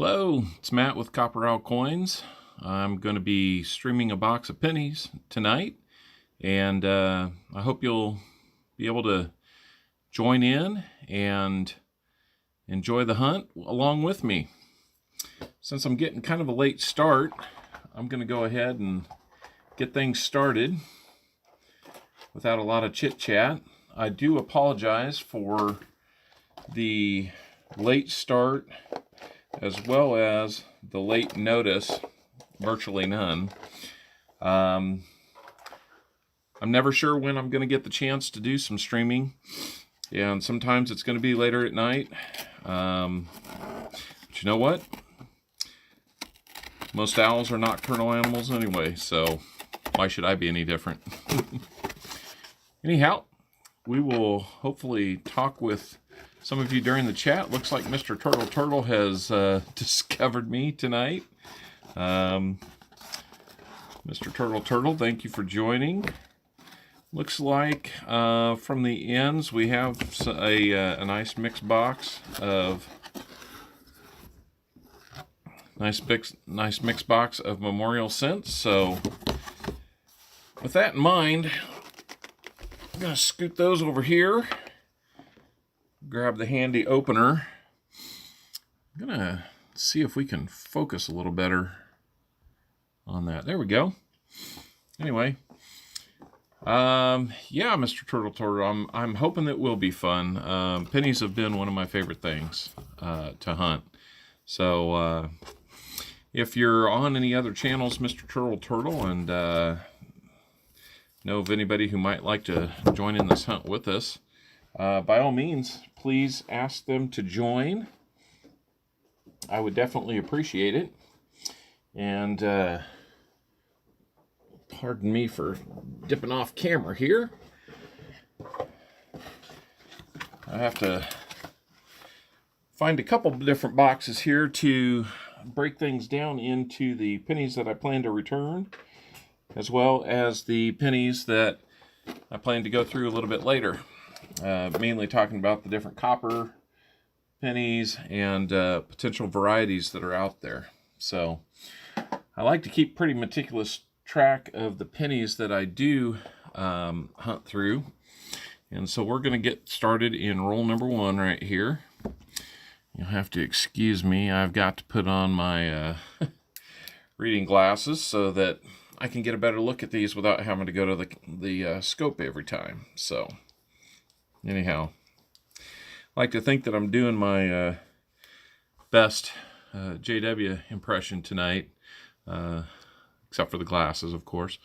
Hello, it's Matt with Copper Owl Coins. I'm going to be streaming a box of pennies tonight, and I hope you'll be able to join in and enjoy the hunt along with me. Since I'm getting kind of a late start, I'm going to go ahead and get things started without a lot of chit-chat. I do apologize for the late start as well as the late notice, virtually none. I'm never sure when I'm going to get the chance to do some streaming, and sometimes it's going to be later at night. But you know what? Most owls are nocturnal animals anyway, so why should I be any different? Anyhow, we will hopefully talk with some of you during the chat. Looks like Mr. Turtle has discovered me tonight. Mr. Turtle, thank you for joining. Looks like from the ends we have a nice mix box of nice mix box of Memorial Scents. So with that in mind, I'm gonna scoot those over here. Grab the handy opener. I'm gonna see if we can focus a little better on that. There we go. Anyway, yeah, Mr. Turtle, I'm hoping it will be fun. Pennies have been one of my favorite things to hunt. So if you're on any other channels, Mr. Turtle, and know of anybody who might like to join in this hunt with us, by all means, please ask them to join. I would definitely appreciate it. And pardon me for dipping off camera here. I have to find a couple of different boxes here to break things down into the pennies that I plan to return, as well as the pennies that I plan to go through a little bit later. Mainly talking about the different copper pennies and potential varieties that are out there. So I like to keep pretty meticulous track of the pennies that I do hunt through. And so we're going to get started in roll number 1 right here. You'll have to excuse me. I've got to put on my reading glasses so that I can get a better look at these without having to go to the scope every time. So anyhow, I like to think that I'm doing my best JW impression tonight, except for the glasses, of course.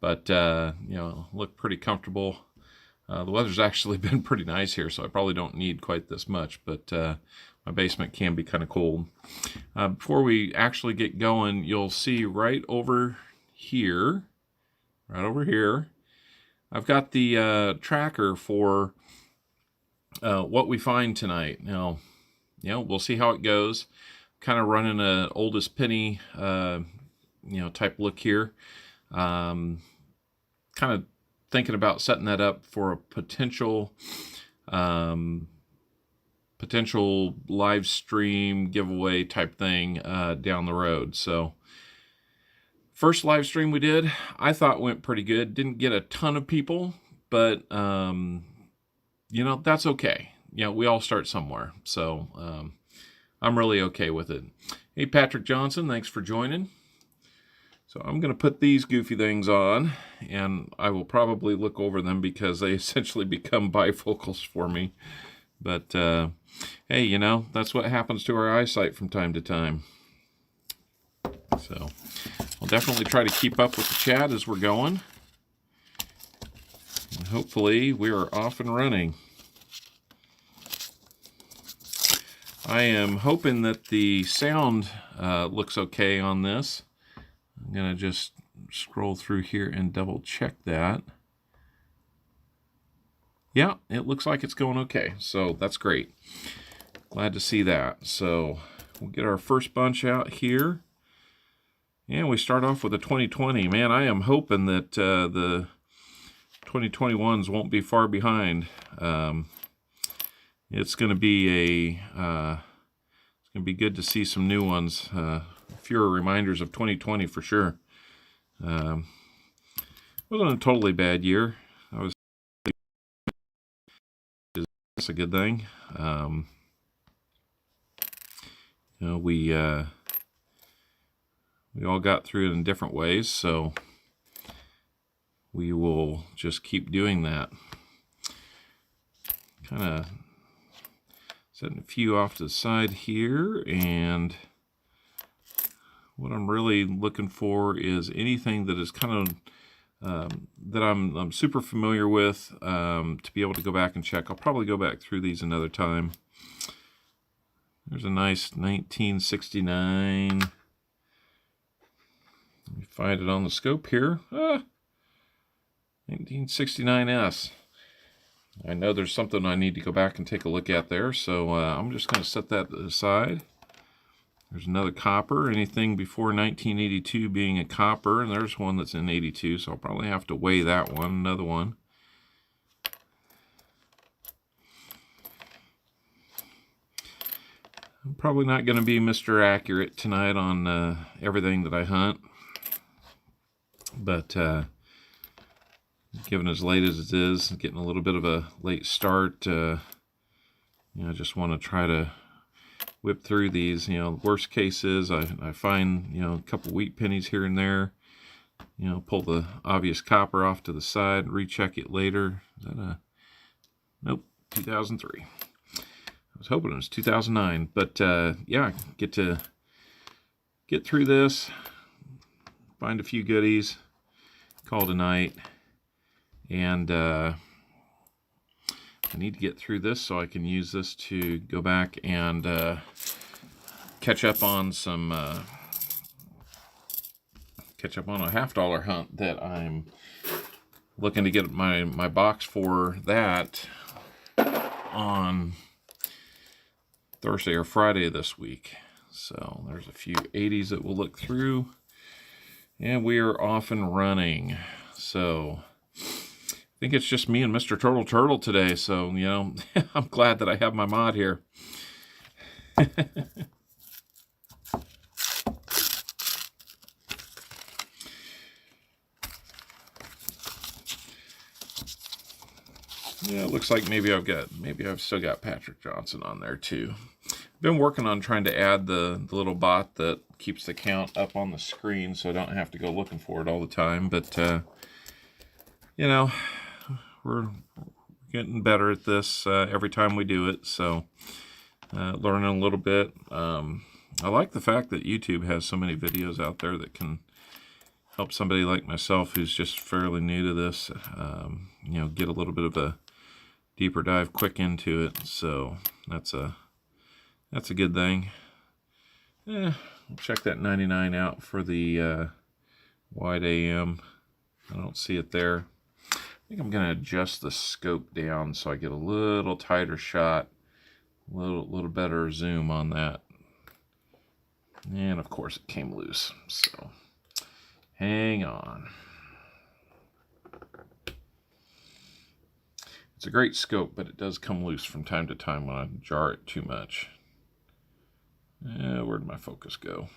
But, you know, look pretty comfortable. The weather's actually been pretty nice here, so I probably don't need quite this much, but my basement can be kind of cold. Before we actually get going, you'll see right over here, I've got the tracker for what we find tonight. Now, you know, we'll see how it goes. Kind of running a oldest penny, you know, type look here. Kind of thinking about setting that up for a potential live stream giveaway type thing down the road. So first live stream we did, I thought went pretty good. Didn't get a ton of people, but you know, that's okay. You know, we all start somewhere. So I'm really okay with it. Hey, Patrick Johnson, thanks for joining. So I'm going to put these goofy things on, and I will probably look over them because they essentially become bifocals for me. But hey, you know, that's what happens to our eyesight from time to time. So I'll definitely try to keep up with the chat as we're going. And hopefully we are off and running. I am hoping that the sound looks okay on this. I'm going to just scroll through here and double check that. Yeah, it looks like it's going okay, so that's great. Glad to see that. So we'll get our first bunch out here. And we start off with a 2020. Man, I am hoping that the 2021s won't be far behind. It's going to be going to be good to see some new ones. Fewer reminders of 2020 for sure. Wasn't a totally bad year. That's a good thing. You know, we all got through it in different ways, so we will just keep doing that. Kind of setting a few off to the side here, and what I'm really looking for is anything that is kind of that I'm super familiar with, to be able to go back and check. I'll probably go back through these another time. There's a nice 1969. Let me find it on the scope here. 1969S. I know there's something I need to go back and take a look at there, so I'm just going to set that aside. There's another copper, anything before 1982 being a copper, and there's one that's in 82, so I'll probably have to weigh that one, another one. I'm probably not going to be Mr. Accurate tonight on everything that I hunt, but given as late as it is, getting a little bit of a late start, you know, I just want to try to whip through these. You know, worst case is I find, you know, a couple wheat pennies here and there, you know, pull the obvious copper off to the side, recheck it later. Is that a, nope, 2003. I was hoping it was 2009, but yeah, get through this, find a few goodies, call tonight, and I need to get through this so I can use this to go back and catch up on some catch up on a $50 hunt that I'm looking to get my box for that on Thursday or Friday this week. So there's a few 80s that we'll look through, and we are off and running. So I think it's just me and Mr. Turtle today, so, you know, I'm glad that I have my mod here. Yeah, it looks like maybe I've still got Patrick Johnson on there too. Been working on trying to add the little bot that keeps the count up on the screen so I don't have to go looking for it all the time, but you know, we're getting better at this every time we do it, so learning a little bit. I like the fact that YouTube has so many videos out there that can help somebody like myself who's just fairly new to this, you know, get a little bit of a deeper dive quick into it. So that's a good thing. We'll check that 99 out for the wide AM. I don't see it there. I think I'm going to adjust the scope down so I get a little tighter shot, a little better zoom on that. And of course it came loose, so hang on. It's a great scope, but it does come loose from time to time when I jar it too much. Where'd my focus go?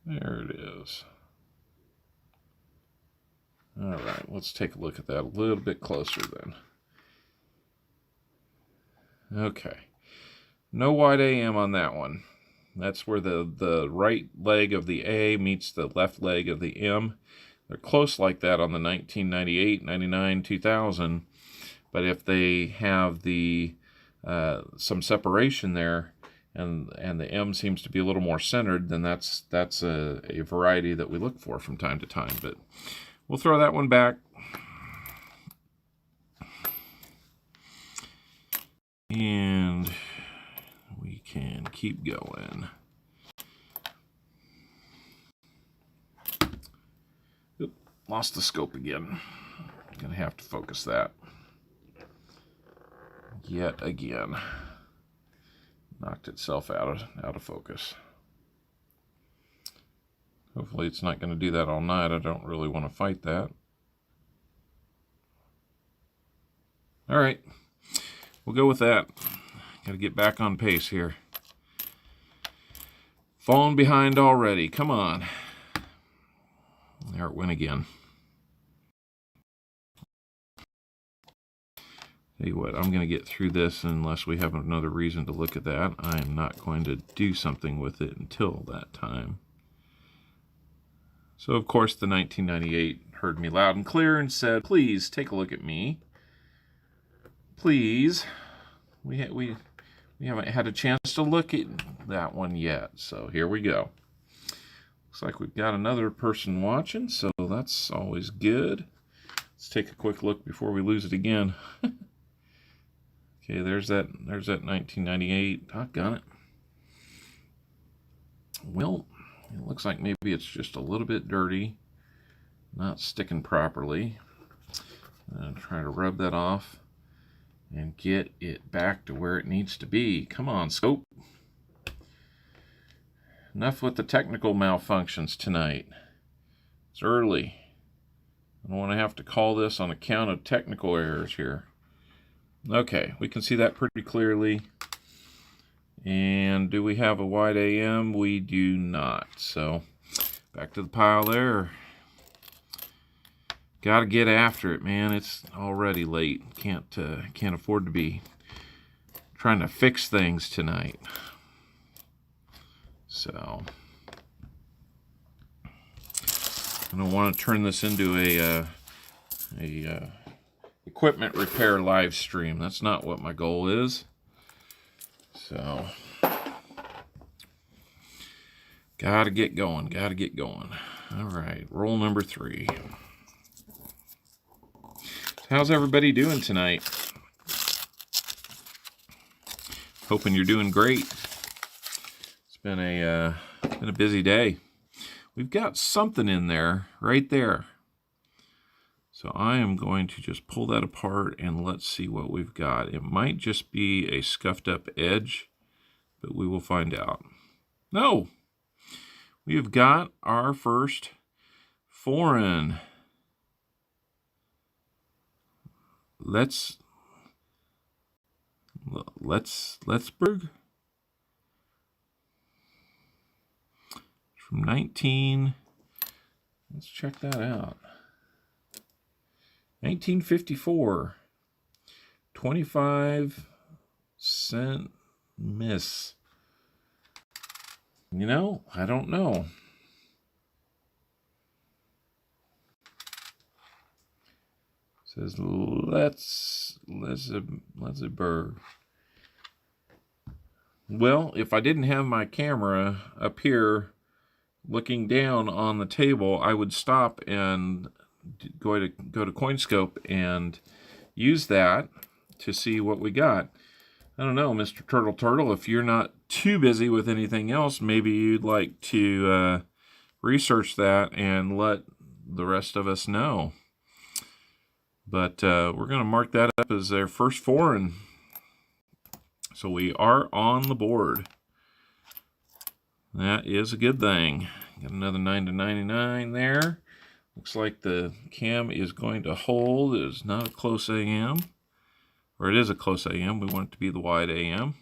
There it is. All right, let's take a look at that a little bit closer then. Okay. No wide AM on that one. That's where the right leg of the A meets the left leg of the M. They're close like that on the 1998, 99, 2000. But if they have the some separation there, and the M seems to be a little more centered, then that's a variety that we look for from time to time. But we'll throw that one back. And we can keep going. Oop, lost the scope again. I'm gonna have to focus that yet again. Knocked itself out of focus. Hopefully it's not going to do that all night. I don't really want to fight that. All right, we'll go with that. Got to get back on pace here. Falling behind already. Come on. There it went again. Tell you what, I'm going to get through this unless we have another reason to look at that. I am not going to do something with it until that time. So, of course, the 1998 heard me loud and clear and said, please take a look at me. Please. We haven't had a chance to look at that one yet. So here we go. Looks like we've got another person watching, so that's always good. Let's take a quick look before we lose it again. Okay, there's that 1998. Doggone it. Well, it looks like maybe it's just a little bit dirty, not sticking properly. I'm trying to rub that off and get it back to where it needs to be. Come on, scope. Enough with the technical malfunctions tonight. It's early. I don't want to have to call this on account of technical errors here. Okay, we can see that pretty clearly. And do we have a wide AM? We do not. So back to the pile there. Got to get after it, man. It's already late. Can't afford to be trying to fix things tonight. So I don't want to turn this into a equipment repair live stream. That's not what my goal is. So gotta get going. All right, roll number 3. How's everybody doing tonight? Hoping you're doing great. It's been a busy day. We've got something in there, right there. So I am going to just pull that apart and let's see what we've got. It might just be a scuffed up edge, but we will find out. No! We have got our first foreign. Letzberg from 19. Let's check that out. 1954. 25-cent miss. You know, I don't know. Says Letzberg. Well, if I didn't have my camera up here looking down on the table, I would stop and go to CoinScope and use that to see what we got. I don't know, Mr. Turtle, if you're not too busy with anything else, maybe you'd like to research that and let the rest of us know. But we're going to mark that up as their first foreign. So we are on the board. That is a good thing. Got another 9-99 there. Looks like the cam is going to hold. It is not a close AM. Or it is a close AM. We want it to be the wide AM.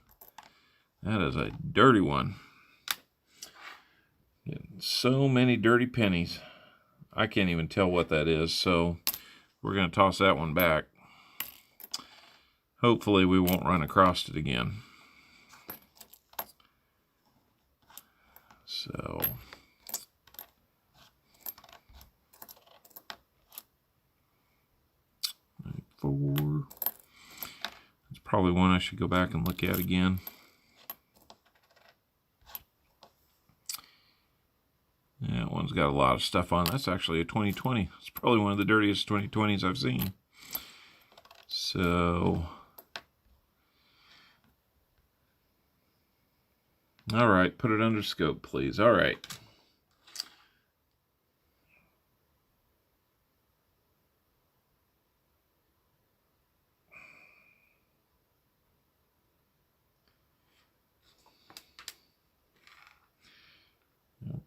That is a dirty one. Getting so many dirty pennies. I can't even tell what that is. So we're going to toss that one back. Hopefully we won't run across it again. So four. It's probably one I should go back and look at again. Yeah, that one's got a lot of stuff on. That's actually a 2020. It's probably one of the dirtiest 2020s I've seen. So, all right, put it under scope, please. All right.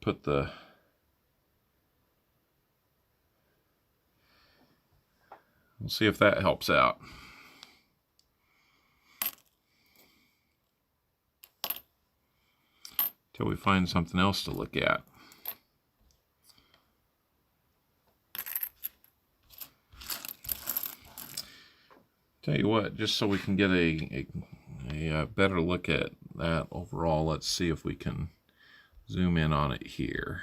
Put the we'll see if that helps out. till we find something else to look at. Tell you what, just so we can get a better look at that overall, let's see if we can zoom in on it here.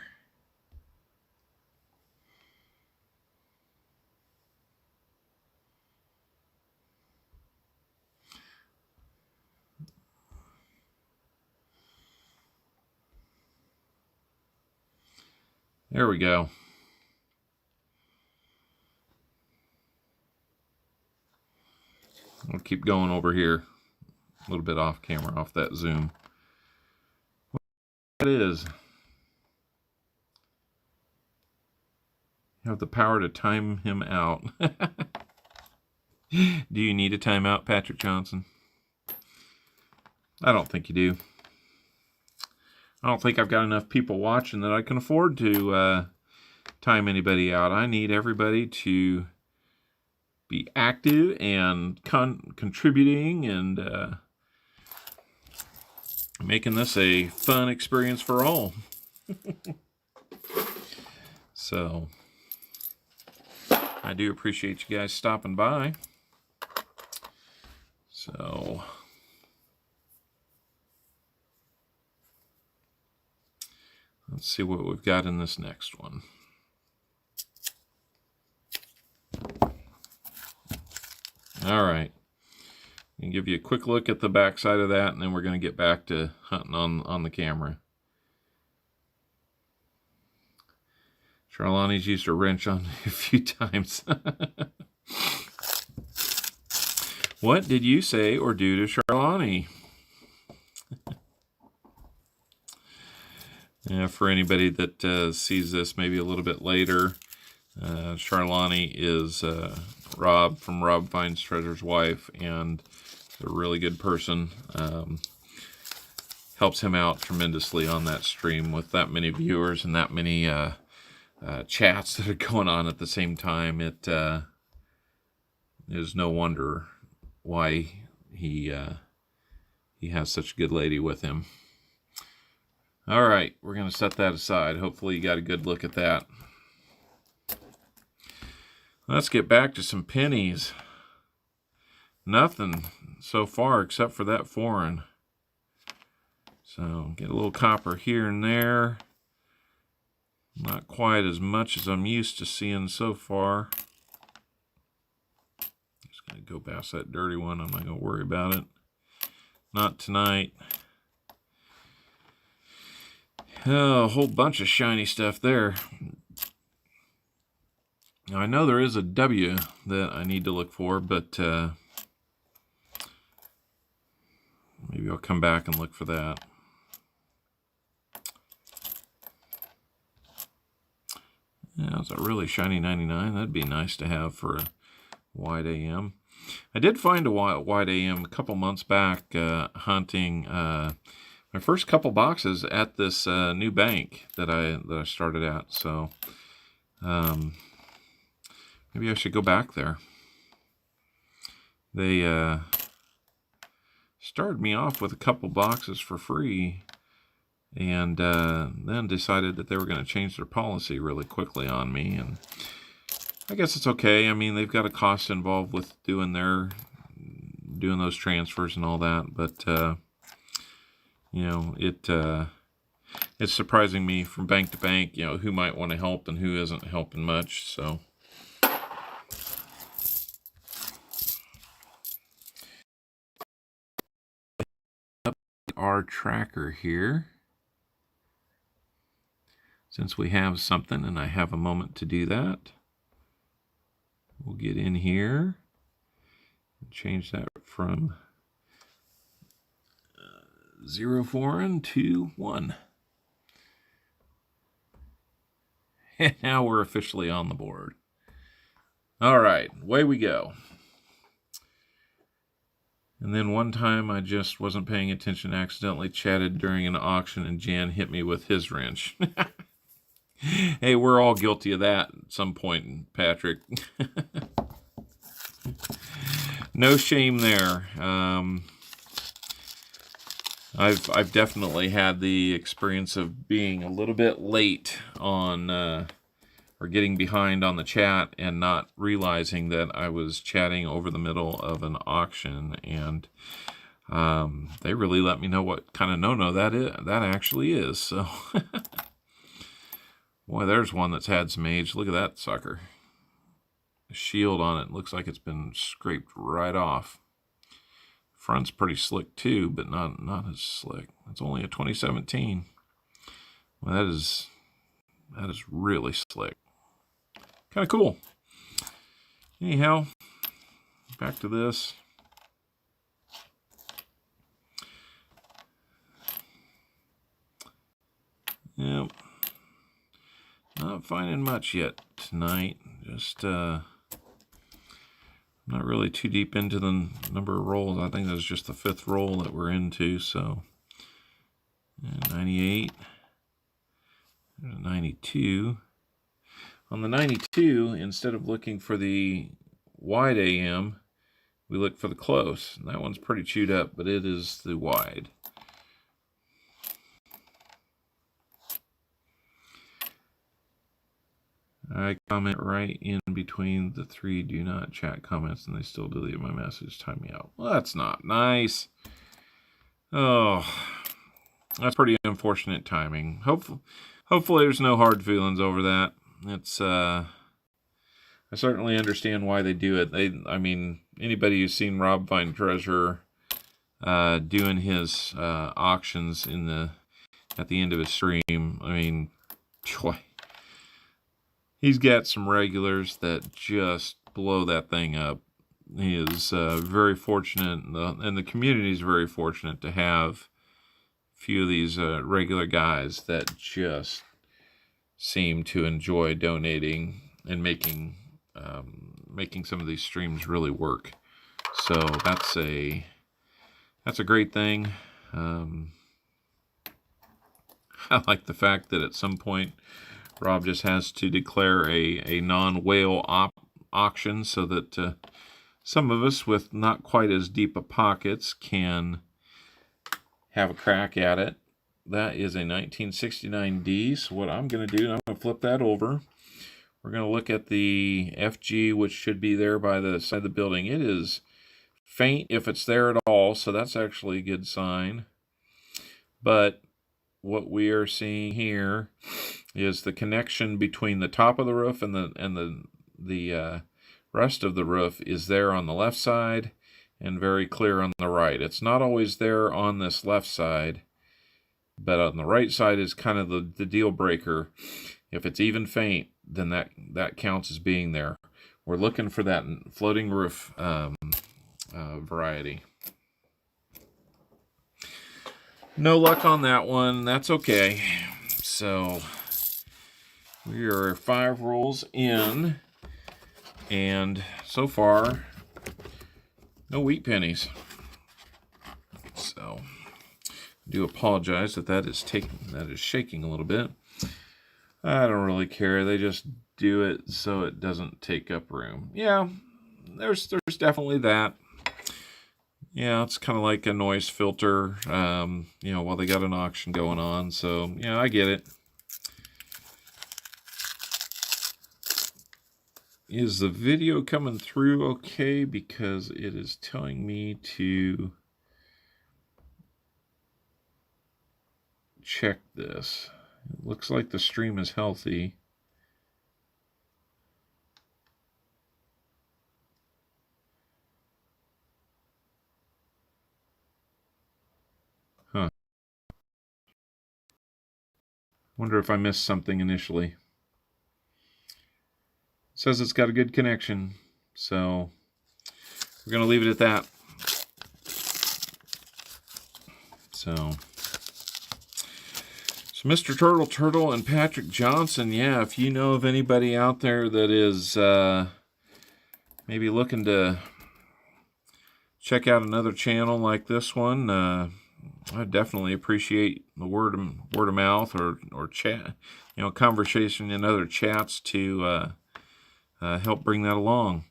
There we go. I'll keep going over here a little bit off camera, off that zoom. What it is. You have the power to time him out. Do you need a timeout, Patrick Johnson? I don't think you do. I don't think I've got enough people watching that I can afford to time anybody out. I need everybody to be active and contributing and making this a fun experience for all. So, I do appreciate you guys stopping by. So, let's see what we've got in this next one. All right. And give you a quick look at the back side of that, and then we're going to get back to hunting on the camera. Charlani's used her wrench on a few times. What did you say or do to Charlani? Yeah, for anybody that sees this maybe a little bit later, Charlani is Rob from Rob Finds Treasure's wife, and a really good person. Helps him out tremendously on that stream with that many viewers and that many chats that are going on at the same time. It is no wonder why he has such a good lady with him. All right, we're going to set that aside. Hopefully you got a good look at that. Let's get back to some pennies. Nothing so far except for that foreign. So get a little copper here and there. Not quite as much as I'm used to seeing so far. Just going to go past that dirty one. I'm not going to worry about it. Not tonight. Oh, a whole bunch of shiny stuff there. Now, I know there is a W that I need to look for, but maybe I'll come back and look for that. Yeah, it's a really shiny 99. That'd be nice to have for a wide AM. I did find a wide AM a couple months back hunting my first couple boxes at this new bank that I started at. So maybe I should go back there. They started me off with a couple boxes for free, and then decided that they were going to change their policy really quickly on me. And I guess it's okay. I mean, they've got a cost involved with doing those transfers and all that, but you know, it's surprising me from bank to bank, you know, who might want to help and who isn't helping much. So our tracker here, since we have something and I have a moment to do that, we'll get in here and change that from 0 foreign to 1. And now we're officially on the board. All right, away we go. And then one time I just wasn't paying attention, accidentally chatted during an auction, and Jan hit me with his wrench. Hey, we're all guilty of that at some point, Patrick. No shame there. I've definitely had the experience of being a little bit late on or getting behind on the chat and not realizing that I was chatting over the middle of an auction, and they really let me know what kind of no-no that actually is. So, boy, there's one that's had some age. Look at that sucker. The shield on it looks like it's been scraped right off. Front's pretty slick too, but not as slick. It's only a 2017. Well, that is really slick. Kind of cool. Anyhow, back to this. Yep. Not finding much yet tonight. Just not really too deep into the number of rolls. I think that's just the 5th roll that we're into. So 98, 92. On the 92, instead of looking for the wide AM, we look for the close. And that one's pretty chewed up, but it is the wide. I comment right in between the 3 do not chat comments, and they still delete my message. Time me out. Well, that's not nice. Oh, that's pretty unfortunate timing. Hopefully there's no hard feelings over that. It's I certainly understand why they do it. I mean, anybody who's seen Rob Find Treasure doing his auctions at the end of his stream, I mean, he's got some regulars that just blow that thing up. He is very fortunate, and the community is very fortunate to have a few of these regular guys that just seem to enjoy donating and making some of these streams really work. So that's a great thing. I like the fact that at some point Rob just has to declare a non-whale auction so that some of us with not quite as deep a pockets can have a crack at it. That is a 1969D. So what I'm going to do, I'm going to flip that over. We're going to look at the FG, which should be there by the side of the building. It is faint if it's there at all, so that's actually a good sign. But what we are seeing here is the connection between the top of the roof and the rest of the roof is there on the left side and very clear on the right. It's not always there on this left side, but on the right side is kind of the deal breaker. If it's even faint, then that counts as being there. We're looking for that floating roof variety. No luck on that one. That's okay. So we are 5 rolls in, and so far, no wheat pennies. So I do apologize that is shaking a little bit. I don't really care. They just do it so it doesn't take up room. Yeah, there's definitely that. Yeah, it's kind of like a noise filter, while they got an auction going on. So, yeah, I get it. Is the video coming through okay? Because it is telling me to check this. It looks like the stream is healthy. Huh. Wonder if I missed something initially. It says it's got a good connection, so we're going to leave it at that. So Mr. Turtle and Patrick Johnson, yeah, if you know of anybody out there that is maybe looking to check out another channel like this one, I definitely appreciate the word of mouth or chat, conversation in other chats to help bring that along.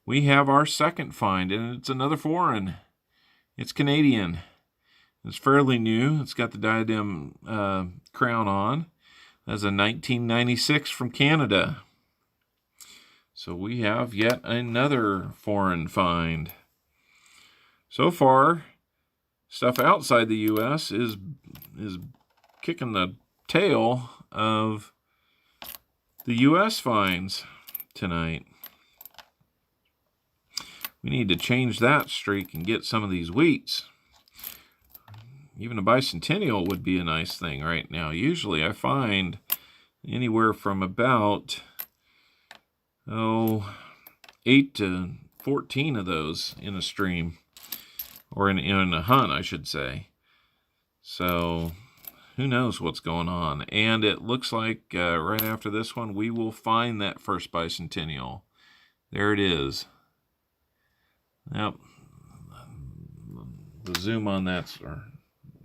We have our second find, and it's another foreign. It's Canadian. It's fairly new. It's got the diadem crown on. That's a 1996 from Canada. So we have yet another foreign find. So far, stuff outside the U.S. is kicking the tail of the U.S. finds tonight. We need to change that streak and get some of these wheats. Even a bicentennial would be a nice thing right now. Usually I find anywhere from about 8 to 14 of those in a stream, or in a hunt, I should say. So who knows what's going on. And it looks like right after this one we will find that first bicentennial. There it is. Yep. The zoom on that's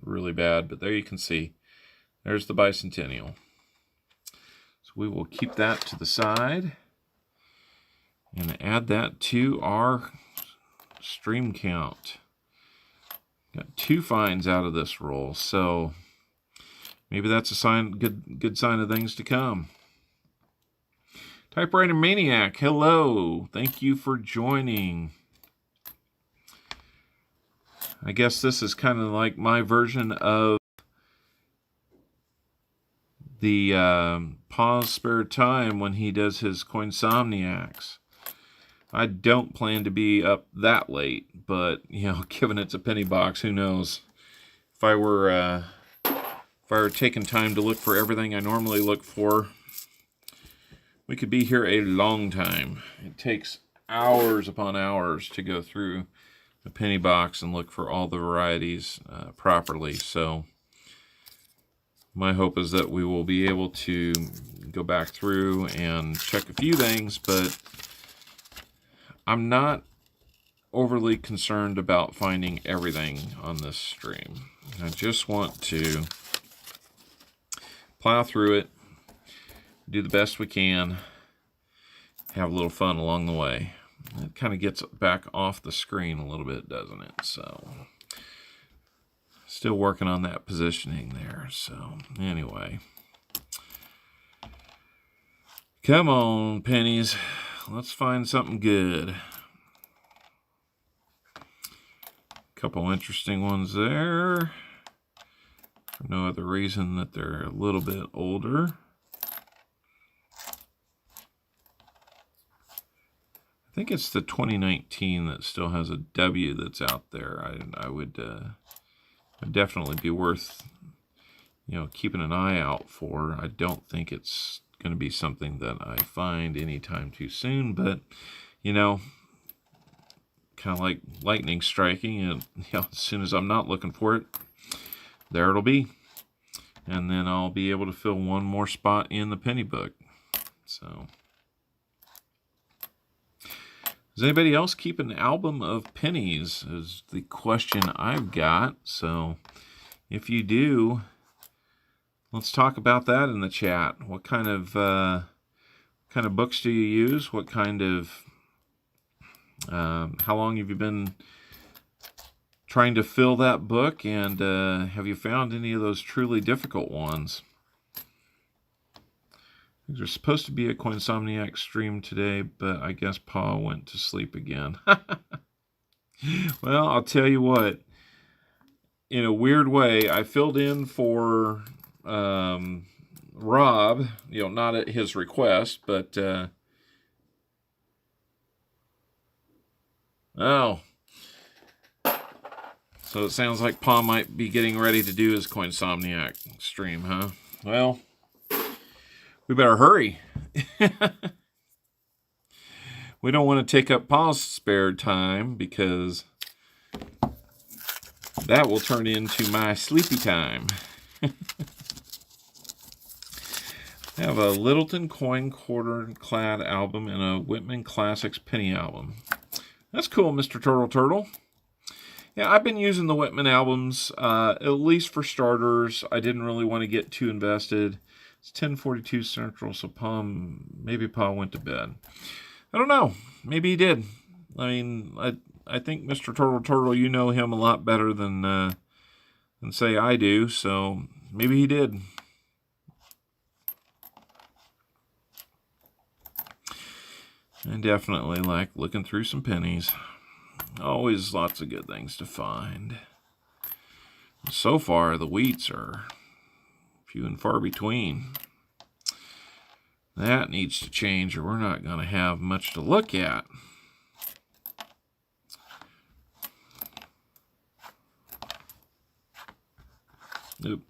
really bad, but there you can see. There's the bicentennial. So we will keep that to the side and add that to our stream count. Got 2 finds out of this roll, so maybe that's a sign, good sign of things to come. Typewriter Maniac, hello. Thank you for joining. I guess this is kind of like my version of the Pa's spare time when he does his Coinsomniacs. I don't plan to be up that late, but given it's a penny box, who knows? If I were taking time to look for everything I normally look for, we could be here a long time. It takes hours upon hours to go through a penny box and look for all the varieties properly. So my hope is that we will be able to go back through and check a few things, but I'm not overly concerned about finding everything on this stream. I just want to plow through it, do the best we can, have a little fun along the way. It kind of gets back off the screen a little bit, doesn't it? So, still working on that positioning there. So, anyway. Come on, pennies. Let's find something good. Couple interesting ones there. For no other reason that they're a little bit older. I think it's the 2019 that still has a W that's out there. I would definitely be worth keeping an eye out for. I don't think it's going to be something that I find anytime too soon, but kind of like lightning striking, and as soon as I'm not looking for it, there it'll be, and then I'll be able to fill one more spot in the penny book. So, does anybody else keep an album of pennies? Is the question I've got. So, if you do, let's talk about that in the chat. What kind of books do you use? What kind of how long have you been trying to fill that book, and have you found any of those truly difficult ones? There's supposed to be a Coinsomniac stream today, but I guess Pa went to sleep again. Well, I'll tell you what. In a weird way, I filled in for Rob, not at his request, but oh. So it sounds like Pa might be getting ready to do his Coinsomniac stream, huh? Well, we better hurry. We don't want to take up Pa's spare time, because that will turn into my sleepy time. I have a Littleton Coin Quarter Clad album and a Whitman Classics penny album. That's cool, Mr. Turtle. Yeah, I've been using the Whitman albums, at least for starters. I didn't really want to get too invested. It's 10:42 Central, so maybe Pa went to bed. I don't know. Maybe he did. I mean, I think Mr. Turtle, you know him a lot better than and say I do, so maybe he did. I definitely like looking through some pennies. Always lots of good things to find. So far, the wheats are few and far between. That needs to change, or we're not going to have much to look at. Oop.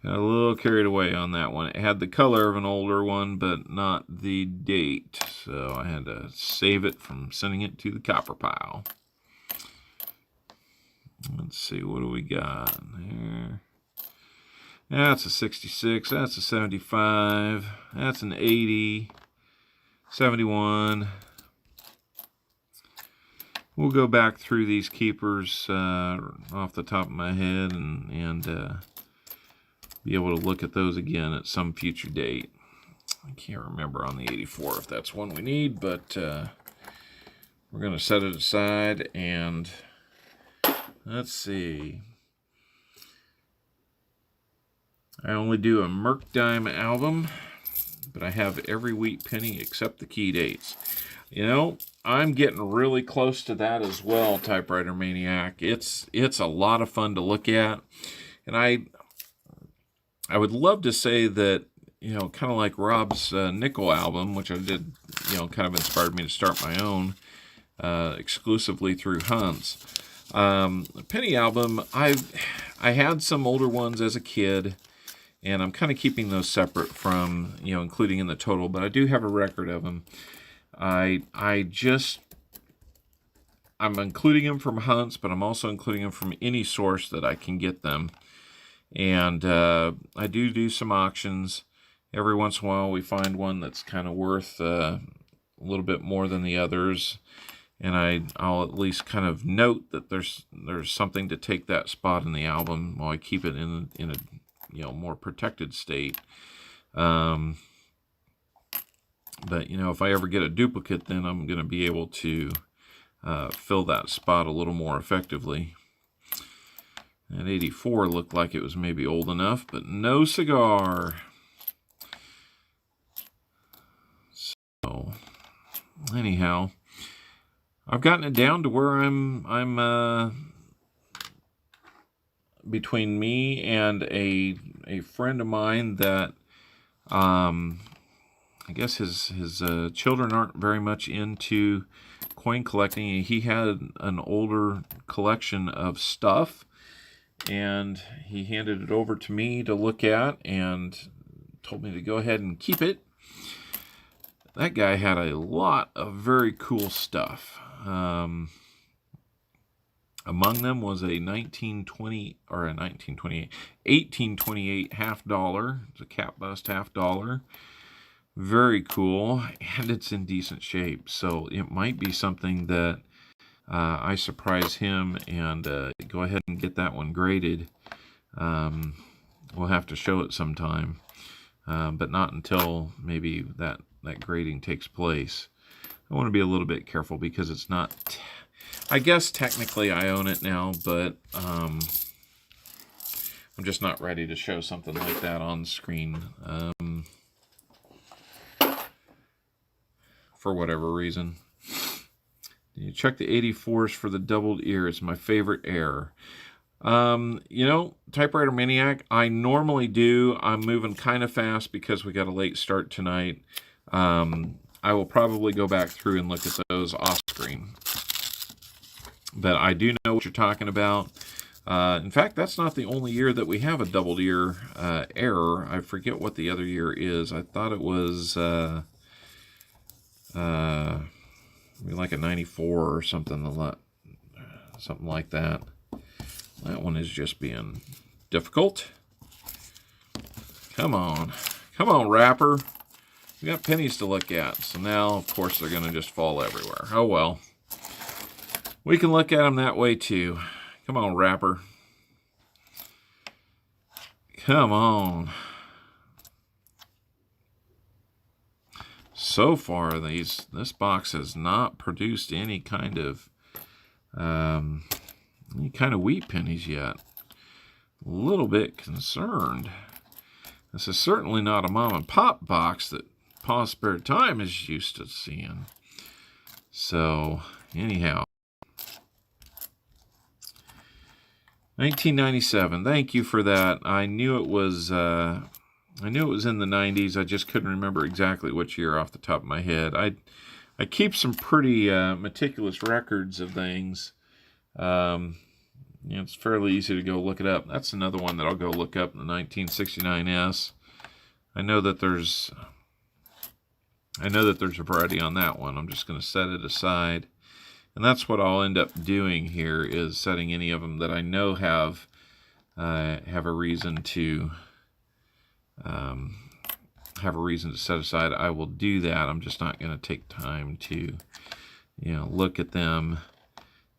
Got a little carried away on that one. It had the color of an older one, but not the date. So I had to save it from sending it to the copper pile. Let's see, what do we got here? That's a 66. That's a 75. That's an 80. 71. We'll go back through these keepers off the top of my head and be able to look at those again at some future date. I can't remember on the 84 if that's one we need, but we're going to set it aside and let's see. I only do a Merc Dime album, but I have every wheat penny except the key dates. You know, I'm getting really close to that as well, Typewriter Maniac. It's a lot of fun to look at, and I would love to say that, you know, kind of like Rob's nickel album, which I did, you know, kind of inspired me to start my own exclusively through Hunts. Penny album, I had some older ones as a kid, and I'm kind of keeping those separate from, you know, including in the total, but I do have a record of them. I'm including them from Hunts, but I'm also including them from any source that I can get them. And I do some auctions. Every once in a while we find one that's kind of worth a little bit more than the others. And I'll at least kind of note that there's something to take that spot in the album while I keep it in a, you know, more protected state. But, you know, if I ever get a duplicate, then I'm going to be able to fill that spot a little more effectively. That 84 looked like it was maybe old enough, but no cigar. So, anyhow, I've gotten it down to where I'm between me and a friend of mine that I guess his children aren't very much into coin collecting. He had an older collection of stuff, and he handed it over to me to look at and told me to go ahead and keep it. That guy had a lot of very cool stuff. Among them was a 1828 half dollar. It's a cap bust half dollar. Very cool, and it's in decent shape. So it might be something that I surprise him and go ahead and get that one graded. We'll have to show it sometime, but not until maybe that grading takes place. I want to be a little bit careful because it's not... I guess technically I own it now, but I'm just not ready to show something like that on screen for whatever reason. You check the 84s for the doubled ear. It's my favorite air. You know, Typewriter Maniac, I normally do. I'm moving kind of fast because we got a late start tonight. I will probably go back through and look at those off screen. But I do know what you're talking about. In fact, that's not the only year that we have a doubled ear error. I forget what the other year is. I thought it was like a 94 or something like that. That one is just being difficult. Come on, wrapper. We got pennies to look at, so now of course they're gonna just fall everywhere. Oh well, we can look at them that way too. Come on, wrapper. Come on. So far, this box has not produced any kind of wheat pennies yet. a little bit concerned. This is certainly not a mom and pop box that Pa's Spare Time is used to seeing. So, anyhow. 1997. Thank you for that. I knew it was in the 90s. I just couldn't remember exactly which year off the top of my head. I keep some pretty meticulous records of things. It's fairly easy to go look it up. That's another one that I'll go look up, the 1969S. I know that there's a variety on that one. I'm just going to set it aside. And that's what I'll end up doing here, is setting any of them that I know have a reason to set aside. I will do that. I'm just not going to take time to look at them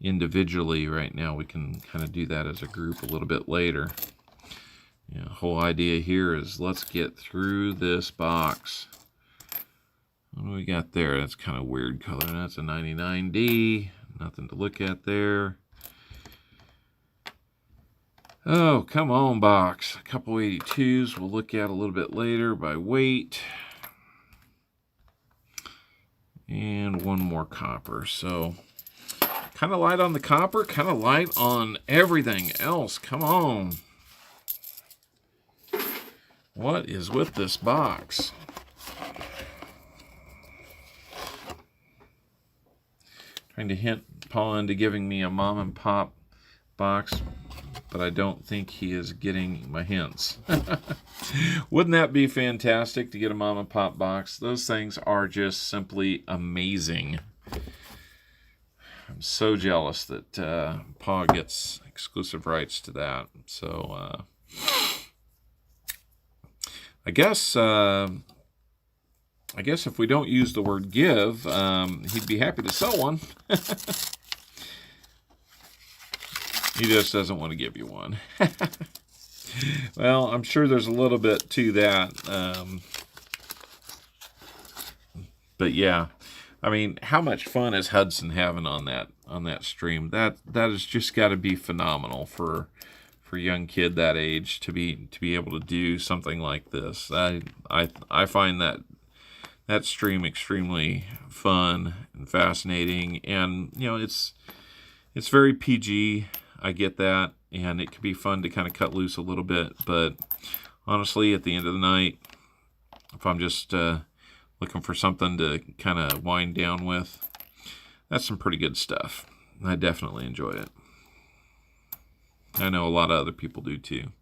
individually right now. We can kind of do that as a group a little bit later. The whole idea here is let's get through this box. What do we got there? That's kind of weird color. That's a 99D. Nothing to look at there. Oh, come on, box. A couple 82s we'll look at a little bit later by weight. And one more copper. So, kind of light on the copper, kind of light on everything else. Come on. What is with this box? Trying to hint Paul into giving me a mom and pop box, but I don't think he is getting my hints. Wouldn't that be fantastic to get a mom and pop box? Those things are just simply amazing. I'm so jealous that Pa gets exclusive rights to that. So I guess if we don't use the word give, he'd be happy to sell one. He just doesn't want to give you one. Well, I'm sure there's a little bit to that. But yeah, I mean, how much fun is Hudson having on that stream? That has just got to be phenomenal for a young kid that age to be able to do something like this. I find that stream extremely fun and fascinating, and it's very PG. I get that, and it can be fun to kind of cut loose a little bit, but honestly, at the end of the night, if I'm just looking for something to kind of wind down with, that's some pretty good stuff. I definitely enjoy it. I know a lot of other people do too.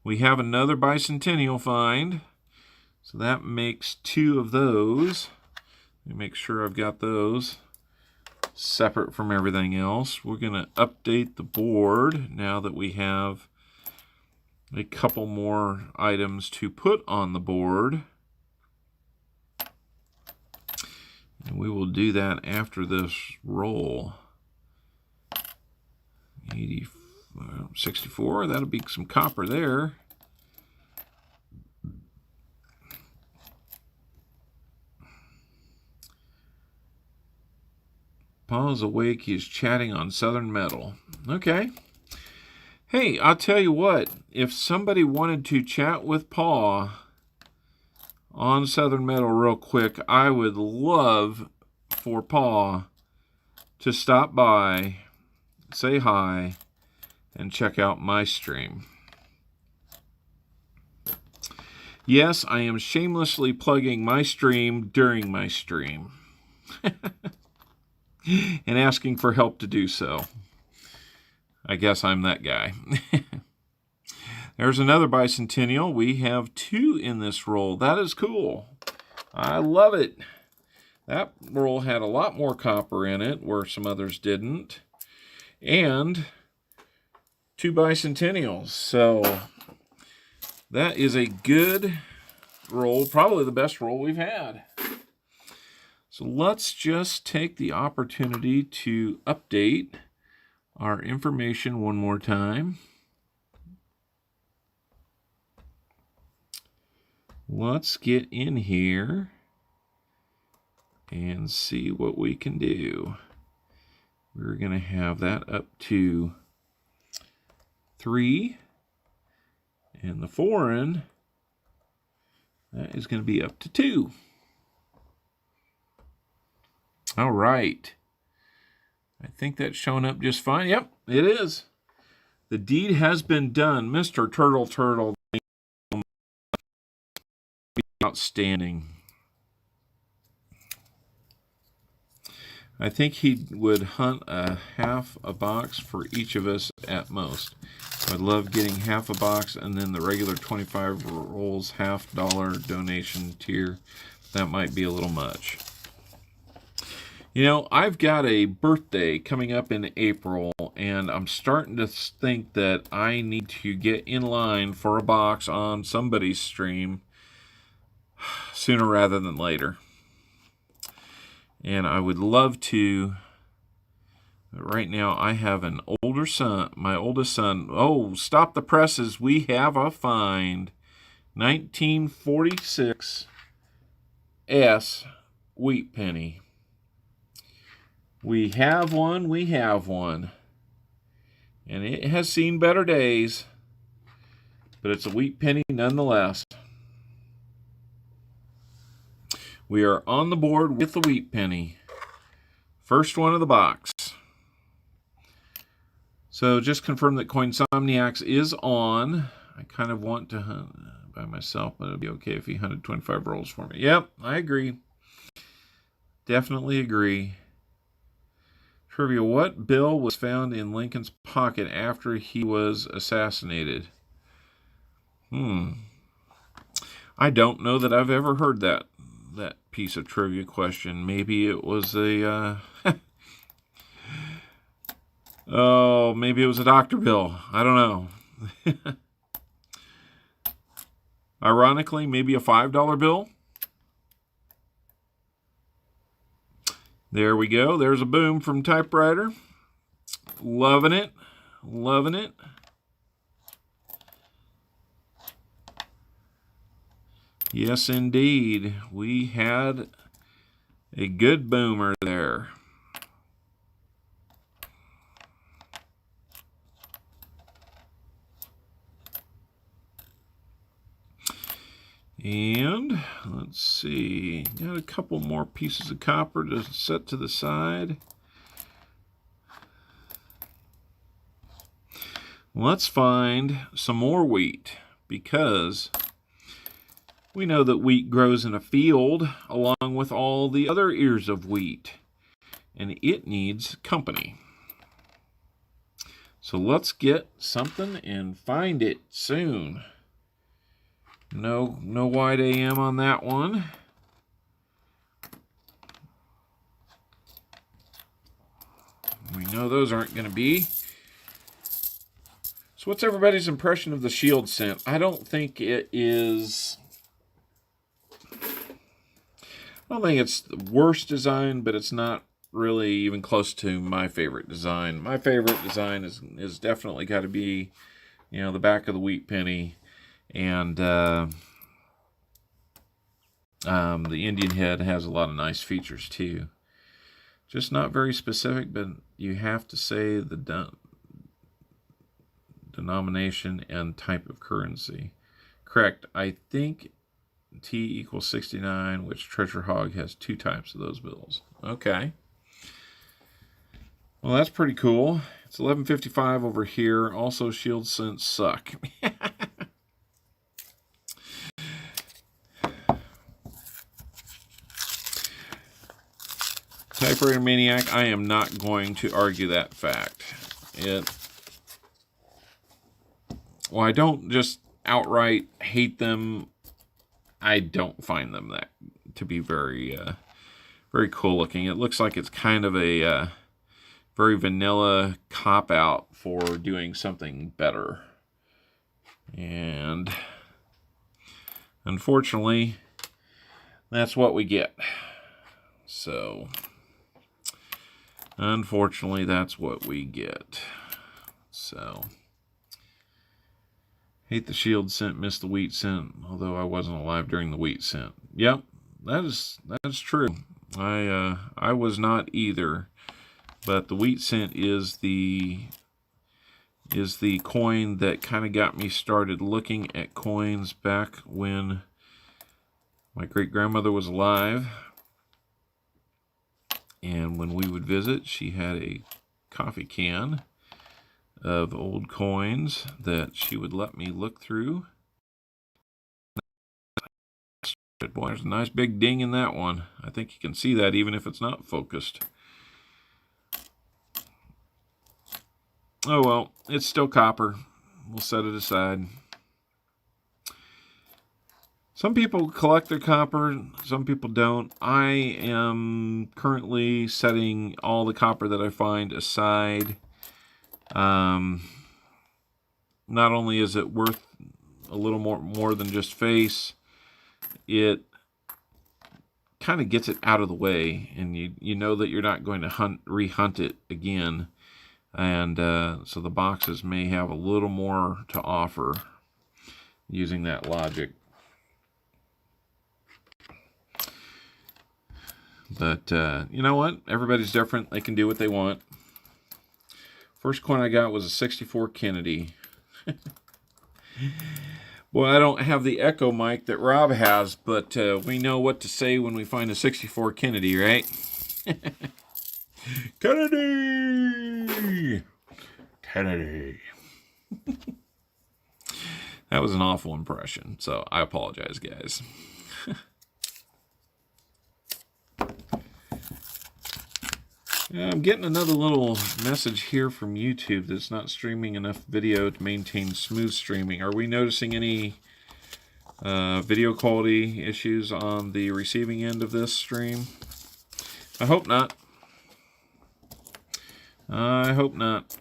We have another bicentennial find. So that makes 2 of those. Let me make sure I've got those separate from everything else. We're going to update the board now that we have a couple more items to put on the board. And we will do that after this roll. 64, that'll be some copper there. Paul's awake. He's chatting on Southern Metal. Okay. Hey, I'll tell you what. If somebody wanted to chat with Paul on Southern Metal real quick, I would love for Paul to stop by, say hi, and check out my stream. Yes, I am shamelessly plugging my stream during my stream. And asking for help to do so. I guess I'm that guy. There's another bicentennial. We have 2 in this roll. That is cool. I love it. That roll had a lot more copper in it, where some others didn't. And 2 bicentennials. So that is a good roll. Probably the best roll we've had. So let's just take the opportunity to update our information one more time. Let's get in here and see what we can do. We're going to have that up to 3. And the foreign, that is going to be up to 2. All right. I think that's showing up just fine. Yep, it is. The deed has been done. Mr. Turtle. Outstanding. I think he would hunt a half a box for each of us at most. I'd love getting half a box and then the regular 25 rolls $50 donation tier. That might be a little much. You know, I've got a birthday coming up in April, and I'm starting to think that I need to get in line for a box on somebody's stream sooner rather than later. And I would love to. Right now, I have an older son, my oldest son. Oh, stop the presses. We have a find. 1946 S wheat penny. We have one. And it has seen better days. But it's a wheat penny nonetheless. We are on the board with the wheat penny. First one of the box. So just confirm that Coinsomniacs is on. I kind of want to hunt by myself, but it'd be okay if he hunted 25 rolls for me. Yep, I agree. Definitely agree. Trivia, what bill was found in Lincoln's pocket after he was assassinated? I don't know that I've ever heard that piece of trivia question. Maybe it was a oh, maybe it was a doctor bill. I don't know. Ironically, maybe a $5 bill. There we go. There's a boom from Typewriter. Loving it. Loving it. Yes, indeed. We had a good boomer there. And let's see. Got a couple more pieces of copper to set to the side. Let's find some more wheat, because we know that wheat grows in a field along with all the other ears of wheat, and it needs company. So let's get something and find it soon. No wide AM on that one. We know those aren't going to be. So what's everybody's impression of the Shield scent? I don't think it is... I don't think it's the worst design, but it's not really even close to my favorite design. My favorite design is definitely got to be, you know, the back of the wheat penny, and the Indian head has a lot of nice features too. Just not very specific, but you have to say the denomination and type of currency. Correct. I think T = 69, which Treasure Hog has 2 types of those bills. Okay. Well, that's pretty cool. It's 11:55 over here. Also, Shield scents suck. Typewriter Maniac, I am not going to argue that fact. Well, I don't just outright hate them. I don't find them that to be very cool looking. It looks like it's kind of a very vanilla cop-out for doing something better. And unfortunately, that's what we get. So, unfortunately, that's what we get. So, hate the Shield scent, miss the wheat scent, although I wasn't alive during the wheat scent. Yep, that is true. I was not either, but the wheat scent is the is the coin that kind of got me started looking at coins back when my great-grandmother was alive. And when we would visit, she had a coffee can of old coins that she would let me look through. Boy, there's a nice big ding in that one. I think you can see that even if it's not focused. Oh well, it's still copper. We'll set it aside. Some people collect their copper, some people don't. I am currently setting all the copper that I find aside. Not only is it worth a little more than just face, it kind of gets it out of the way, and you know that you're not going to rehunt it again. And so the boxes may have a little more to offer using that logic. But you know what? Everybody's different. They can do what they want. First coin I got was a 64 Kennedy. Well, I don't have the echo mic that Rob has, but we know what to say when we find a 64 Kennedy, right? Kennedy! Kennedy. That was an awful impression, so I apologize, guys. I'm getting another little message here from YouTube that's not streaming enough video to maintain smooth streaming. Are we noticing any video quality issues on the receiving end of this stream? I hope not. I hope not.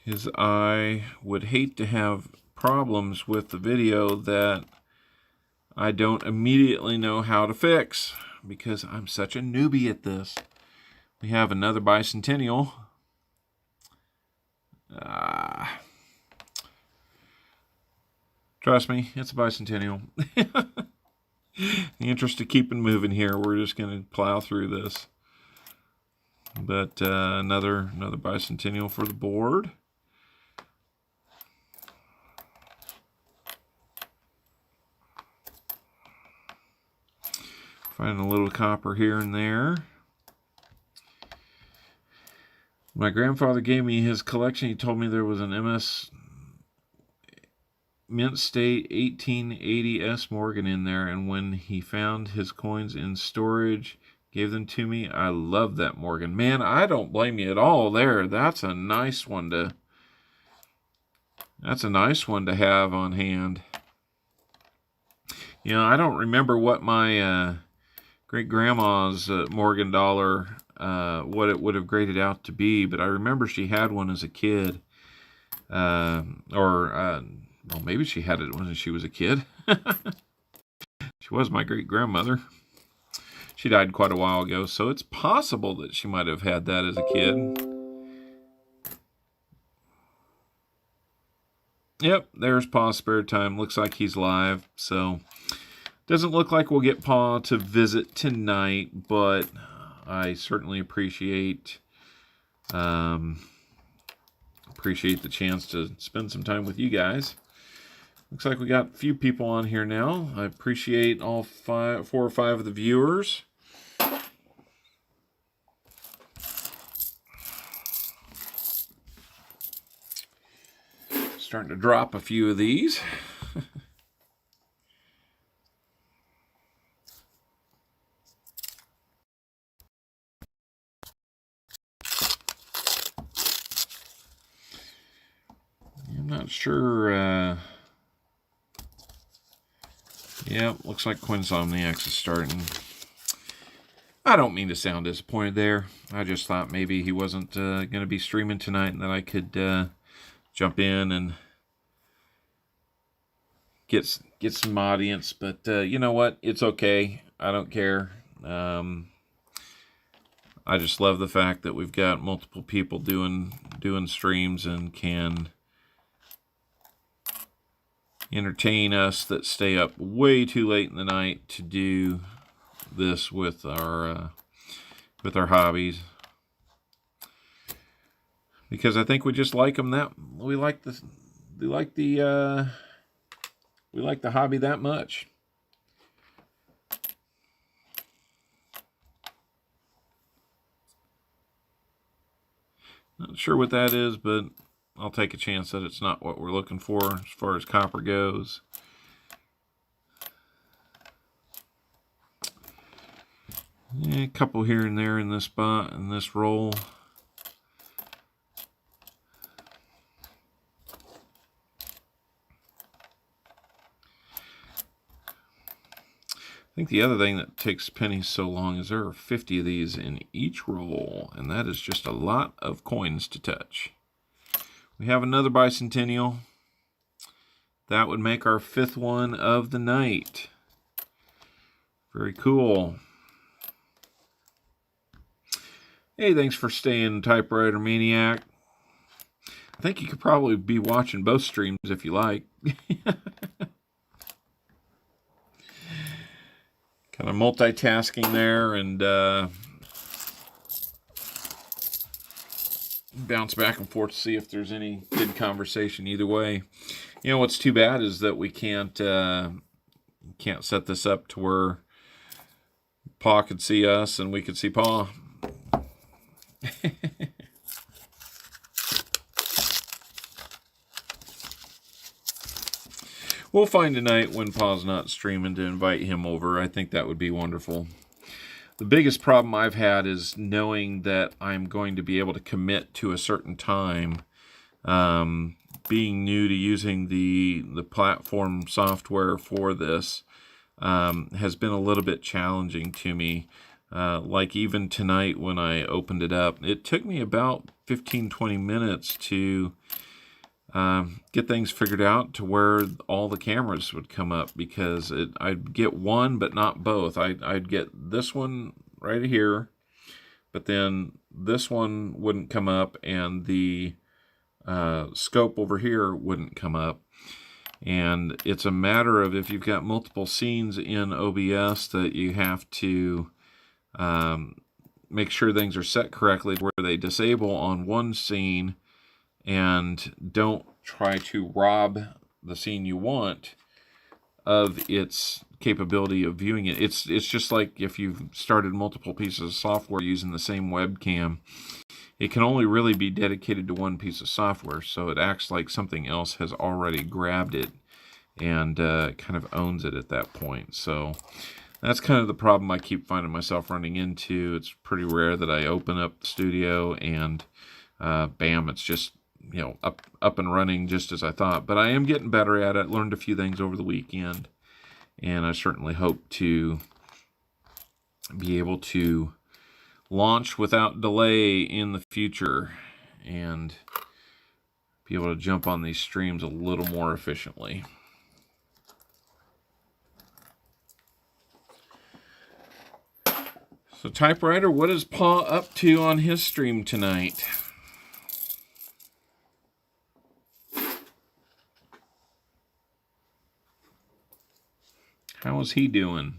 Because I would hate to have problems with the video that I don't immediately know how to fix, because I'm such a newbie at this. We have another bicentennial. Trust me, it's a bicentennial. In the interest of keeping moving here, we're just going to plow through this. But another bicentennial for the board. Finding a little copper here and there. My grandfather gave me his collection. He told me there was an MS Mint State 1880 S. Morgan in there, and when he found his coins in storage, gave them to me. I love that Morgan. Man, I don't blame you at all there. That's a nice one to have on hand. You know, I don't remember what my great-grandma's Morgan dollar, what it would have graded out to be, but I remember she had one as a kid. Well, maybe she had it when she was a kid. She was my great-grandmother. She died quite a while ago, so it's possible that she might have had that as a kid. Yep, there's Pa's spare time. Looks like he's live, so doesn't look like we'll get Pa to visit tonight, but I certainly appreciate the chance to spend some time with you guys. Looks like we got a few people on here now. I appreciate all 4 or 5 of the viewers. Starting to drop a few of these. I'm not sure. Yeah, looks like Quinsomniacs is starting. I don't mean to sound disappointed there. I just thought maybe he wasn't going to be streaming tonight and that I could jump in and get some audience. But you know what? It's okay. I don't care. I just love the fact that we've got multiple people doing streams and can entertain us that stay up way too late in the night to do this with our hobbies, because I think we just like them we like the hobby that much. Not sure what that is, but I'll take a chance that it's not what we're looking for as far as copper goes. Yeah, a couple here and there in this spot, in this roll. I think the other thing that takes pennies so long is there are 50 of these in each roll, and that is just a lot of coins to touch. We have another bicentennial. That would make our 5th one of the night. Very cool. Hey, thanks for staying, Typewriter Maniac. I think you could probably be watching both streams if you like. Kind of multitasking there, and bounce back and forth to see if there's any good conversation either way. You know, what's too bad is that we can't set this up to where Pa could see us and we could see Pa. We'll find a night when Pa's not streaming to invite him over. I think that would be wonderful. The biggest problem I've had is knowing that I'm going to be able to commit to a certain time. Being new to using the platform software for this has been a little bit challenging to me. Like even tonight when I opened it up, it took me about 15-20 minutes to get things figured out to where all the cameras would come up, because I'd get one but not both. I'd get this one right here, but then this one wouldn't come up, and the scope over here wouldn't come up. And it's a matter of, if you've got multiple scenes in OBS, that you have to make sure things are set correctly where they disable on one scene and don't try to rob the scene you want of its capability of viewing it. It's just like if you've started multiple pieces of software using the same webcam. It can only really be dedicated to one piece of software, so it acts like something else has already grabbed it and kind of owns it at that point. So that's kind of the problem I keep finding myself running into. It's pretty rare that I open up the studio and bam, it's just, you know, up and running just as I thought. But I am getting better at it. Learned a few things over the weekend, and I certainly hope to be able to launch without delay in the future and be able to jump on these streams a little more efficiently. So Typewriter, what is Pa up to on his stream tonight? How is he doing?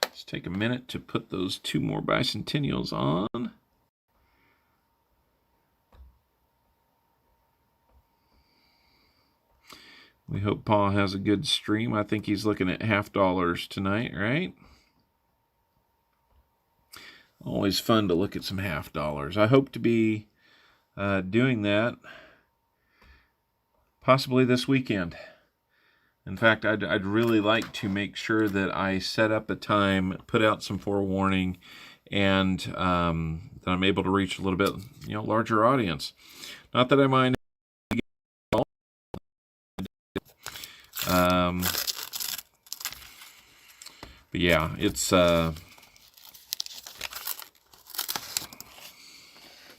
Let's take a minute to put those 2 more bicentennials on. We hope Pa has a good stream. I think he's looking at $50 tonight, right? Always fun to look at some $50. I hope to be doing that possibly this weekend. In fact, I'd really like to make sure that I set up a time, put out some forewarning, and that I'm able to reach a little bit, you know, larger audience. Not that I mind. But yeah, it's you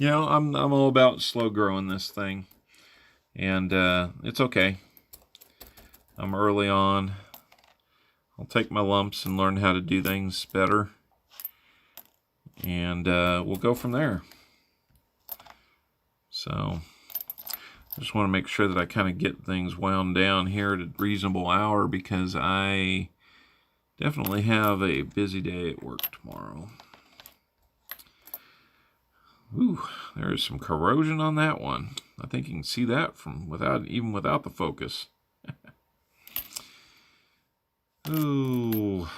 know, I'm all about slow growing this thing, and it's okay. I'm early on. I'll take my lumps and learn how to do things better, and we'll go from there. So I just want to make sure that I kind of get things wound down here at a reasonable hour, because I Definitely have a busy day at work tomorrow. Ooh, there's some corrosion on that one. I think you can see that from even without the focus. Ooh.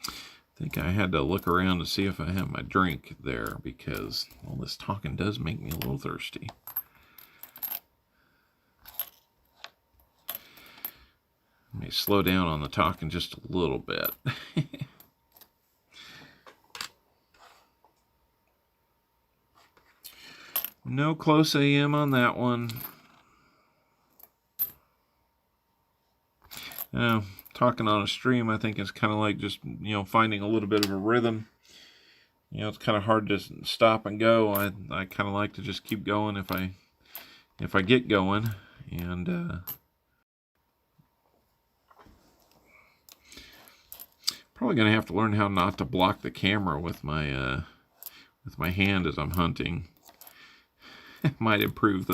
I think I had to look around to see if I have my drink there because all this talking does make me a little thirsty. Let me slow down on the talking just a little bit. No close AM on that one. Talking on a stream, I think, is kind of like just, finding a little bit of a rhythm. It's kind of hard to stop and go. I kind of like to just keep going if I get going. And probably going to have to learn how not to block the camera with my hand as I'm hunting. That might improve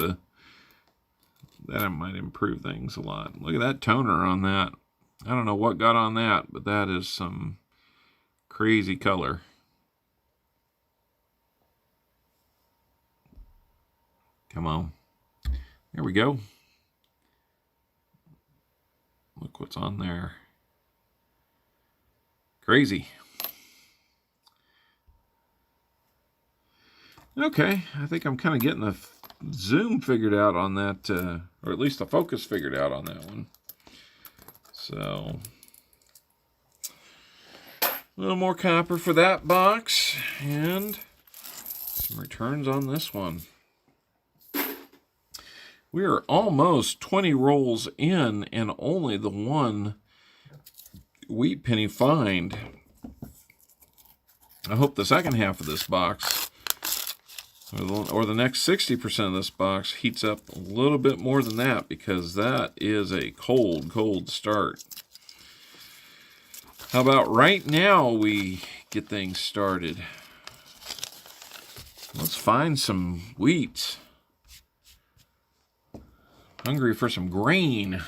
things a lot. Look at that toner on that. I don't know what got on that, but that is some crazy color. Come on. There we go. Look what's on there. Crazy. Okay, I think I'm kind of getting the zoom figured out on that, or at least the focus figured out on that one. So, a little more copper for that box, and some returns on this one. We are almost 20 rolls in, and only the one wheat penny find. I hope the second half of this box, or the next 60% of this box, heats up a little bit more than that, because that is a cold, cold start. How about right now we get things started? Let's find some wheat. Hungry for some grain.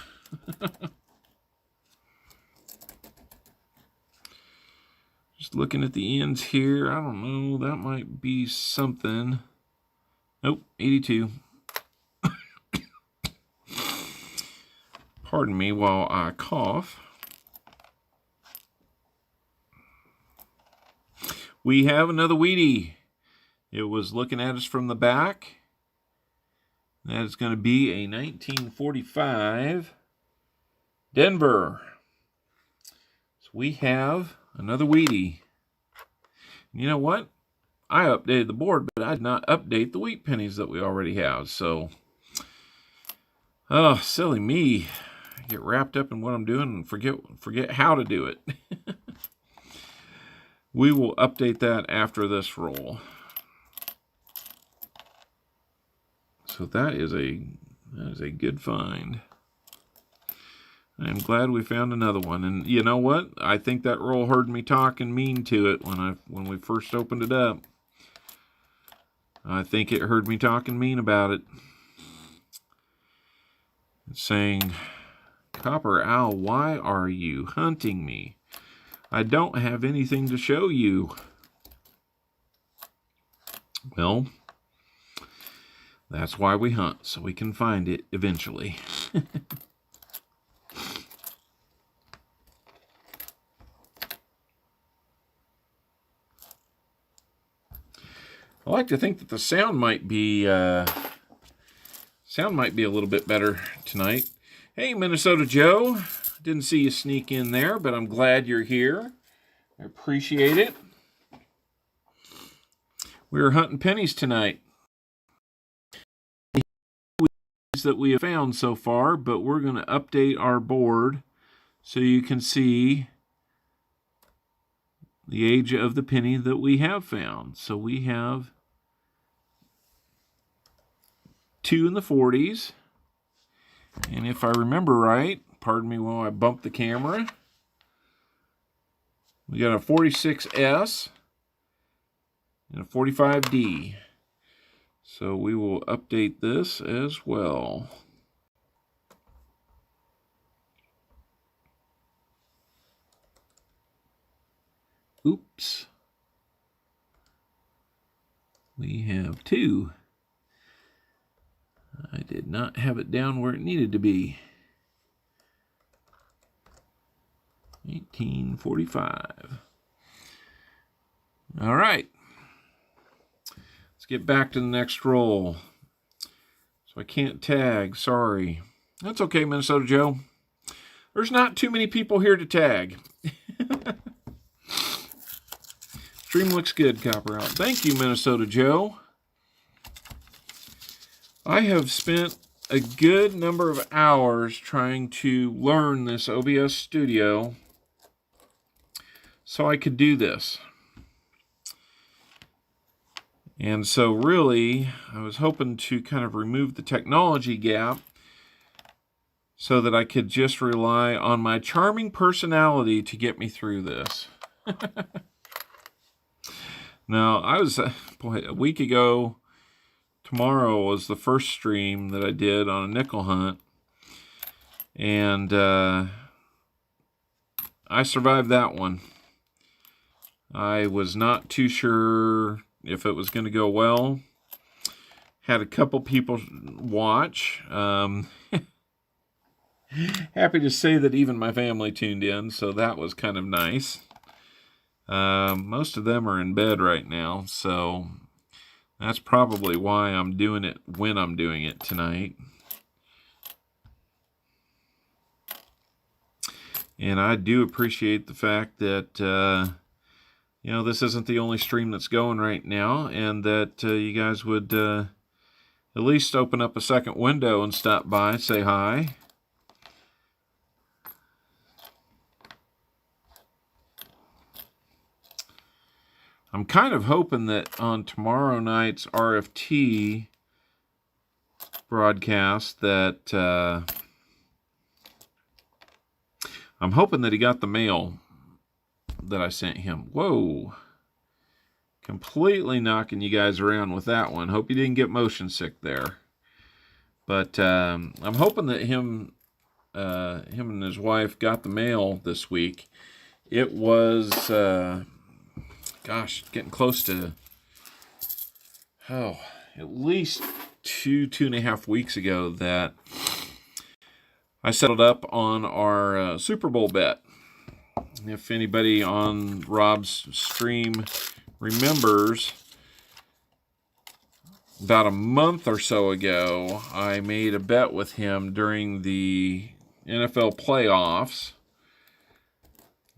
Just looking at the ends here. I don't know. That might be something. Nope, 82. Pardon me while I cough. We have another Wheatie. It was looking at us from the back. That is going to be a 1945 Denver. So we have another Wheatie. You know what? I updated the board, but I did not update the wheat pennies that we already have. So, oh, silly me. I get wrapped up in what I'm doing and forget how to do it. We will update that after this roll. So that is a good find. I'm glad we found another one. And you know what? I think that roll heard me talking mean to it when we first opened it up. I think it heard me talking mean about it. It's saying, "Copper Owl, why are you hunting me? I don't have anything to show you." Well, that's why we hunt, so we can find it eventually. I like to think that the sound might be a little bit better tonight. Hey, Minnesota Joe. Didn't see you sneak in there, but I'm glad you're here. I appreciate it. We're hunting pennies tonight. That we have found so far, but we're going to update our board so you can see the age of the penny that we have found. So we have 2 in the 40s, and if I remember right, pardon me while I bump the camera, we got a 46S and a 45D. So we will update this as well. Oops. We have 2. I did not have it down where it needed to be. 1845. All right. Let's get back to the next roll. So I can't tag. Sorry. That's okay, Minnesota Joe. There's not too many people here to tag. Stream looks good, Copper Out. Thank you, Minnesota Joe. I have spent a good number of hours trying to learn this OBS Studio so I could do this. And so really, I was hoping to kind of remove the technology gap so that I could just rely on my charming personality to get me through this. Now, I was, a week ago, tomorrow was the first stream that I did on a nickel hunt. And I survived that one. I was not too sure if it was going to go well. Had a couple people watch. Happy to say that even my family tuned in, so that was kind of nice. Most of them are in bed right now, so that's probably why I'm doing it when I'm doing it tonight. And I do appreciate the fact that, you know, this isn't the only stream that's going right now, and that you guys would at least open up a second window and stop by, say hi. I'm kind of hoping that on tomorrow night's RFT broadcast that I'm hoping that he got the mail that I sent him. Whoa. Completely knocking you guys around with that one. Hope you didn't get motion sick there. But I'm hoping that him and his wife got the mail this week. It was... gosh, getting close to, at least 2.5 weeks ago that I settled up on our Super Bowl bet. If anybody on Rob's stream remembers, about a month or so ago, I made a bet with him during the NFL playoffs,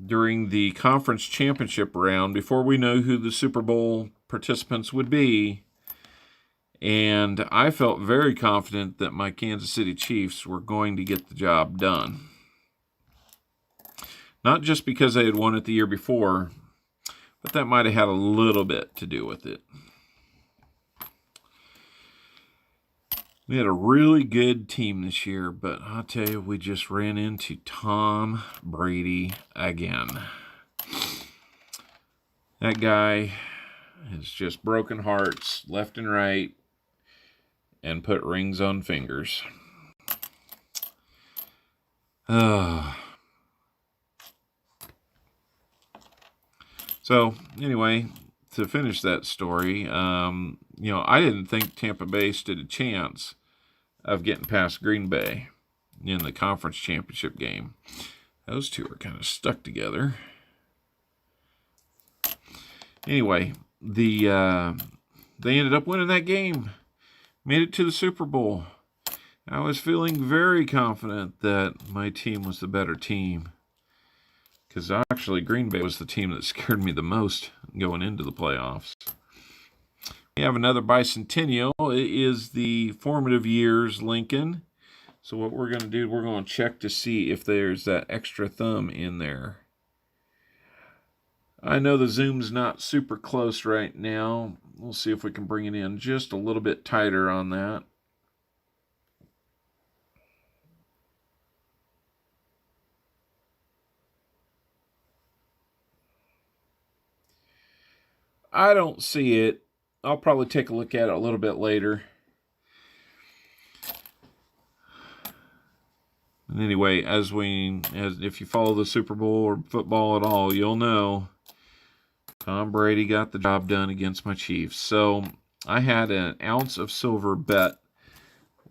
during the conference championship round, before we know who the Super Bowl participants would be. And I felt very confident that my Kansas City Chiefs were going to get the job done. Not just because they had won it the year before, but that might have had a little bit to do with it. We had a really good team this year, but I'll tell you, we just ran into Tom Brady again. That guy has just broken hearts left and right and put rings on fingers. So, anyway, to finish that story, you know, I didn't think Tampa Bay stood a chance of getting past Green Bay in the conference championship game. Those two are kind of stuck together. Anyway, they ended up winning that game, made it to the Super Bowl. I was feeling very confident that my team was the better team, because actually Green Bay was the team that scared me the most going into the playoffs. We have another bicentennial. It is the formative years Lincoln. So what we're going to do, we're going to check to see if there's that extra thumb in there. I know the zoom's not super close right now. We'll see if we can bring it in just a little bit tighter on that. I don't see it. I'll probably take a look at it a little bit later. And anyway, as if you follow the Super Bowl or football at all, you'll know Tom Brady got the job done against my Chiefs. So I had an ounce of silver bet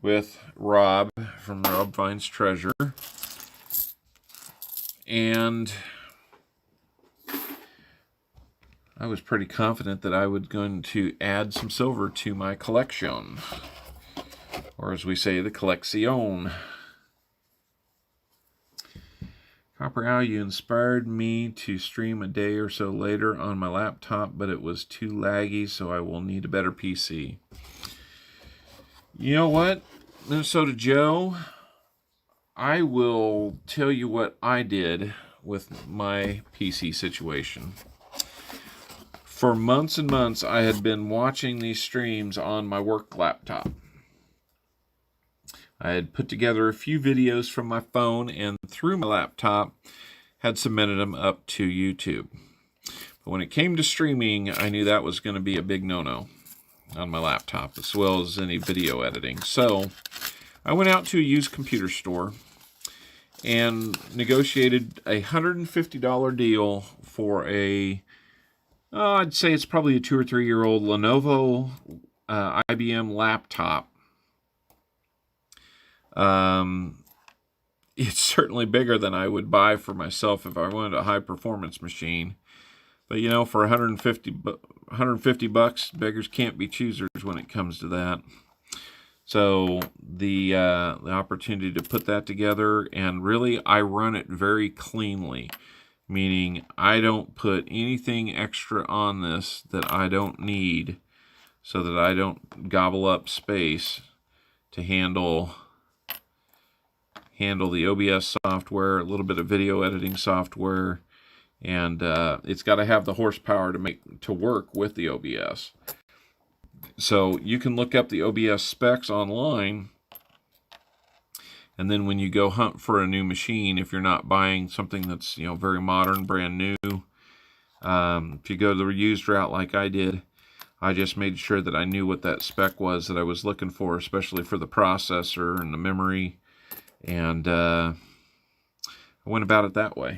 with Rob from Rob Finds Treasure. And I was pretty confident that I was going to add some silver to my collection. Or as we say, the collection. Copper Owl, you inspired me to stream a day or so later on my laptop, but it was too laggy, so I will need a better PC. You know what, Minnesota Joe? I will tell you what I did with my PC situation. For months and months, I had been watching these streams on my work laptop. I had put together a few videos from my phone and through my laptop had submitted them up to YouTube. But when it came to streaming, I knew that was going to be a big no-no on my laptop, as well as any video editing. So I went out to a used computer store and negotiated a $150 deal for a, I'd say it's probably a 2 or 3 year old Lenovo IBM laptop. It's certainly bigger than I would buy for myself if I wanted a high performance machine. But you know, for 150 bucks, beggars can't be choosers when it comes to that. So the opportunity to put that together, and really I run it very cleanly, meaning I don't put anything extra on this that I don't need, so that I don't gobble up space to handle the OBS software, a little bit of video editing software, and it's got to have the horsepower to work with the OBS. So you can look up the OBS specs online, and then when you go hunt for a new machine, if you're not buying something that's, you know, very modern, brand new, if you go the used route like I did, I just made sure that I knew what that spec was that I was looking for, especially for the processor and the memory. And I went about it that way.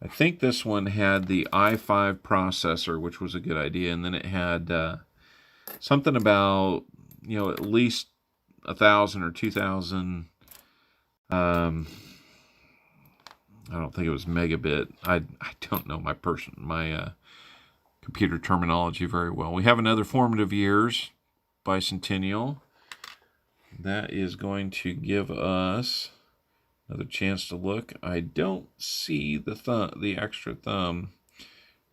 I think this one had the i5 processor, which was a good idea. And then it had something about, you know, at least 1,000 or 2,000. I don't think it was megabit. I don't know my computer terminology very well. We have another Formative Years Bicentennial. That is going to give us another chance to look. I don't see the extra thumb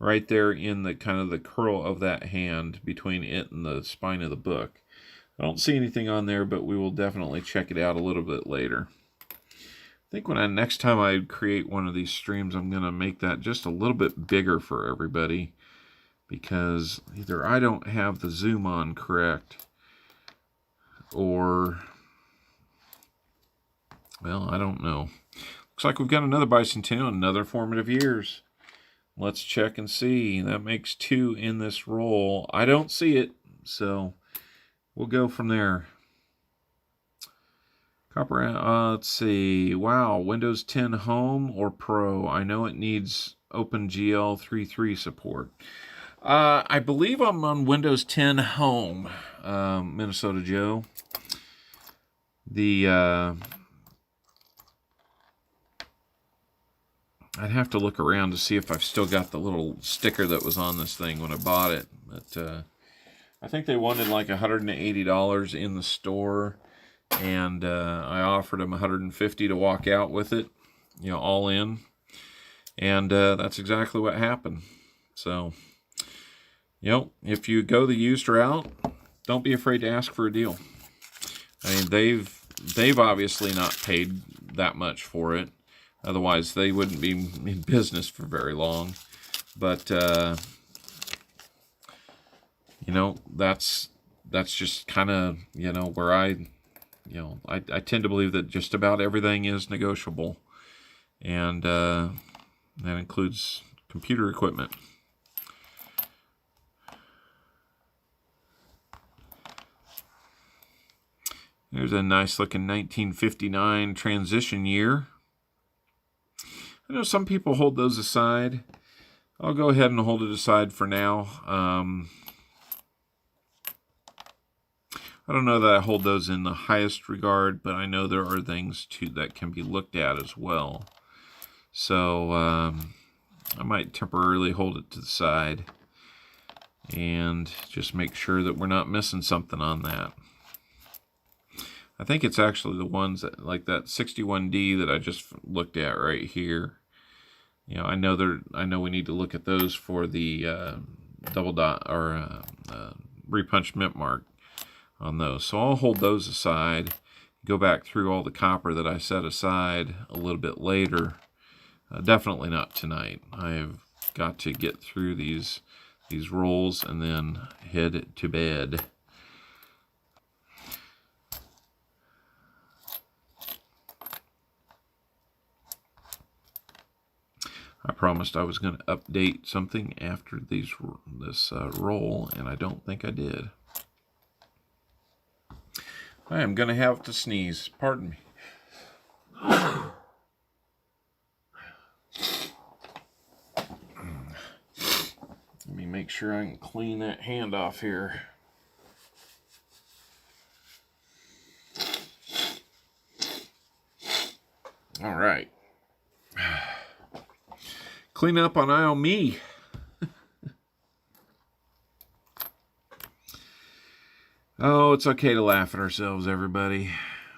right there in the kind of the curl of that hand between it and the spine of the book. I don't see anything on there, but we will definitely check it out a little bit later. I think next time I create one of these streams, I'm going to make that just a little bit bigger for everybody, because either I don't have the zoom on correct, or, well, I don't know. Looks like we've got another Bicentennial, another Formative Years. Let's check and see. That makes 2 in this roll. I don't see it, so we'll go from there. Copper, let's see. Wow, Windows 10 Home or Pro? I know it needs OpenGL 3.3 support. I believe I'm on Windows 10 Home, Minnesota Joe. I'd have to look around to see if I've still got the little sticker that was on this thing when I bought it. But I think they wanted like $180 in the store, and I offered them $150 to walk out with it, you know, all in. And that's exactly what happened. So, you know, if you go the used route, don't be afraid to ask for a deal. I mean, they've obviously not paid that much for it. Otherwise, they wouldn't be in business for very long. But, you know, that's just kind of, you know, where I tend to believe that just about everything is negotiable. And that includes computer equipment. There's a nice looking 1959 transition year. I know some people hold those aside. I'll go ahead and hold it aside for now. I don't know that I hold those in the highest regard, but I know there are things that can be looked at as well. So I might temporarily hold it to the side and just make sure that we're not missing something on that. I think it's actually the ones that, like that 61D that I just looked at right here. You know, I know we need to look at those for the double dot or repunch mint mark on those. So I'll hold those aside, go back through all the copper that I set aside a little bit later. Definitely not tonight. I have got to get through these rolls and then head to bed. I promised I was going to update something after this roll, and I don't think I did. I am going to have to sneeze. Pardon me. Let me make sure I can clean that hand off here. All right. Clean up on aisle me. Oh, it's okay to laugh at ourselves, everybody.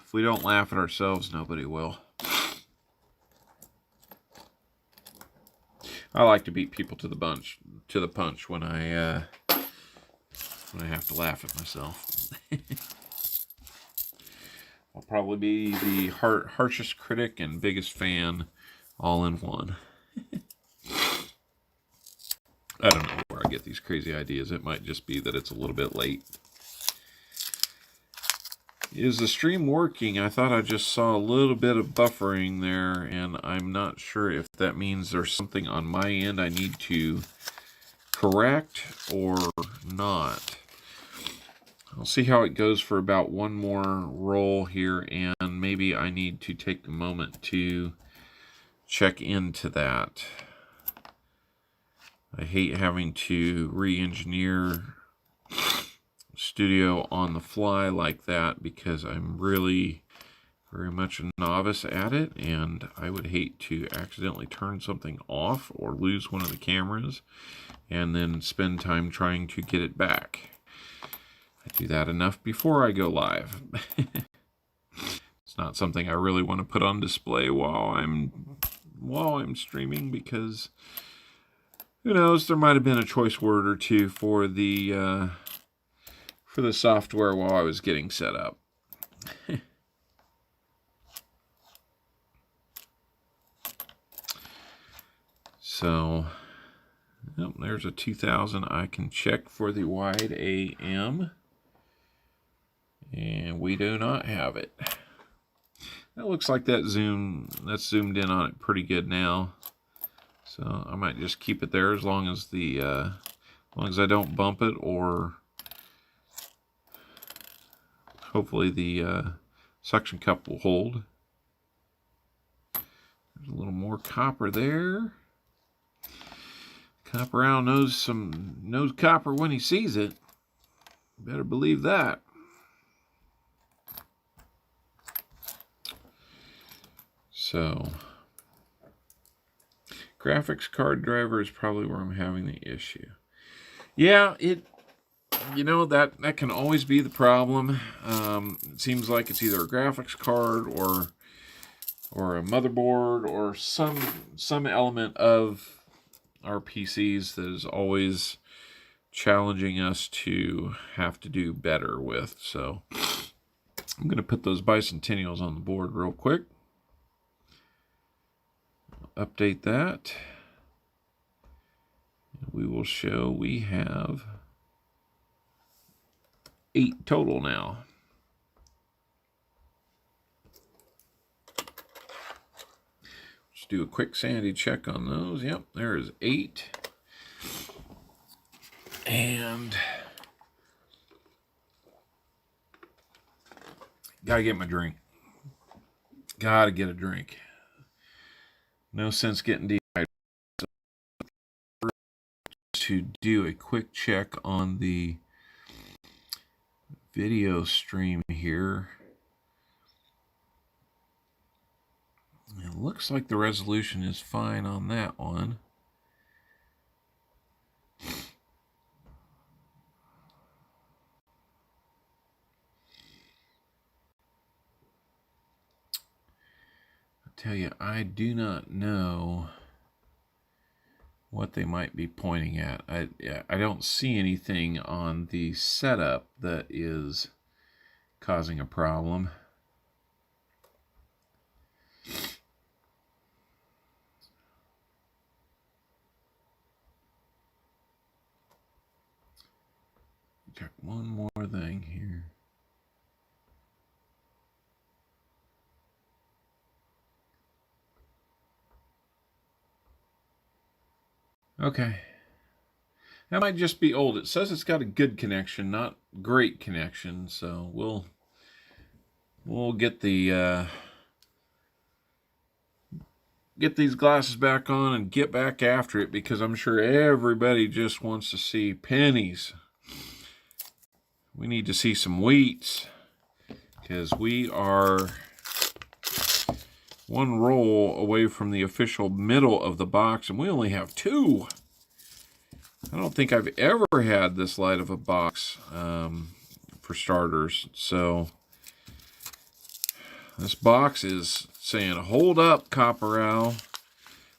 If we don't laugh at ourselves, nobody will. I like to beat people to the punch when I have to laugh at myself. I'll probably be the harshest critic and biggest fan all in one. I don't know where I get these crazy ideas. It might just be that it's a little bit late. Is the stream working? I thought I just saw a little bit of buffering there, and I'm not sure if that means there's something on my end I need to correct or not. I'll see how it goes for about one more roll here, and maybe I need to take a moment to check into that. I hate having to re-engineer Studio on the fly like that because I'm really very much a novice at it, and I would hate to accidentally turn something off or lose one of the cameras and then spend time trying to get it back. I do that enough before I go live. It's not something I really want to put on display while I'm streaming, because who knows, there might have been a choice word or two for the software while I was getting set up. So, yep, there's a 2000. I can check for the wide AM, and we do not have it. That looks like that's zoomed in on it pretty good now. So I might just keep it there as long as I don't bump it, or hopefully the suction cup will hold. There's a little more copper there. Copper Owl knows copper when he sees it. Better believe that. So, graphics card driver is probably where I'm having the issue. Yeah, that can always be the problem. It seems like it's either a graphics card or a motherboard or some element of our PCs that is always challenging us to have to do better with. So I'm going to put those bicentennials on the board real quick. Update that. We will show we have 8 total now. Just do a quick sanity check on those. Yep, there is 8. And gotta get my drink. Gotta get a drink. No sense getting dehydrated. To do a quick check on the video stream here. It looks like the resolution is fine on that one. I tell you, I do not know what they might be pointing at. I don't see anything on the setup that is causing a problem. Check one more thing here. Okay. That might just be old. It says it's got a good connection, not great connection, so we'll get the get these glasses back on and get back after it, because I'm sure everybody just wants to see pennies. We need to see some wheats, because we are one roll away from the official middle of the box, and we only have 2. I don't think I've ever had this light of a box for starters. So this box is saying, hold up, Copper Owl.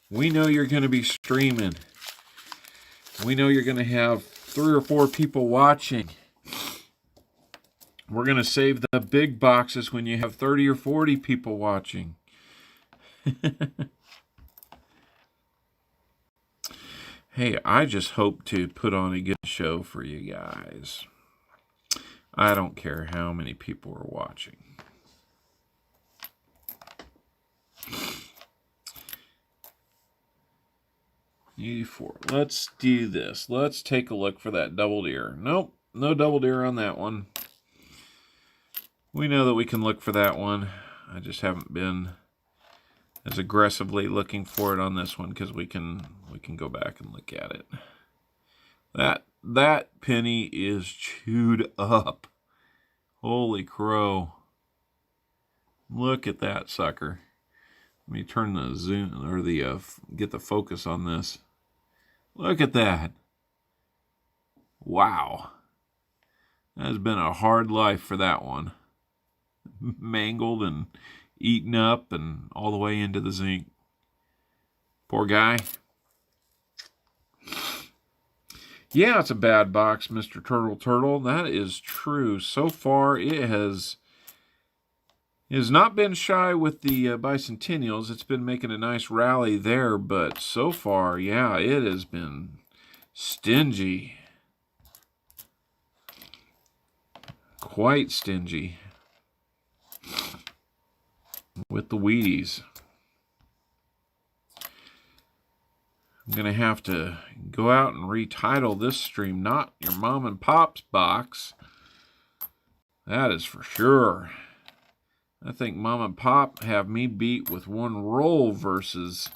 We know you're going to be streaming. We know you're going to have 3 or 4 people watching. We're going to save the big boxes when you have 30 or 40 people watching. Hey, I just hope to put on a good show for you guys. I don't care how many people are watching. E4. Let's do this. Let's take a look for that double deer. Nope, no double deer on that one. We know that we can look for that one. I just haven't been as aggressively looking for it on this one, because we can go back and look at it. That penny is chewed up. Holy crow. Look at that sucker. Let me turn the zoom, or the get the focus on this. Look at that. Wow. That has been a hard life for that one. Mangled and eaten up and all the way into the zinc. Poor guy. Yeah, it's a bad box, Mr. Turtle. That is true. So far, it has not been shy with the bicentennials. It's been making a nice rally there, but so far, yeah, it has been stingy. Quite stingy with the Wheaties. I'm going to have to go out and retitle this stream, Not Your Mom and Pop's Box. That is for sure. I think Mom and Pop have me beat with one roll versus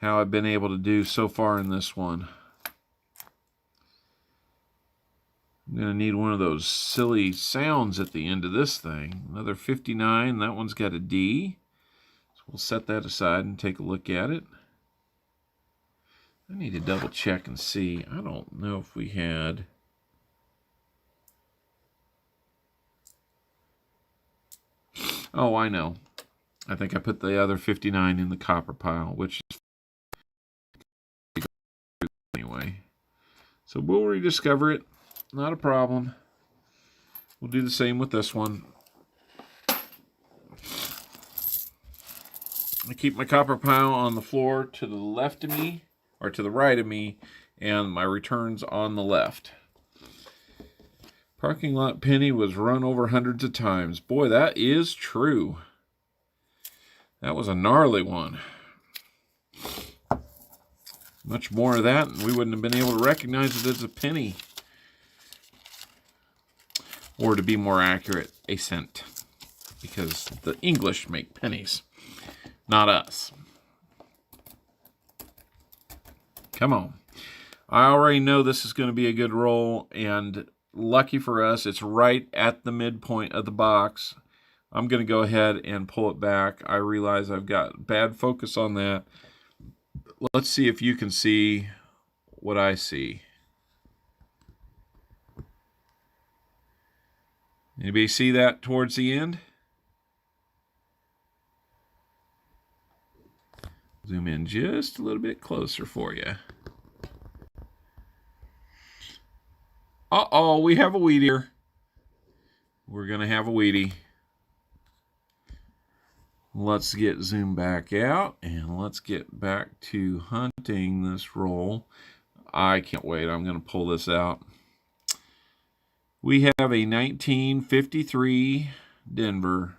how I've been able to do so far in this one. I'm going to need one of those silly sounds at the end of this thing. Another 59. That one's got a D. So we'll set that aside and take a look at it. I need to double check and see. I don't know if we had... Oh, I know. I think I put the other 59 in the copper pile, which is anyway. So we'll rediscover it. Not a problem. We'll do the same with this one. I keep my copper pile on the floor to the left of me, or to the right of me, and my returns on the left. Parking lot penny was run over hundreds of times. Boy, that is true. That was a gnarly one. Much more of that, and we wouldn't have been able to recognize it as a penny. Or to be more accurate, a cent. Because the English make pennies, not us. Come on. I already know this is going to be a good roll, and lucky for us, it's right at the midpoint of the box. I'm going to go ahead and pull it back. I realize I've got bad focus on that. Let's see if you can see what I see. Anybody see that towards the end? Zoom in just a little bit closer for you. Uh-oh, we have a weed here. We're going to have a weedie. Let's get zoom back out, and let's get back to hunting this roll. I can't wait. I'm going to pull this out. We have a 1953 Denver.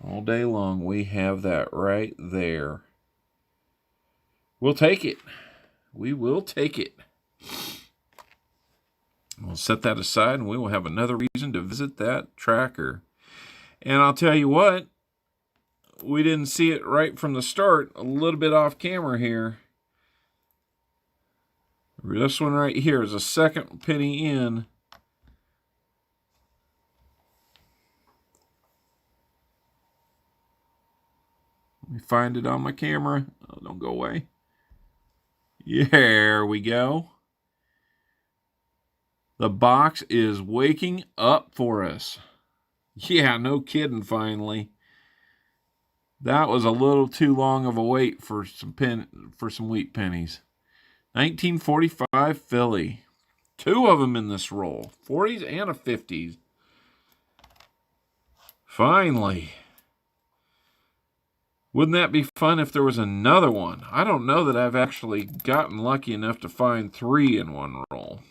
All day long, we have that right there. We'll take it. We will take it. We'll set that aside, and we will have another reason to visit that tracker. And I'll tell you what, we didn't see it right from the start. A little bit off camera here. This one right here is a second penny in. Let me find it on my camera. Oh, don't go away. Yeah, there we go. The box is waking up for us. Yeah, no kidding, finally. That was a little too long of a wait for some wheat pennies. 1945 Philly. Two of them in this roll. 40s and a 50s. Finally. Wouldn't that be fun if there was another one? I don't know that I've actually gotten lucky enough to find 3 in one roll.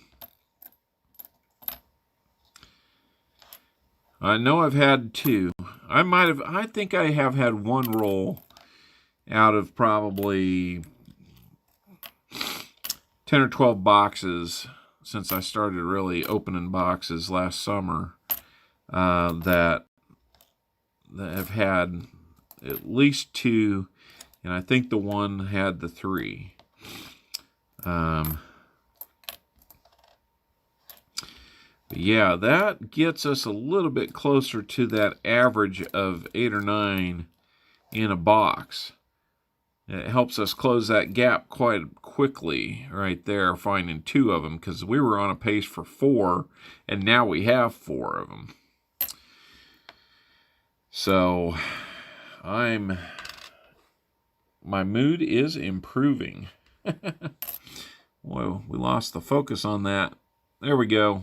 I know I've had 2. I think I have had one roll out of probably 10 or 12 boxes since I started really opening boxes last summer that have had at least 2, and I think the one had the 3. But yeah, that gets us a little bit closer to that average of 8 or 9 in a box. It helps us close that gap quite quickly right there, finding 2 of them, because we were on a pace for 4, and now we have 4 of them. So my mood is improving. Whoa, we lost the focus on that. There we go.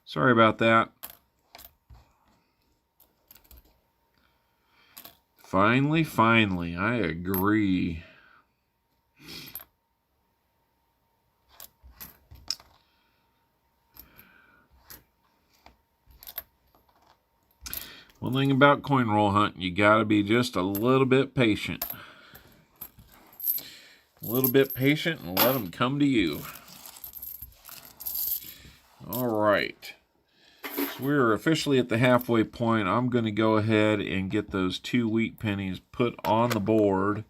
Sorry about that. Finally, I agree. One thing about coin roll hunting, you gotta be just a little bit patient. A little bit patient and let them come to you. All right. So we're officially at the halfway point. I'm going to go ahead and get those 2 wheat pennies put on the board.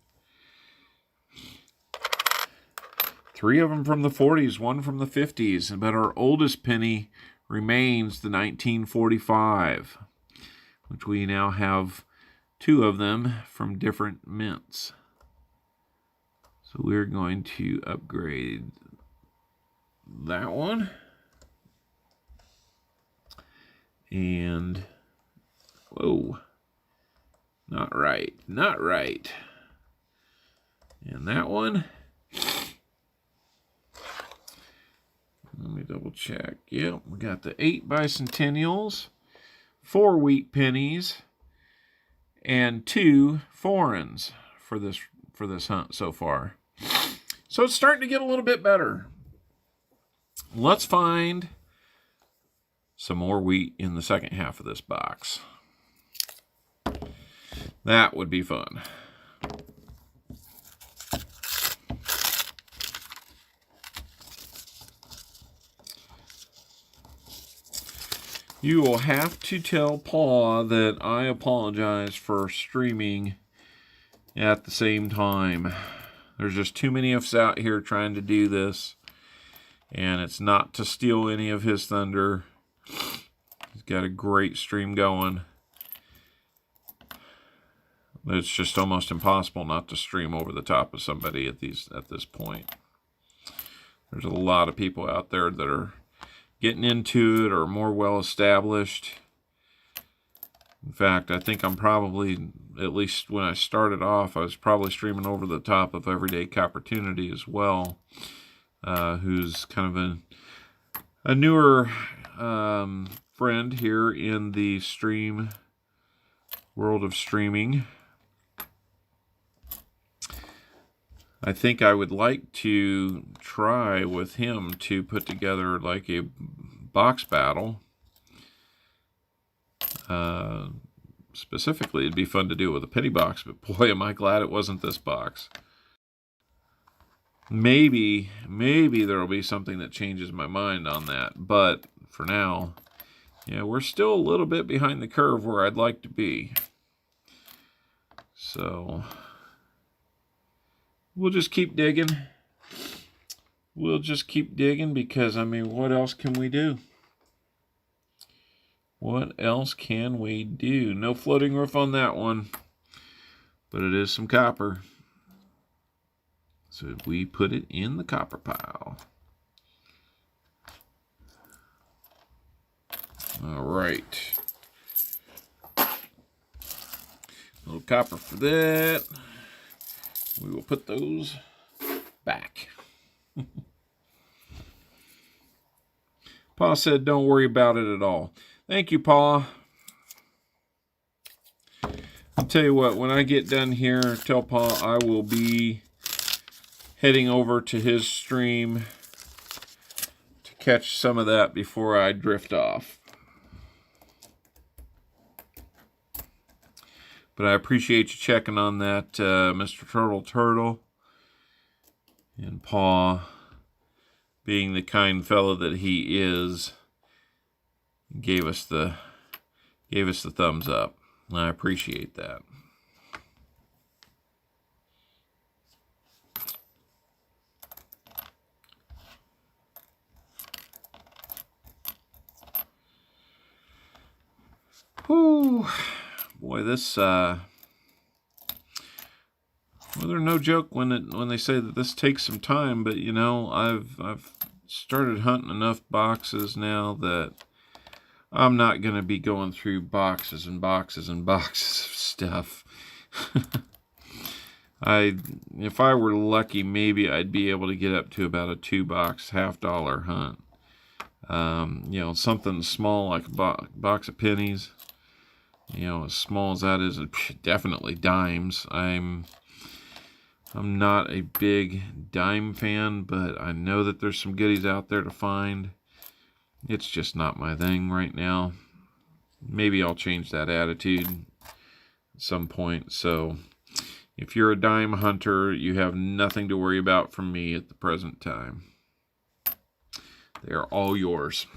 3 of them from the 40s, 1 from the 50s, but our oldest penny remains the 1945, which we now have 2 of them from different mints. So we're going to upgrade that one. And, whoa, not right. And that one, let me double check. Yep, we got the 8 bicentennials, 4 wheat pennies, and 2 foreigns for this hunt so far. So it's starting to get a little bit better. Let's find some more wheat in the second half of this box. That would be fun. You will have to tell Paul that I apologize for streaming at the same time. There's just too many of us out here trying to do this. And it's not to steal any of his thunder. He's got a great stream going. It's just almost impossible not to stream over the top of somebody at this point. There's a lot of people out there that are getting into it or more well established. In fact, I think I'm probably, at least when I started off, I was probably streaming over the top of Everyday Coppertunity as well, who's kind of a newer friend here in the stream world of streaming. I think I would like to try with him to put together like a box battle. Specifically, it'd be fun to do it with a penny box, but boy, am I glad it wasn't this box. Maybe there'll be something that changes my mind on that, but for now, yeah, we're still a little bit behind the curve where I'd like to be. So we'll just keep digging. We'll just keep digging because, I mean, what else can we do? What else can we do? No floating roof on that one, but it is some copper. So we put it in the copper pile. All right. A little copper for that. We will put those back. Pa said, don't worry about it at all. Thank you, Pa. I'll tell you what, when I get done here, tell Pa I will be heading over to his stream to catch some of that before I drift off. But I appreciate you checking on that, Mr. Turtle. And Pa, being the kind fellow that he is, gave us the thumbs up. I appreciate that. Whew. Boy, this well, they're no joke when they say that this takes some time, but you know, I've started hunting enough boxes now that I'm not going to be going through boxes and boxes and boxes of stuff. If I were lucky, maybe I'd be able to get up to about a 2-box $50 hunt. You know, something small like a box of pennies. You know, as small as that is, definitely dimes. I'm not a big dime fan, but I know that there's some goodies out there to find. It's just not my thing right now. Maybe I'll change that attitude at some point. So if you're a dime hunter, you have nothing to worry about from me at the present time. They are all yours.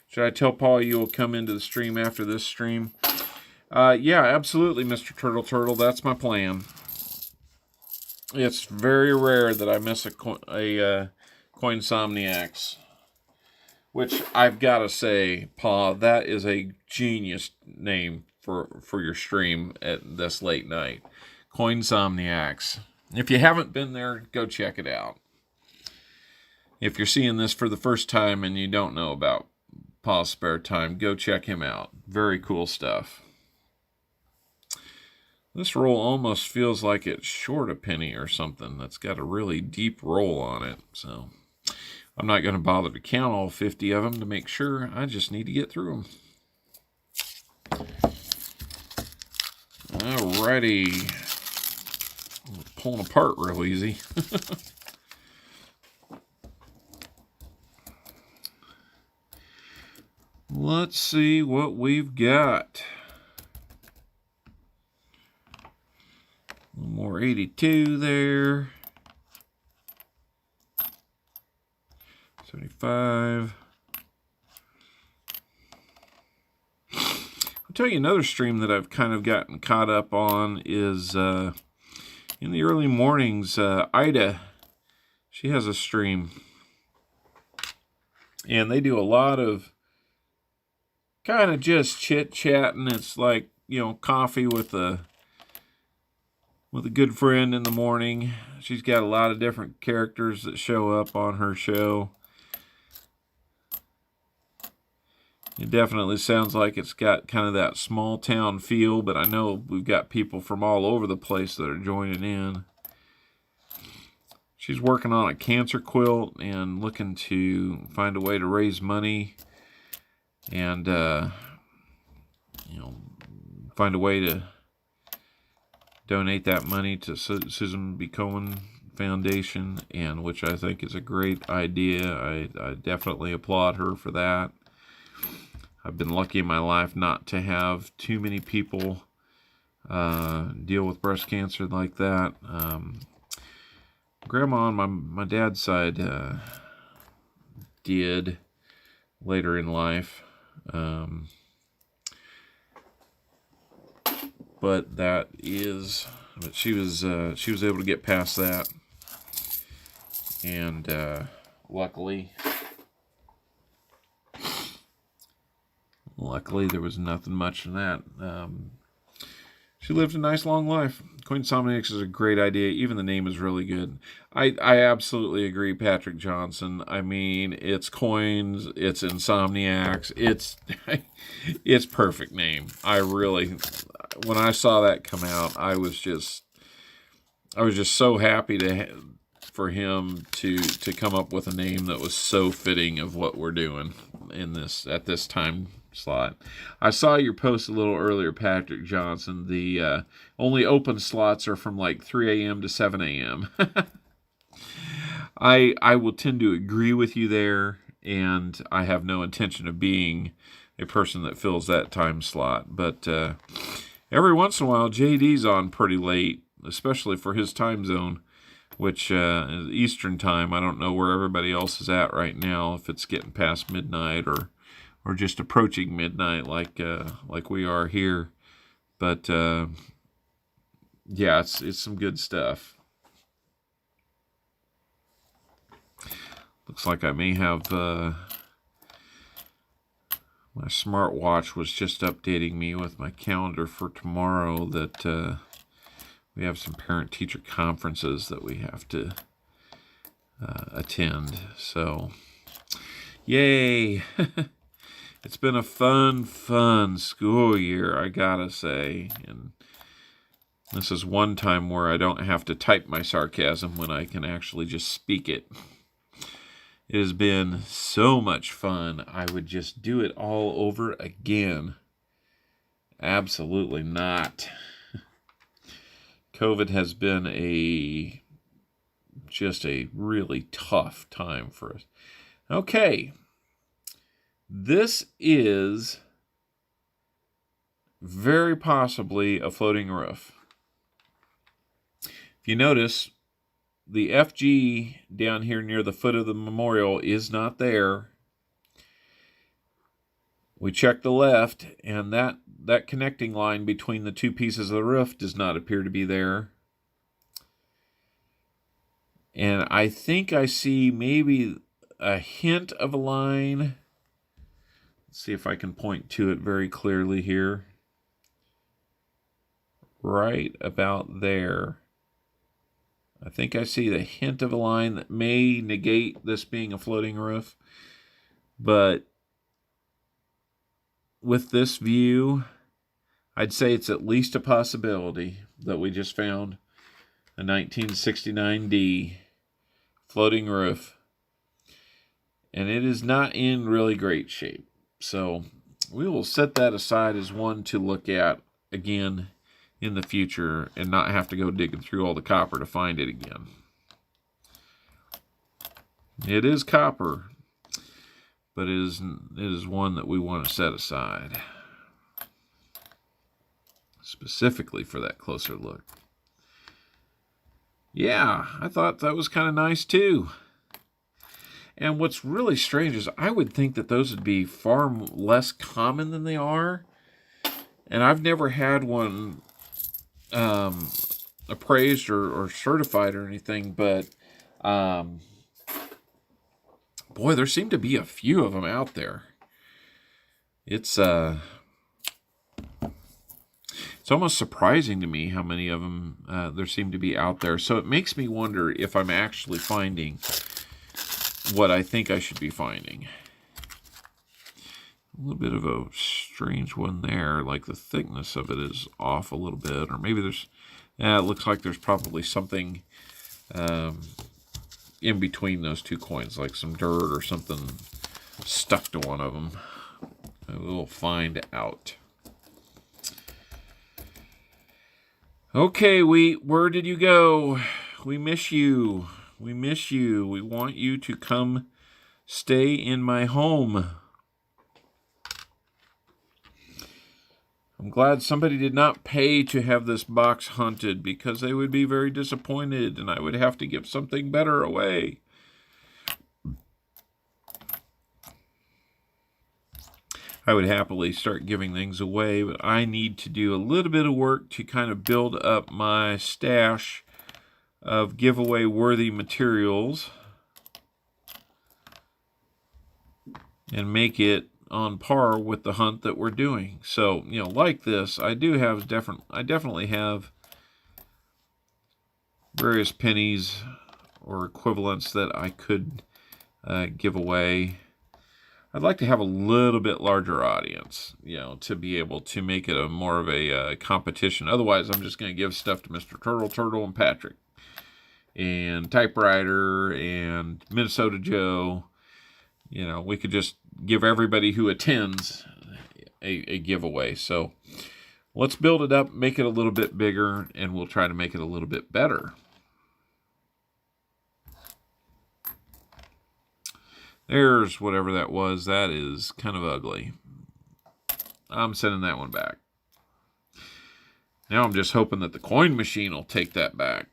Should I tell Paul you will come into the stream after this stream? Yeah, absolutely, Mr. Turtle. That's my plan. It's very rare that I miss a Coinsomniacs. Which I've got to say, Pa, that is a genius name for your stream at this late night. Coinsomniacs. If you haven't been there, go check it out. If you're seeing this for the first time and you don't know about Pa's Spare Time, go check him out. Very cool stuff. This roll almost feels like it's short a penny or something. That's got a really deep roll on it. So I'm not going to bother to count all 50 of them to make sure. I just need to get through them. Alrighty. Pulling apart real easy. Let's see what we've got. One more 82 there. 75. I'll tell you another stream that I've kind of gotten caught up on is in the early mornings, Ida, she has a stream. And they do a lot of kind of just chit-chatting. It's like, coffee with a good friend in the morning. She's got a lot of different characters that show up on her show. It definitely sounds like it's got kind of that small town feel, but I know we've got people from all over the place that are joining in. She's working on a cancer quilt and looking to find a way to raise money and, find a way to donate that money to Susan B. Komen Foundation, and which I think is a great idea. I definitely applaud her for that. I've been lucky in my life not to have too many people deal with breast cancer like that. Grandma on my dad's side did later in life. But she was able to get past that, and luckily there was nothing much in that. She lived a nice long life. Coinsomniacs is a great idea. Even the name is really good. I absolutely agree, Patrick Johnson. I mean, it's Coins, it's Insomniacs, it's perfect name. When I saw that come out, I was just so happy for him to come up with a name that was so fitting of what we're doing at this time slot. I saw your post a little earlier, Patrick Johnson. The only open slots are from like 3 a.m. to 7 a.m. I will tend to agree with you there, and I have no intention of being a person that fills that time slot. But every once in a while, JD's on pretty late, especially for his time zone, which is Eastern time. I don't know where everybody else is at right now, if it's getting past midnight or just approaching midnight like we are here. But yeah, it's some good stuff. Looks like I may have my smartwatch was just updating me with my calendar for tomorrow that we have some parent-teacher conferences that we have to attend. So, yay! It's been a fun school year, I gotta say. And this is one time where I don't have to type my sarcasm when I can actually just speak it. It has been so much fun. I would just do it all over again. Absolutely not. COVID has been just a really tough time for us. Okay. This is very possibly a floating roof. If you notice, the FG down here near the foot of the memorial is not there. We checked the left, and that connecting line between the two pieces of the roof does not appear to be there. And I think I see maybe a hint of a line. Let's see if I can point to it very clearly here. Right about there. I think I see the hint of a line that may negate this being a floating roof. But with this view, I'd say it's at least a possibility that we just found a 1969D floating roof. And it is not in really great shape. So we will set that aside as one to look at again in the future and not have to go digging through all the copper to find it again. It is copper, but it is one that we want to set aside specifically for that closer look. Yeah, I thought that was kind of nice too. And what's really strange is I would think that those would be far less common than they are. And I've never had one appraised or certified or anything, but boy, there seem to be a few of them out there. It's almost surprising to me how many of them there seem to be out there. So it makes me wonder if I'm actually finding what I think I should be finding. A little bit of a strange one there, like the thickness of it is off a little bit, or maybe there's, it looks like there's probably something in between those two coins, like some dirt or something stuck to one of them. We'll find out. Okay, where did you go? We miss you. We miss you. We want you to come stay in my home. I'm glad somebody did not pay to have this box hunted, because they would be very disappointed and I would have to give something better away. I would happily start giving things away, but I need to do a little bit of work to kind of build up my stash of giveaway worthy materials and make it on par with the hunt that we're doing. So, you know, like this, I definitely have various pennies or equivalents that I could give away. I'd like to have a little bit larger audience, you know, to be able to make it a more of a competition. Otherwise, I'm just going to give stuff to Mr. Turtle, and Patrick, and Typewriter, and Minnesota Joe. You know, we could just give everybody who attends a giveaway. So let's build it up, make it a little bit bigger, and we'll try to make it a little bit better. There's whatever that was. That is kind of ugly. I'm sending that one back. Now I'm just hoping that the coin machine will take that back.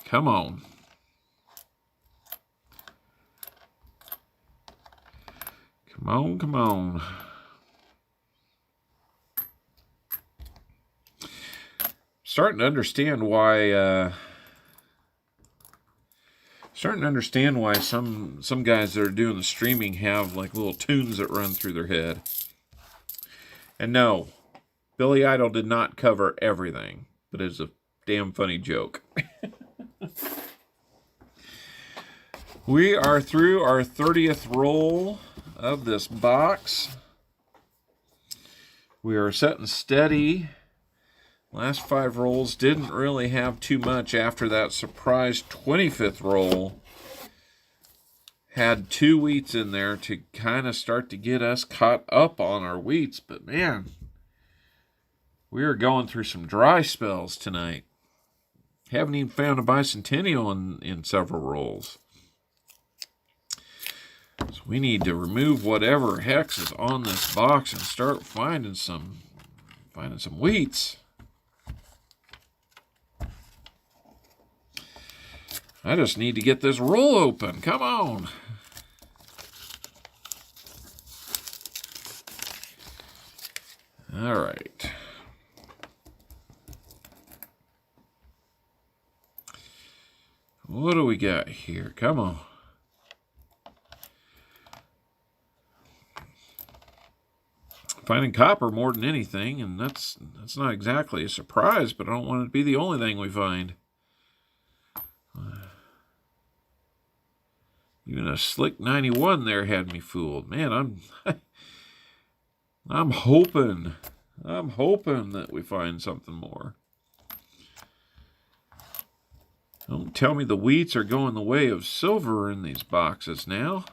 Come on. Come on, come on. Starting to understand why some guys that are doing the streaming have like little tunes that run through their head. And no, Billy Idol did not cover everything, but it's a damn funny joke. We are through our 30th roll of this box. We are set and steady. Last 5 rolls didn't really have too much after that surprise 25th roll. Had 2 wheats in there to kind of start to get us caught up on our wheats. But man, we are going through some dry spells tonight. Haven't even found a bicentennial in several rolls. So we need to remove whatever hex is on this box and start finding some wheats. I just need to get this roll open. Come on. All right. What do we got here? Come on. Finding copper more than anything, and that's not exactly a surprise, but I don't want it to be the only thing we find. Even a slick 91 there had me fooled. Man, I'm hoping that we find something more. Don't tell me the wheats are going the way of silver in these boxes now.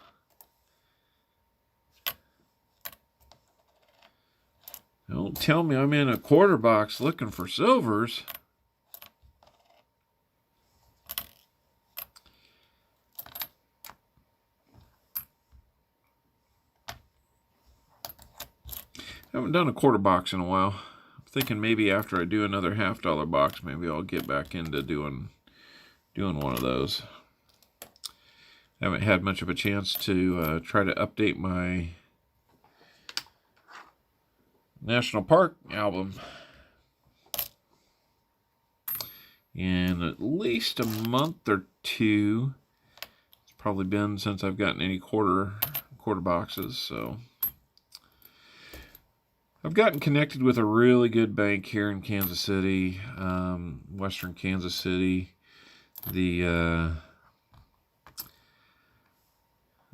Don't tell me I'm in a quarter box looking for silvers. I haven't done a quarter box in a while. I'm thinking maybe after I do another $50 box, maybe I'll get back into doing one of those. I haven't had much of a chance to try to update my National Park album in at least a month or two. It's probably been since I've gotten any quarter boxes. So I've gotten connected with a really good bank here in Kansas City, Western Kansas City. I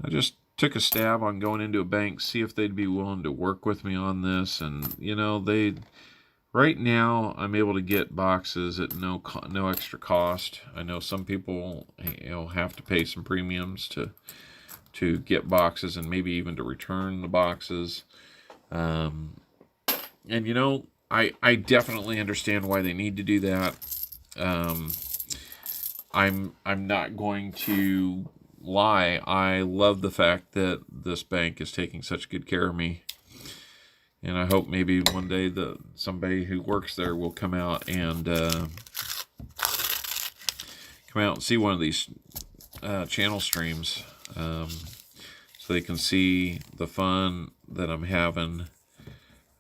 just took a stab on going into a bank, see if they'd be willing to work with me on this. And, you know, right now I'm able to get boxes at no extra cost. I know some people, you know, have to pay some premiums to get boxes and maybe even to return the boxes. And, you know, I definitely understand why they need to do that. I'm not going to lie. I love the fact that this bank is taking such good care of me, and I hope maybe one day somebody who works there will come out and see one of these channel streams, so they can see the fun that I'm having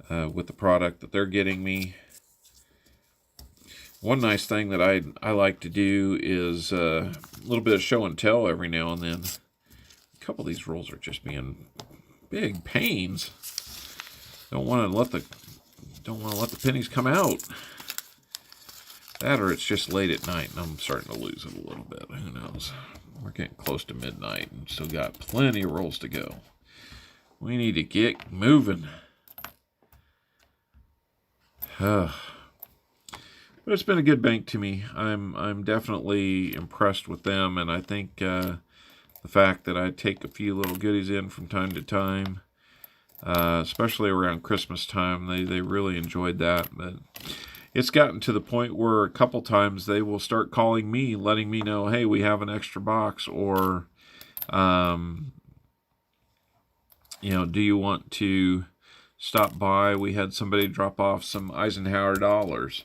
with the product that they're getting me. One nice thing that I like to do is a little bit of show and tell every now and then. A couple of these rolls are just being big pains. Don't want to let the pennies come out. That, or it's just late at night and I'm starting to lose it a little bit. Who knows? We're getting close to midnight and still got plenty of rolls to go. We need to get moving. But it's been a good bank to me. I'm definitely impressed with them, and I think the fact that I take a few little goodies in from time to time, especially around Christmas time, they really enjoyed that. But it's gotten to the point where a couple times they will start calling me, letting me know, hey, we have an extra box, or you know, do you want to stop by? We had somebody drop off some Eisenhower dollars.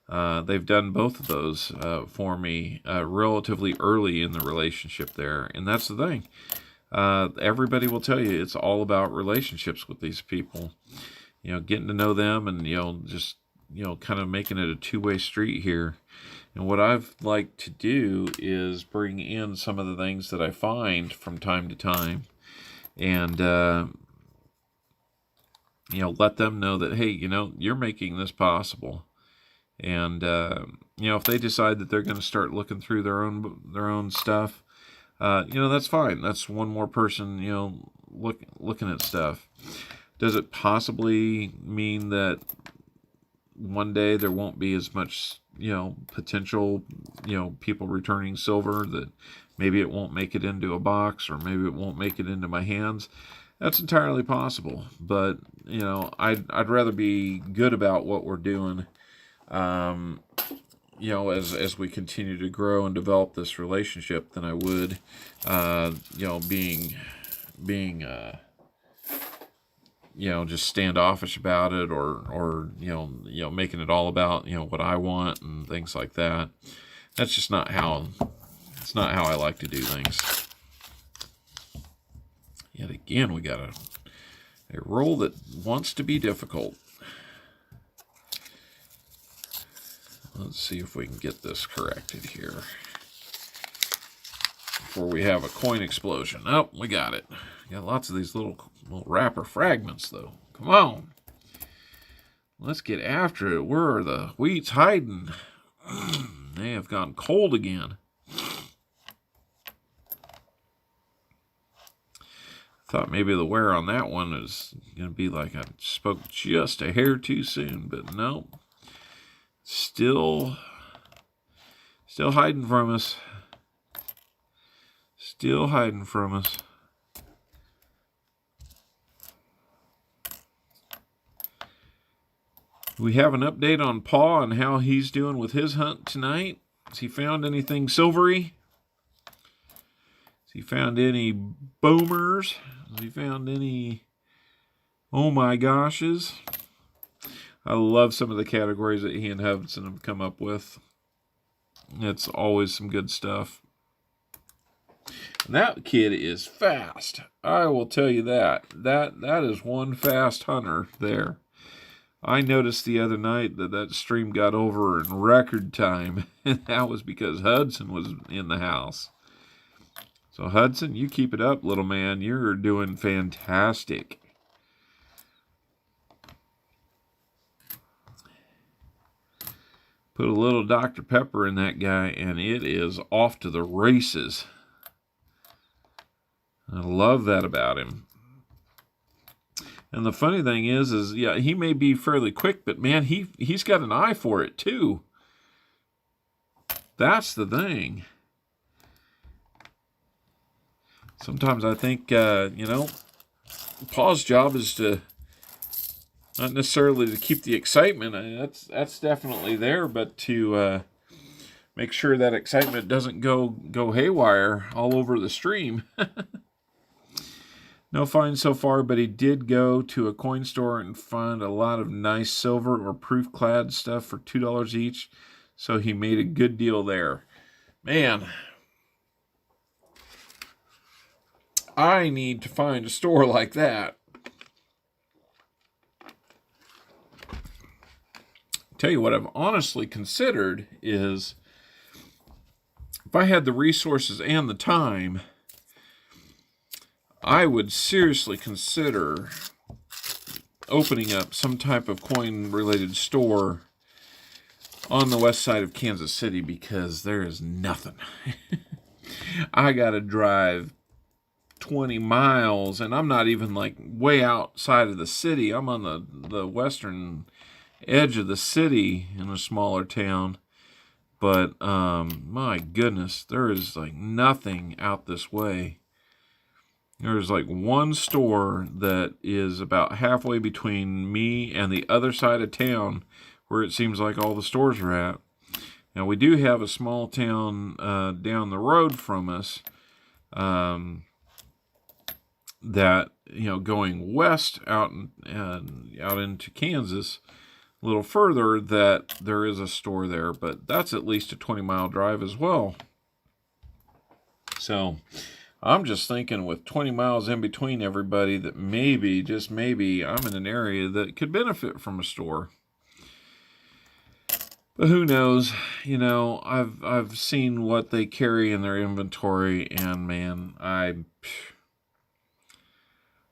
They've done both of those for me relatively early in the relationship there. And that's the thing. Everybody will tell you it's all about relationships with these people. You know, getting to know them and, you know, just, you know, kind of making it a two-way street here. And what I've liked to do is bring in some of the things that I find from time to time and, you know, let them know that, hey, you know, you're making this possible. And, you know, if they decide that they're going to start looking through their own stuff, you know, that's fine. That's one more person, you know, looking at stuff. Does it possibly mean that one day there won't be as much, you know, potential, you know, people returning silver, that maybe it won't make it into a box, or maybe it won't make it into my hands? That's entirely possible. But, you know, I'd rather be good about what we're doing. You know, as we continue to grow and develop this relationship, than I would, you know, being, you know, just standoffish about it, or you know, making it all about, you know, what I want and things like that. That's just not how. It's not how I like to do things. Yet again, we got a roll that wants to be difficult. Let's see if we can get this corrected here before we have a coin explosion. Oh, we got it. Got lots of these little wrapper fragments, though. Come on. Let's get after it. Where are the wheats hiding? They have gone cold again. Thought maybe the wear on that one is going to be like I spoke just a hair too soon, but no. Still hiding from us. Still hiding from us. We have an update on Paul and how he's doing with his hunt tonight. Has he found anything silvery? Has he found any boomers? Has he found any oh my goshes? I love some of the categories that he and Hudson have come up with. It's always some good stuff. And that kid is fast. I will tell you that. That is one fast hunter there. I noticed the other night that stream got over in record time, and that was because Hudson was in the house. So Hudson, you keep it up, little man. You're doing fantastic. Put a little Dr. Pepper in that guy, and it is off to the races. I love that about him. And the funny thing is yeah, he may be fairly quick, but man, he's got an eye for it too. That's the thing. Sometimes I think, Pa's job is to not necessarily to keep the excitement. That's definitely there, but to make sure that excitement doesn't go haywire all over the stream. No finds so far, but he did go to a coin store and find a lot of nice silver or proof-clad stuff for $2 each. So he made a good deal there. Man, I need to find a store like that. Tell you what I've honestly considered is, if I had the resources and the time, I would seriously consider opening up some type of coin-related store on the west side of Kansas City, because there is nothing. I got to drive 20 miles, and I'm not even like way outside of the city. I'm on the western edge of the city in a smaller town. But my goodness, there is like nothing out this way. There's like one store that is about halfway between me and the other side of town, where it seems like all the stores are at. Now, we do have a small town down the road from us that, going west out into Kansas, a little further, that there is a store there, but that's at least a 20-mile drive as well. So I'm just thinking, with 20 miles in between everybody, that maybe, just maybe, I'm in an area that could benefit from a store. But who knows? I've seen what they carry in their inventory, and man, I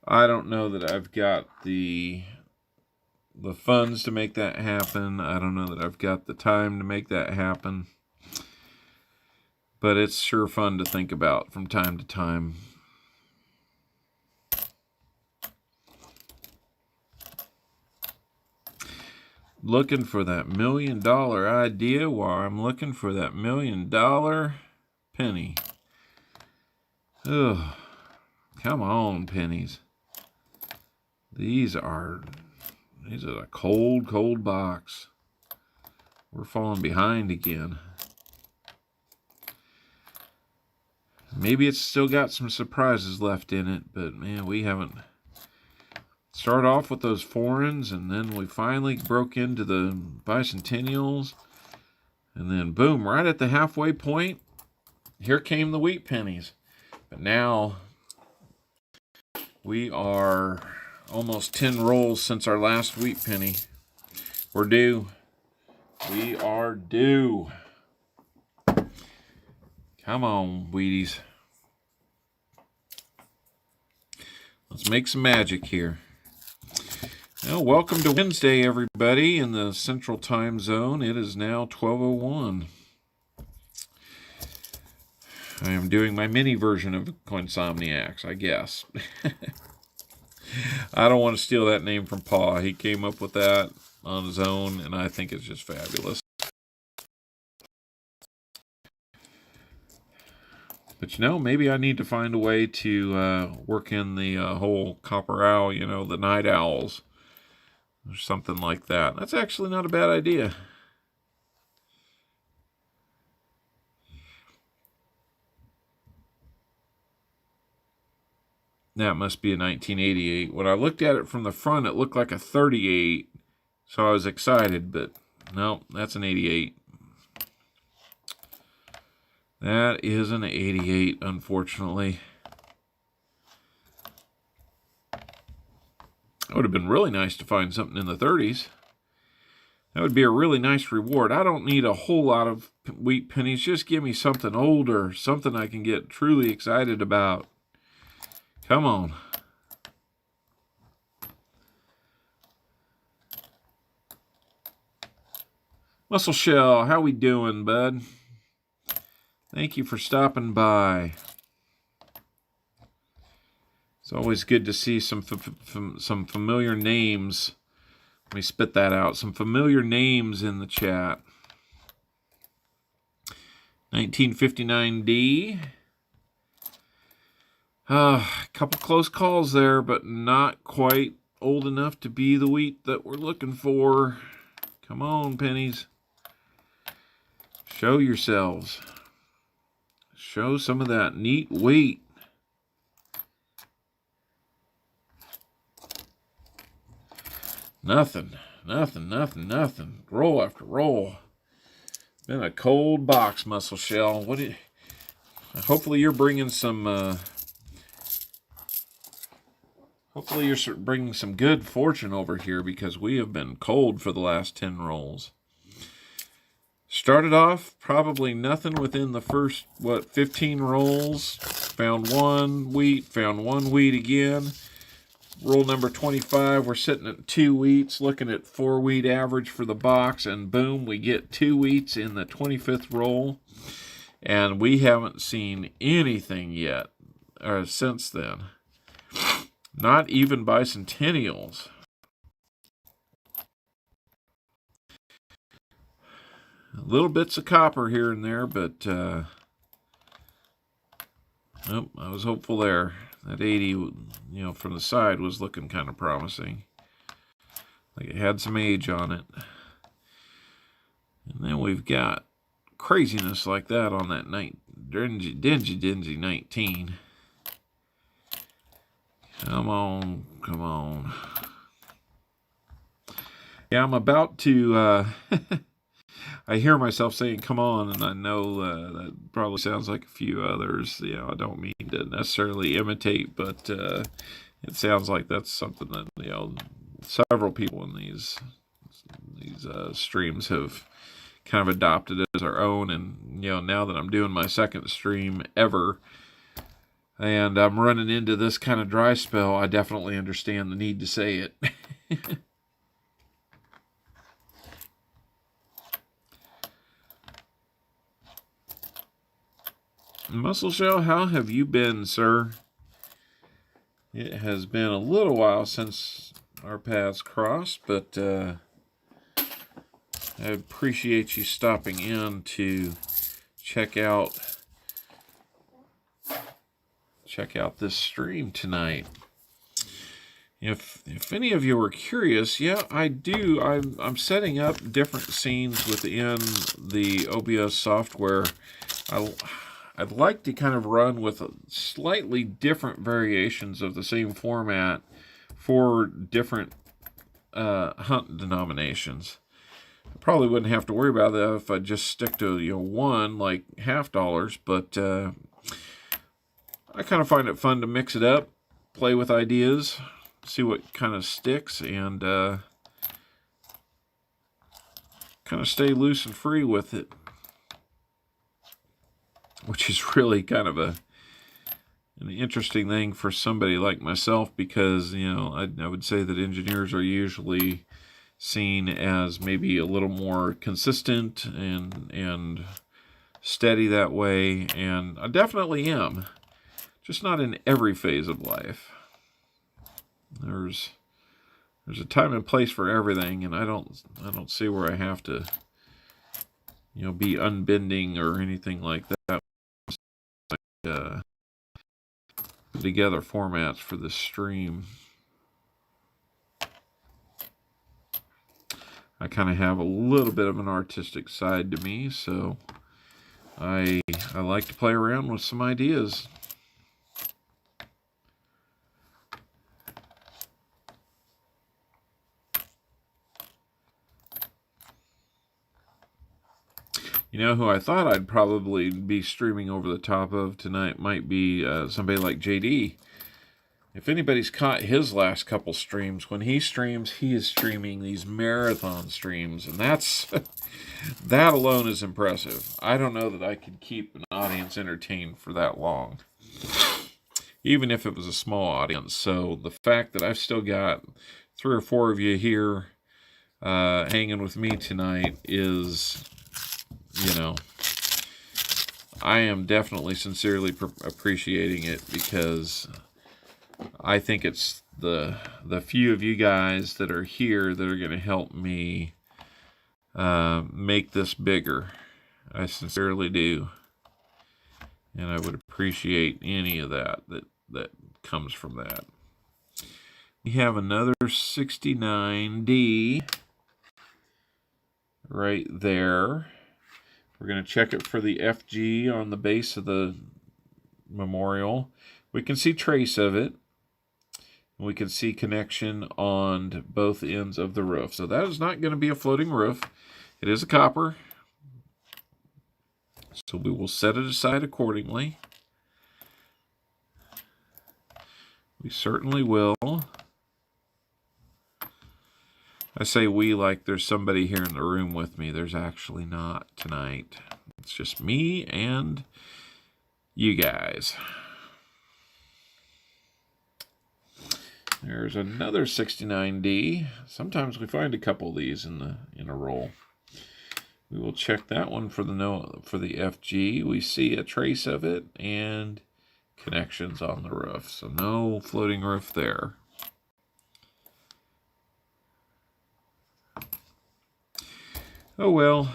don't know that I've got the funds to make that happen. I don't know that I've got the time to make that happen. But it's sure fun to think about from time to time. Looking for that $1 million idea while I'm looking for that $1 million penny. Ugh. Come on, pennies. These are a cold, cold box. We're falling behind again. Maybe it's still got some surprises left in it, but man, we haven't. Start off with those foreigns, and then we finally broke into the bicentennials, and then boom, right at the halfway point, here came the wheat pennies. But now we are almost 10 rolls since our last wheat penny. We're due. We are due. Come on, Wheaties. Let's make some magic here. Well, welcome to Wednesday, everybody, in the Central Time Zone. It is now 12:01. I am doing my mini version of Coinsomniacs, I guess. I don't want to steal that name from Pa. He came up with that on his own, and I think it's just fabulous. But maybe I need to find a way to work in the whole copper owl, the night owls, or something like that. That's actually not a bad idea. That must be a 1988. When I looked at it from the front, it looked like a 38, so I was excited, but no, that's an 88. That is an 88, unfortunately. That would have been really nice to find something in the 30s. That would be a really nice reward. I don't need a whole lot of wheat pennies. Just give me something older, something I can get truly excited about. Come on. Muscle Shell, how we doing, bud? Thank you for stopping by. It's always good to see some familiar names. Let me spit that out. Some familiar names in the chat. 1959D. A couple close calls there, but not quite old enough to be the wheat that we're looking for. Come on, pennies. Show yourselves. Show some of that neat wheat. Nothing. Roll after roll. Been a cold box, Muscle Shell. Hopefully you're bringing some. Hopefully you're bringing some good fortune over here, because we have been cold for the last 10 rolls. Started off probably nothing within the first 15 rolls. Found one wheat. Found one wheat again. Roll number 25, we're sitting at 2 wheats, looking at 4 wheat average for the box, and boom, we get 2 wheats in the 25th roll, and we haven't seen anything yet since then. Not even bicentennials. Little bits of copper here and there, but I was hopeful there. That 80, from the side was looking kind of promising. Like it had some age on it. And then we've got craziness like that on that dingy 19. Come on. Yeah, I'm about to... I hear myself saying, come on, and I know that probably sounds like a few others. I don't mean to necessarily imitate, but it sounds like that's something that, several people in these streams have kind of adopted as our own. And, now that I'm doing my second stream ever, and I'm running into this kind of dry spell, I definitely understand the need to say it. Muscle Shell, how have you been, sir? It has been a little while since our paths crossed, but I appreciate you stopping in to check out this stream tonight. If any of you are curious, yeah, I do. I'm setting up different scenes within the OBS software. I'd like to kind of run with slightly different variations of the same format for different hunt denominations. I probably wouldn't have to worry about that if I just stick to one, like $half, but I kind of find it fun to mix it up, play with ideas, see what kind of sticks, and kind of stay loose and free with it. Which is really kind of an interesting thing for somebody like myself, because I would say that engineers are usually seen as maybe a little more consistent and steady that way, and I definitely am, just not in every phase of life. There's a time and place for everything, and I don't see where I have to be unbending or anything like that. Put together formats for this stream. I kind of have a little bit of an artistic side to me, so I like to play around with some ideas. Who I thought I'd probably be streaming over the top of tonight might be somebody like JD. if anybody's caught his last couple streams, when he streams, he is streaming these marathon streams, and that's that alone is impressive. I don't know that I could keep an audience entertained for that long, even if it was a small audience. So the fact that I've still got 3 or 4 of you here hanging with me tonight is, I am definitely sincerely appreciating it, because I think it's the few of you guys that are here that are going to help me make this bigger. I sincerely do, and I would appreciate any of that comes from that. We have another 69D right there. We're going to check it for the FG on the base of the memorial. We can see trace of it. We can see connection on both ends of the roof. So that is not going to be a floating roof. It is a copper. So we will set it aside accordingly. We certainly will. I say we like there's somebody here in the room with me. There's actually not tonight. It's just me and you guys. There's another 69D. Sometimes we find a couple of these in a roll. We will check that one for the FG. We see a trace of it and connections on the roof. So no floating roof there. Oh well.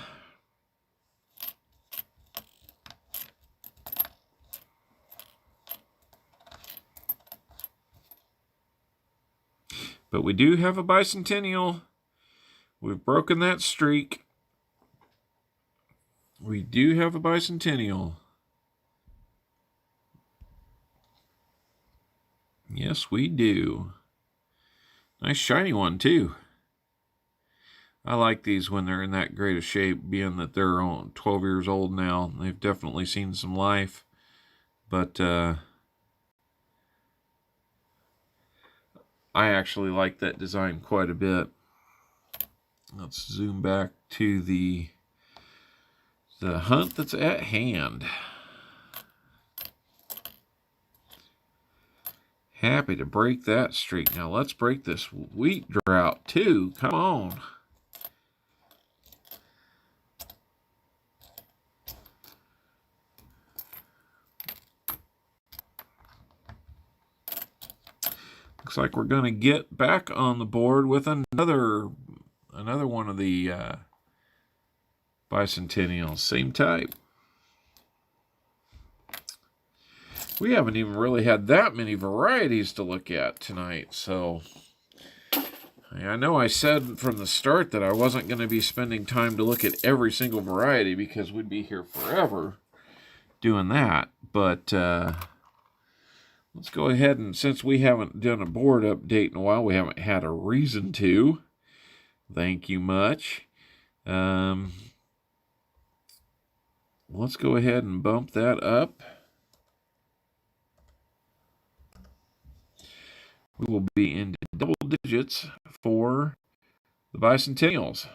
But we do have a bicentennial. We've broken that streak. We do have a bicentennial. Yes, we do. Nice shiny one, too. I like these when they're in that great a shape, being that they're 12 years old now. They've definitely seen some life. But I actually like that design quite a bit. Let's zoom back to the hunt that's at hand. Happy to break that streak. Now let's break this wheat drought too. Come on. Looks like we're going to get back on the board with another one of the bicentennials. Same type. We haven't even really had that many varieties to look at tonight, so I know I said from the start that I wasn't going to be spending time to look at every single variety because we'd be here forever doing that, but let's go ahead and, since we haven't done a board update in a while, we haven't had a reason to. Thank you much. Let's go ahead and bump that up. We will be into double digits for the bicentennials.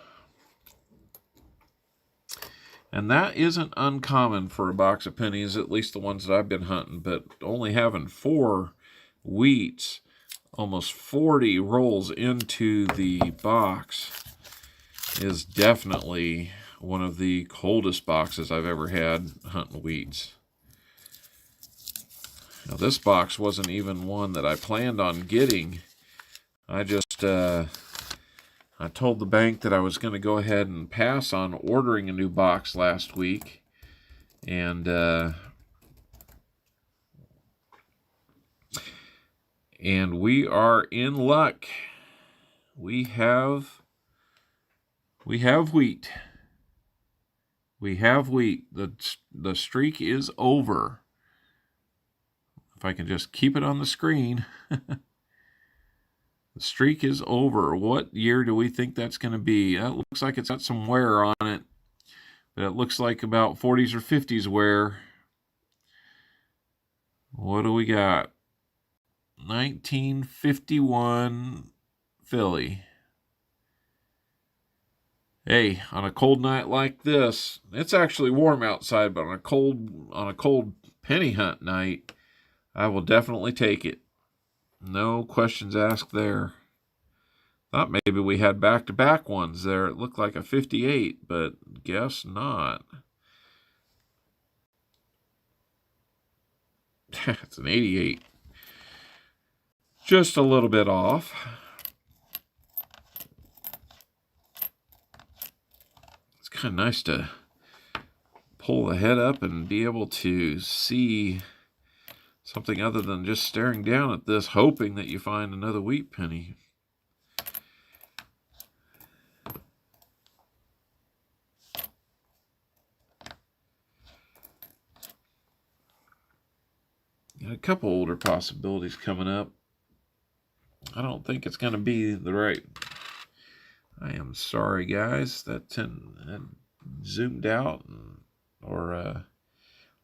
And that isn't uncommon for a box of pennies, at least the ones that I've been hunting, but only having 4 wheats, almost 40 rolls into the box, is definitely one of the coldest boxes I've ever had hunting wheats. Now, this box wasn't even one that I planned on getting. I just, I told the bank that I was going to go ahead and pass on ordering a new box last week. And we are in luck. We have wheat. We have wheat. The streak is over. If I can just keep it on the screen. The streak is over. What year do we think that's going to be? That looks like it's got some wear on it. But it looks like about 40s or 50s wear. What do we got? 1951 Philly. Hey, on a cold night like this, it's actually warm outside, but on a cold penny hunt night, I will definitely take it. No questions asked there. Thought maybe we had back-to-back ones there. It looked like a 58, but guess not. It's an 88. Just a little bit off. It's kind of nice to pull the head up and be able to see something other than just staring down at this, hoping that you find another wheat penny. Got a couple older possibilities coming up. I don't think it's going to be the right. I am sorry, guys. That zoomed out or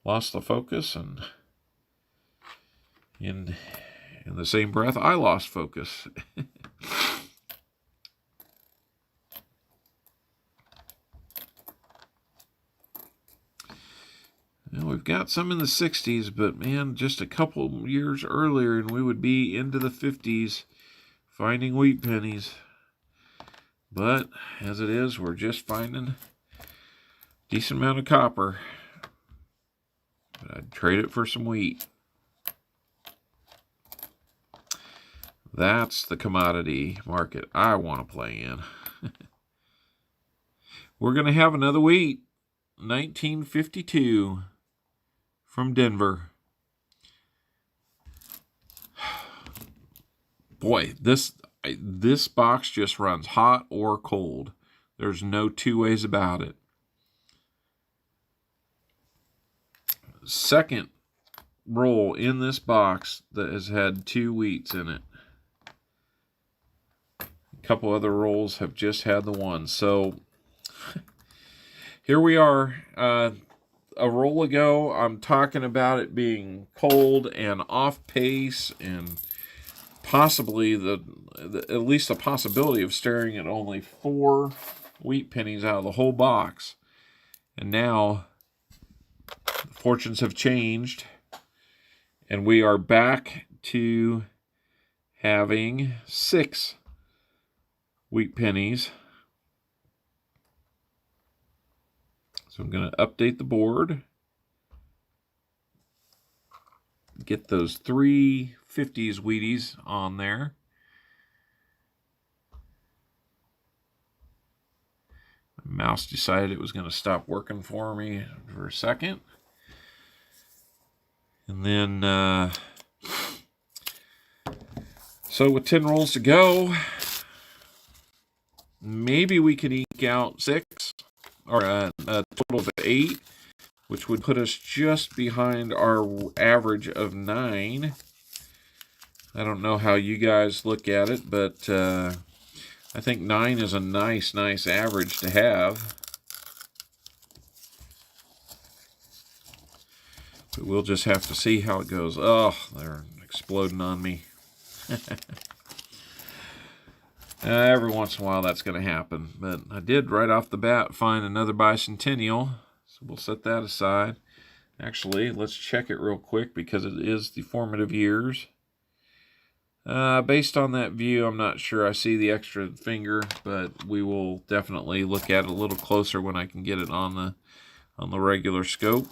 lost the focus, and in the same breath, I lost focus. Now, we've got some in the 60s, but man, just a couple years earlier, and we would be into the 50s finding wheat pennies. But as it is, we're just finding a decent amount of copper. But I'd trade it for some wheat. That's the commodity market I want to play in. We're going to have another wheat. 1952 from Denver. Boy, this box just runs hot or cold. There's no two ways about it. Second roll in this box that has had 2 wheats in it. A couple other rolls have just had the one. So here we are. A roll ago, I'm talking about it being cold and off pace, and possibly at least a possibility of staring at only 4 wheat pennies out of the whole box. And now the fortunes have changed, and we are back to having 6 wheat pennies. So I'm going to update the board. Get those 3 50s Wheaties on there. My mouse decided it was going to stop working for me for a second. And then, so with 10 rolls to go, maybe we could eke out 6, or a total of 8, which would put us just behind our average of 9. I don't know how you guys look at it, but I think 9 is a nice average to have. But we'll just have to see how it goes. Oh, they're exploding on me. Every once in a while that's going to happen. But I did right off the bat find another bicentennial. So we'll set that aside. Actually, let's check it real quick because it is the formative years. Based on that view, I'm not sure I see the extra finger, but we will definitely look at it a little closer when I can get it on the regular scope.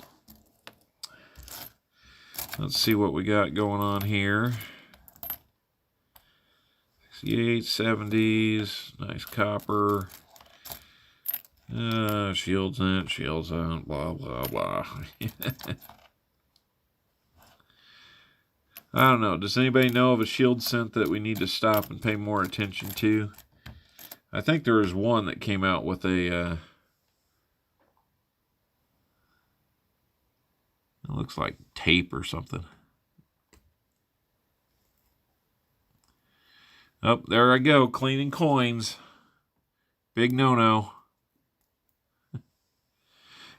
Let's see what we got going on here. 68, 70s, nice copper. Shields in it, shields out, blah, blah, blah. I don't know. Does anybody know of a shield scent that we need to stop and pay more attention to? I think there is one that came out with a... it looks like tape or something. Oh, there I go, cleaning coins. Big no-no.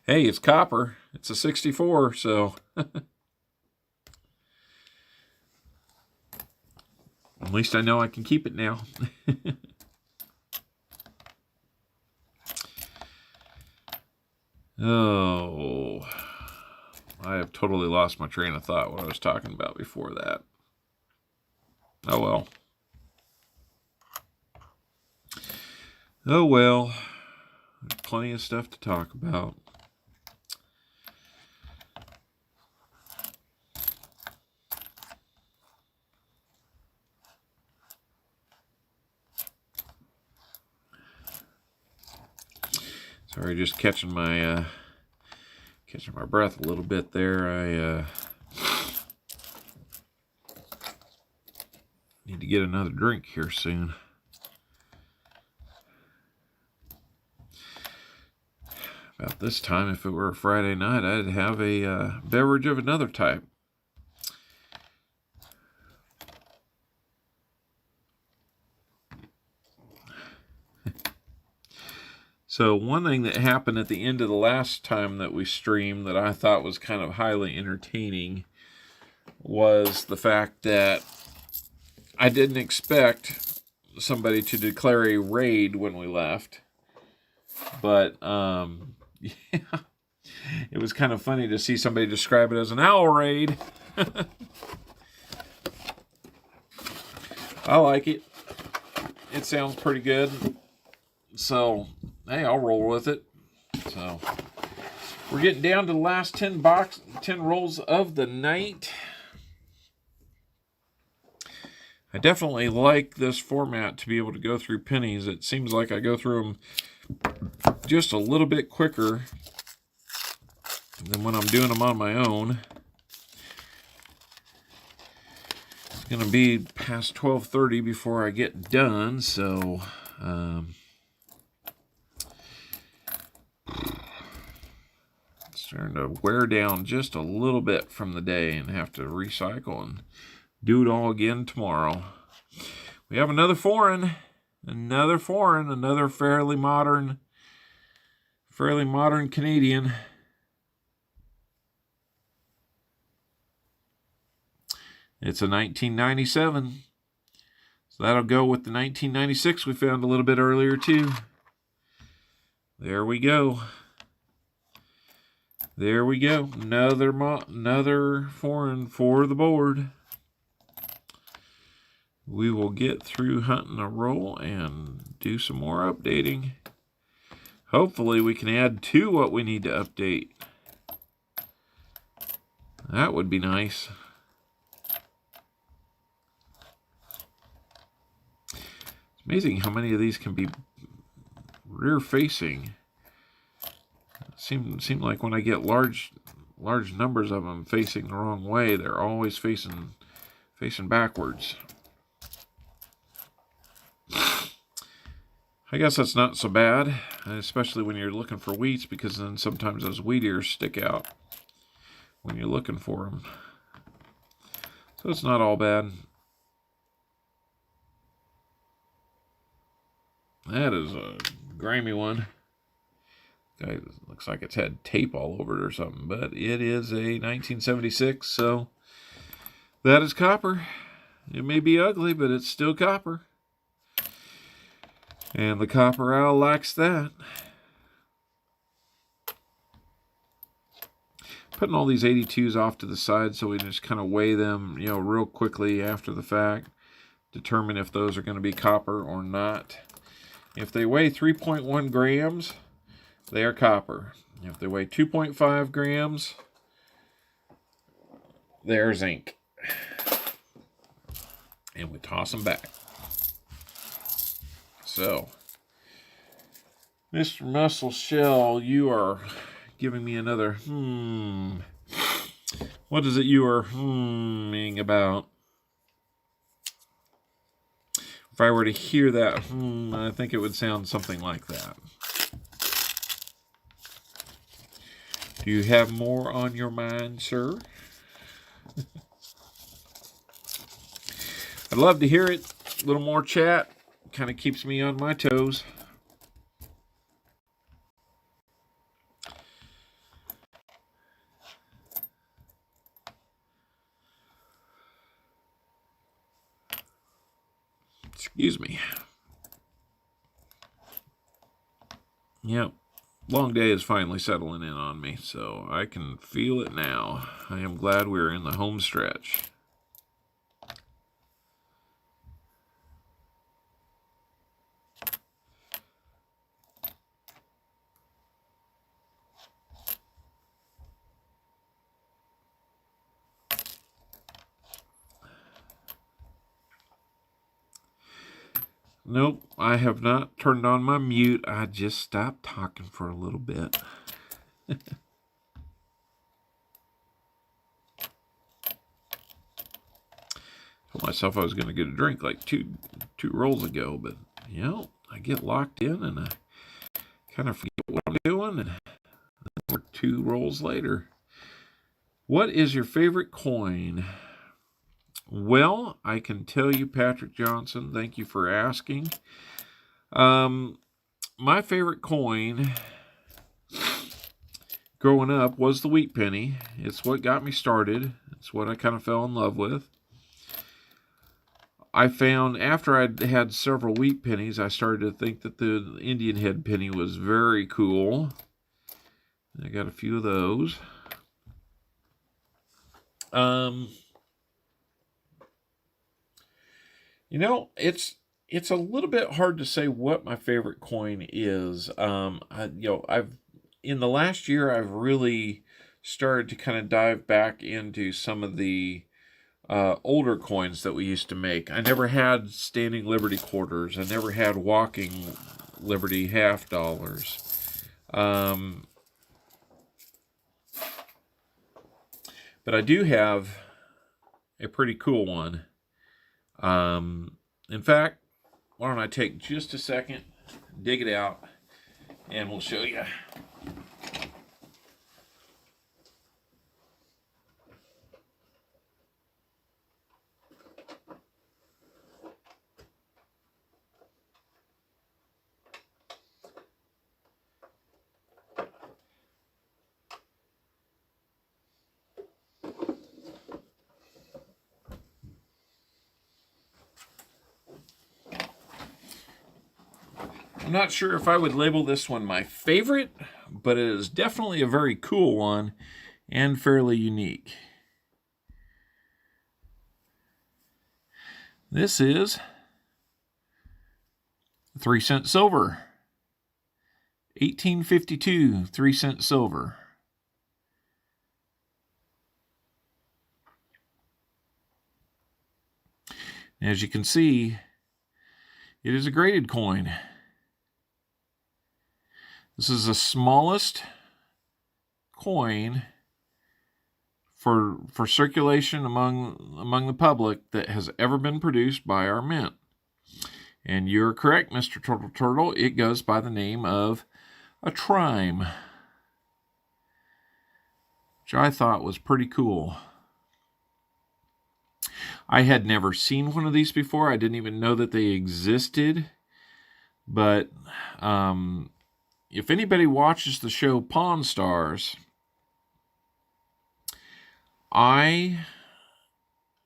Hey, it's copper. It's a 64, so... At least I know I can keep it now. Oh, I have totally lost my train of thought what I was talking about before that. Oh well. Oh well. There's plenty of stuff to talk about. Sorry, just catching my breath a little bit there. I need to get another drink here soon. About this time, if it were a Friday night, I'd have a beverage of another type. So one thing that happened at the end of the last time that we streamed that I thought was kind of highly entertaining was the fact that I didn't expect somebody to declare a raid when we left. But, yeah, it was kind of funny to see somebody describe it as an owl raid. I like it. It sounds pretty good. So, hey, I'll roll with it. So, we're getting down to the last 10 rolls of the night. I definitely like this format to be able to go through pennies. It seems like I go through them just a little bit quicker than when I'm doing them on my own. It's going to be past 12:30 before I get done, so it's starting to wear down just a little bit from the day and have to recycle and do it all again tomorrow. We have another foreign, another fairly modern Canadian. It's a 1997. So that'll go with the 1996 we found a little bit earlier too. There we go. There we go. Another foreign for the board. We will get through hunting a roll and do some more updating. Hopefully we can add to what we need to update. That would be nice. It's amazing how many of these can be rear facing. Seem like when I get large numbers of them facing the wrong way, they're always facing backwards. I guess that's not so bad, especially when you're looking for wheats, because then sometimes those wheat ears stick out when you're looking for them. So it's not all bad. That is a grimy one. It looks like it's had tape all over it or something, but it is a 1976, so that is copper. It may be ugly, but it's still copper. And the copper owl likes that. Putting all these 82s off to the side so we can just kind of weigh them, real quickly after the fact. Determine if those are going to be copper or not. If they weigh 3.1 grams, they are copper. If they weigh 2.5 grams, they're zinc. And we toss them back. So, Mr. Muscle Shell, you are giving me another What is it you are hmming about? If I were to hear that I think it would sound something like that. Do you have more on your mind, sir? I'd love to hear it. A little more chat. Kind of keeps me on my toes. Excuse me. Yep. Long day is finally settling in on me, so I can feel it now. I am glad we're in the home stretch. Nope, I have not turned on my mute. I just stopped talking for a little bit. Told myself I was going to get a drink like two rolls ago, but you know, I get locked in and I kind of forget what I'm doing, and we're 2 rolls later. What is your favorite coin? Well, I can tell you, Patrick Johnson, thank you for asking. My favorite coin growing up was the wheat penny. It's what got me started. It's what I kind of fell in love with. I found after I'd had several wheat pennies, I started to think that the Indian head penny was very cool. I got a few of those. You know, it's a little bit hard to say what my favorite coin is. I've in the last year I've really started to kind of dive back into some of the older coins that we used to make. I never had standing Liberty quarters. I never had walking Liberty half dollars. But I do have a pretty cool one. In fact, why don't I take just a second, dig it out, and we'll show you. I'm not sure if I would label this one my favorite, but it is definitely a very cool one and fairly unique. This is 3-cent silver. 1852 3-cent silver. As you can see, it is a graded coin. This is the smallest coin for circulation among the public that has ever been produced by our mint. And you're correct, Mr. Turtle. It goes by the name of a Trime, which I thought was pretty cool. I had never seen one of these before. I didn't even know that they existed. But if anybody watches the show Pawn Stars, I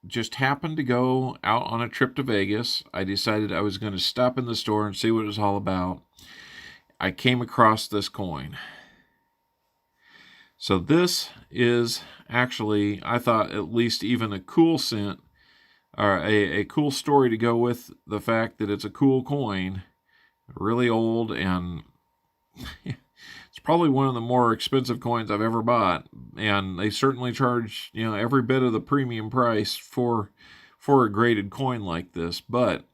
just happened to go out on a trip to Vegas. I decided I was going to stop in the store and see what it was all about. I came across this coin. So this is actually, I thought, at least even a cool cent, or a cool story to go with the fact that it's a cool coin. Really old, and it's probably one of the more expensive coins I've ever bought, and they certainly charge, every bit of the premium price for a graded coin like this. But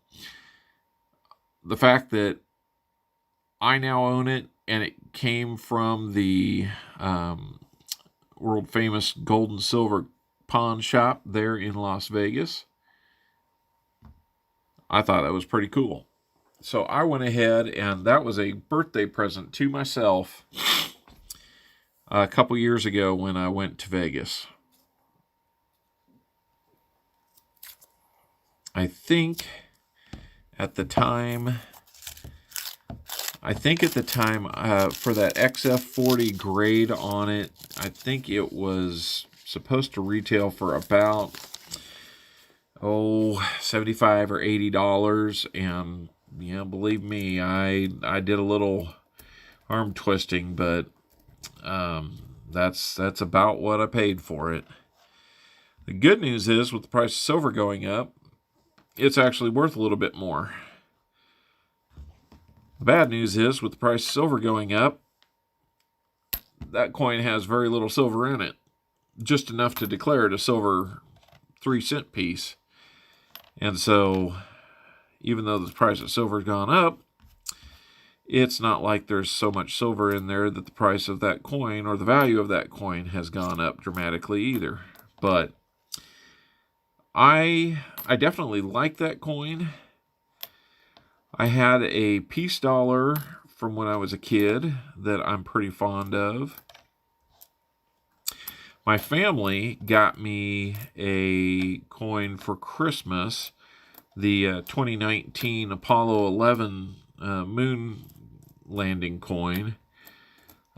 the fact that I now own it, and it came from the world famous gold and silver pawn shop there in Las Vegas, I thought that was pretty cool. So I went ahead, and that was a birthday present to myself a couple years ago when I went to Vegas. I think at the time for that XF40 grade on it, I think it was supposed to retail for about $75 or $80, and believe me, I did a little arm twisting, but that's about what I paid for it. The good news is, with the price of silver going up, it's actually worth a little bit more. The bad news is, with the price of silver going up, that coin has very little silver in it. Just enough to declare it a silver 3-cent piece. And so, even though the price of silver has gone up, it's not like there's so much silver in there that the price of that coin or the value of that coin has gone up dramatically either. But I definitely like that coin. I had a peace dollar from when I was a kid that I'm pretty fond of. My family got me a coin for Christmas, the 2019 Apollo 11 moon landing coin.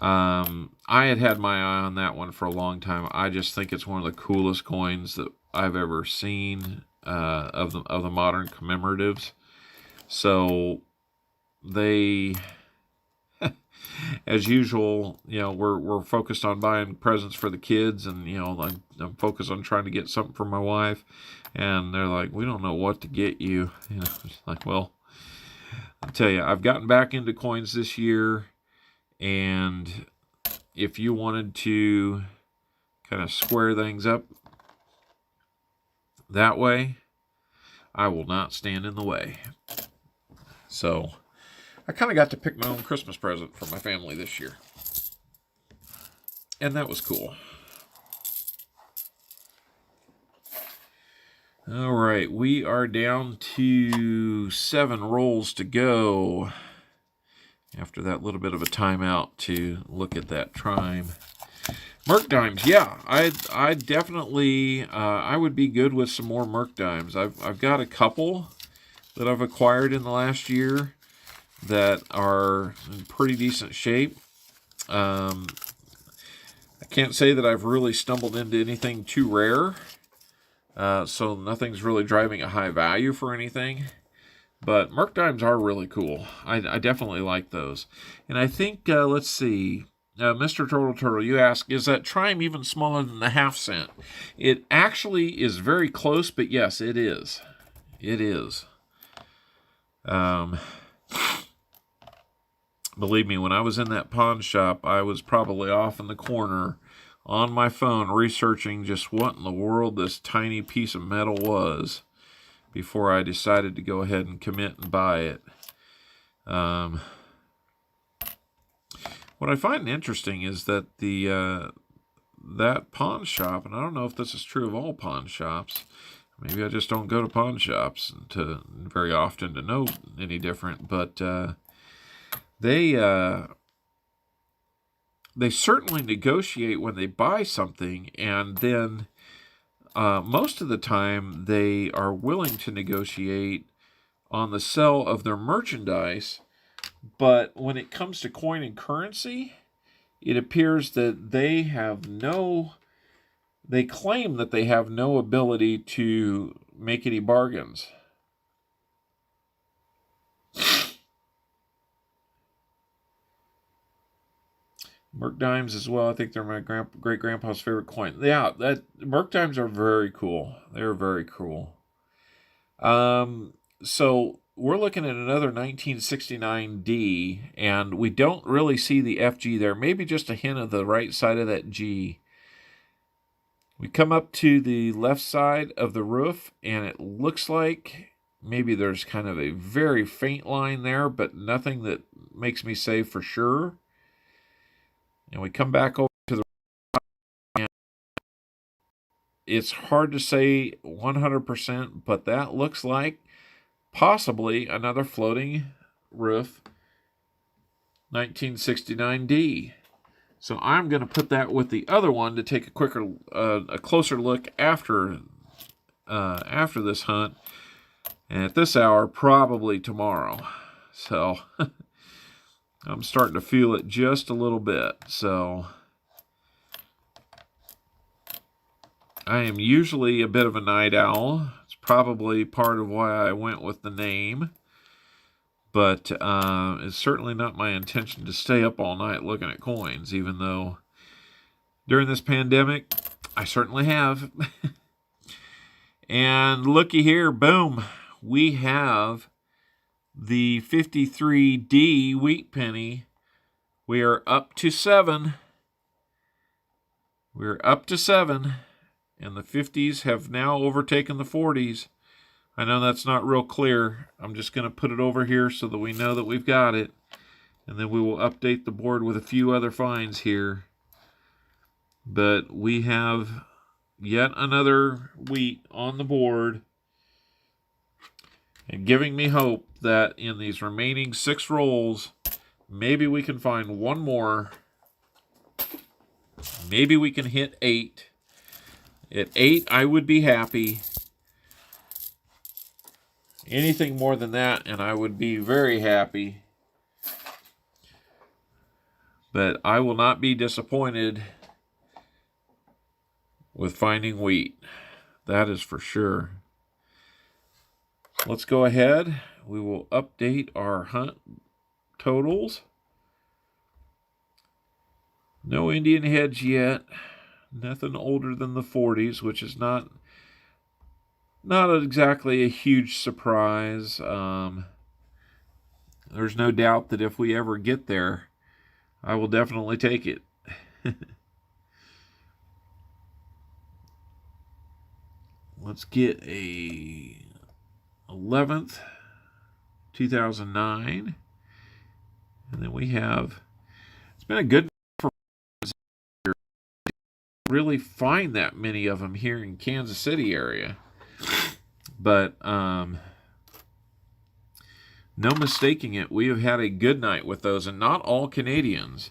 I had my eye on that one for a long time. I just think it's one of the coolest coins that I've ever seen of the modern commemoratives. So they, as usual, we're focused on buying presents for the kids, and I'm focused on trying to get something for my wife, and they're like, we don't know what to get you. It's like, well, I'll tell you, I've gotten back into coins this year, and if you wanted to kind of square things up that way, I will not stand in the way. So I kind of got to pick my own Christmas present for my family this year, and that was cool. All right, we are down to 7 rolls to go after that little bit of a timeout to look at that Trime. Merc Dimes, yeah, I definitely, I would be good with some more Merc Dimes. I've got a couple that I've acquired in the last year that are in pretty decent shape. I can't say that I've really stumbled into anything too rare. So nothing's really driving a high value for anything. But Merc Dimes are really cool. I definitely like those. And I think, let's see, Mr. Turtle, you ask, is that Trime even smaller than the ½ cent? It actually is very close, but yes, it is. It is. Believe me, when I was in that pawn shop, I was probably off in the corner on my phone researching just what in the world this tiny piece of metal was before I decided to go ahead and commit and buy it. What I find interesting is that that pawn shop, and I don't know if this is true of all pawn shops, maybe I just don't go to pawn shops very often to know any different, but they certainly negotiate when they buy something, and then most of the time they are willing to negotiate on the sale of their merchandise. But when it comes to coin and currency, it appears that they claim that they have no ability to make any bargains. Merc Dimes as well. I think they're my great-grandpa's favorite coin. Yeah, Merc Dimes are very cool. They're very cool. So we're looking at another 1969D, and we don't really see the FG there. Maybe just a hint of the right side of that G. We come up to the left side of the roof, and it looks like maybe there's kind of a very faint line there, but nothing that makes me say for sure. And we come back over to the right, and it's hard to say 100%, but that looks like possibly another floating roof 1969D. So I'm going to put that with the other one to take a closer look after this hunt. And at this hour, probably tomorrow. So I'm starting to feel it just a little bit. So I am usually a bit of a night owl. It's probably part of why I went with the name. But it's certainly not my intention to stay up all night looking at coins, even though during this pandemic, I certainly have. And looky here, boom, we have the 53D wheat penny. We are up to 7. We're up to 7, and the 50s have now overtaken the 40s. I know that's not real clear. I'm just going to put it over here so that we know that we've got it. And then we will update the board with a few other finds here. But we have yet another wheat on the board. And giving me hope that in these remaining 6 rolls, maybe we can find one more. Maybe we can hit 8. At 8, I would be happy. Anything more than that, and I would be very happy. But I will not be disappointed with finding wheat. That is for sure. Let's go ahead. We will update our hunt totals. No Indian heads yet. Nothing older than the 40s, which is not exactly a huge surprise. There's no doubt that if we ever get there, I will definitely take it. Let's get a 11th, 2009. And then we have, it's been a good for really find that many of them here in Kansas City area. But no mistaking it, we have had a good night with those, and not all Canadians.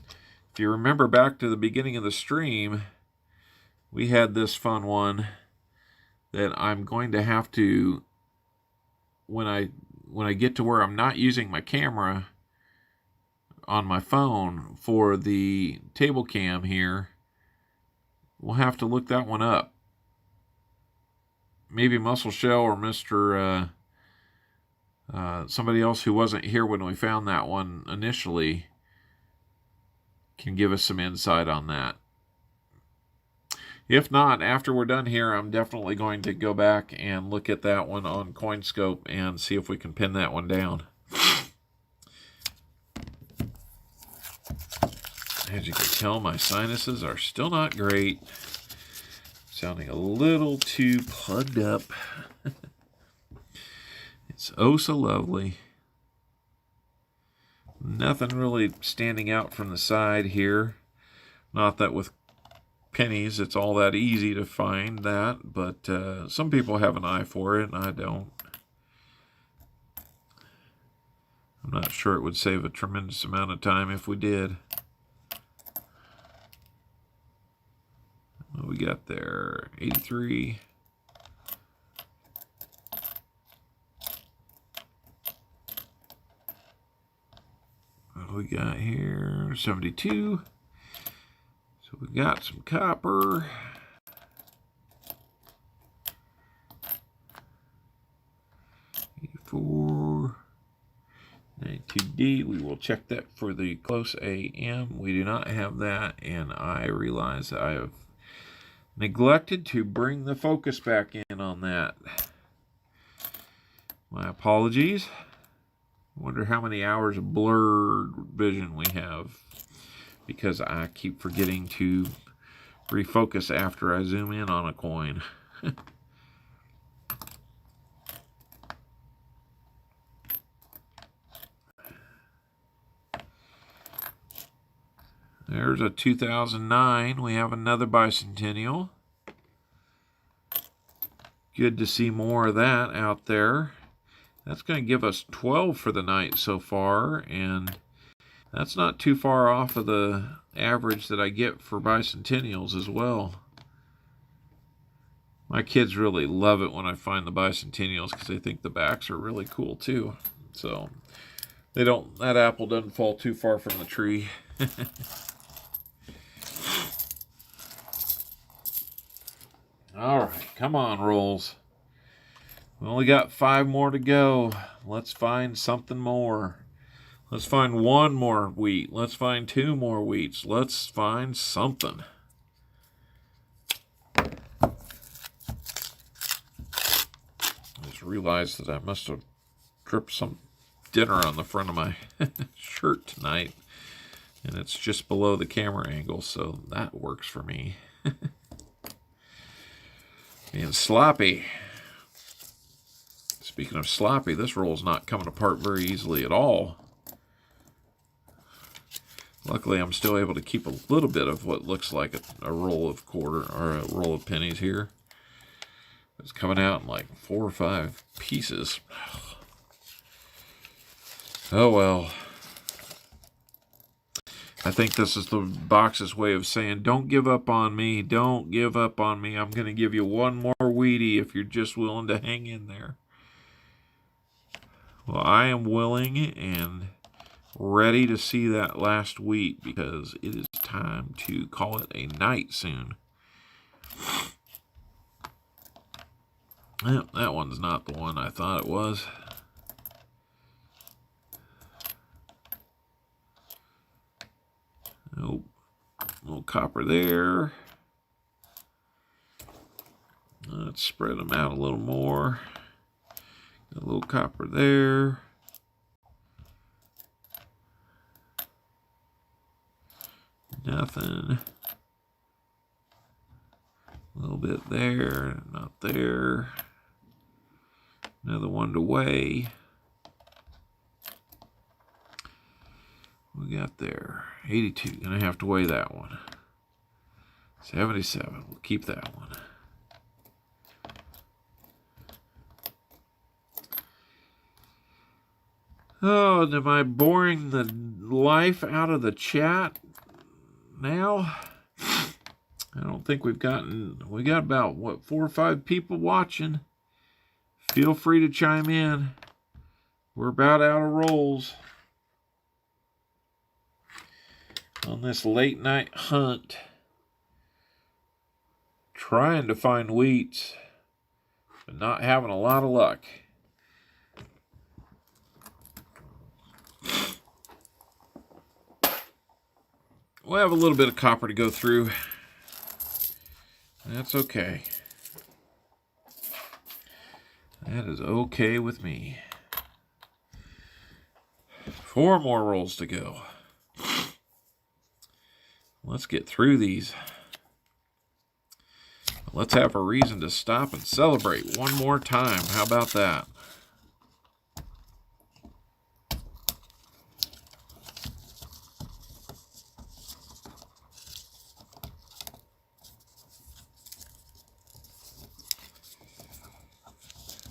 If you remember back to the beginning of the stream, we had this fun one that I'm going to have to, when I get to where I'm not using my camera on my phone for the table cam here, we'll have to look that one up. Maybe Muscle Shell or Mr. Somebody else who wasn't here when we found that one initially can give us some insight on that. If not, after we're done here, I'm definitely going to go back and look at that one on CoinScope and see if we can pin that one down. As you can tell, my sinuses are still not great. Sounding a little too plugged up. It's oh so lovely. Nothing really standing out from the side here. Not that with pennies it's all that easy to find that, but some people have an eye for it and I don't. I'm not sure it would save a tremendous amount of time if we did. What we got there? 83. What do we got here? 72. So we got some copper. 84. 92D. We will check that for the close AM. We do not have that, and I realize that I have neglected to bring the focus back in on that. My apologies. I wonder how many hours of blurred vision we have, because I keep forgetting to refocus after I zoom in on a coin. There's a 2009. We have another bicentennial. Good to see more of that out there. That's going to give us 12 for the night so far, and that's not too far off of the average that I get for bicentennials as well. My kids really love it when I find the bicentennials because they think the backs are really cool too. So that apple doesn't fall too far from the tree. All right, come on, rolls. We only got 5 more to go. Let's find something more. Let's find 1 more wheat. Let's find 2 more wheats. Let's find something. I just realized that I must have dripped some dinner on the front of my shirt tonight. And it's just below the camera angle, so that works for me. Being sloppy. Speaking of sloppy, this roll's not coming apart very easily at all. Luckily, I'm still able to keep a little bit of what looks like a roll of quarter or a roll of pennies here. It's coming out in like 4 or 5 pieces. Oh well. I think this is the box's way of saying, don't give up on me. Don't give up on me. I'm going to give you 1 more Wheatie if you're just willing to hang in there. Well, I am willing and ready to see that last wheat because it is time to call it a night soon. Well, that one's not the one I thought it was. Nope. A little copper there. Let's spread them out a little more. A little copper there. Nothing. A little bit there, not there. Another one to weigh. We got there 82. Gonna have to weigh that one. 77. We'll keep that one. Oh, am I boring the life out of the chat now? I don't think we got about, what, 4 or 5 people watching. Feel free to chime in. We're about out of rolls on this late night hunt. Trying to find wheats, but not having a lot of luck. We'll have a little bit of copper to go through. That's okay. That is okay with me. 4 more rolls to go. Let's get through these. Let's have a reason to stop and celebrate one more time. How about that?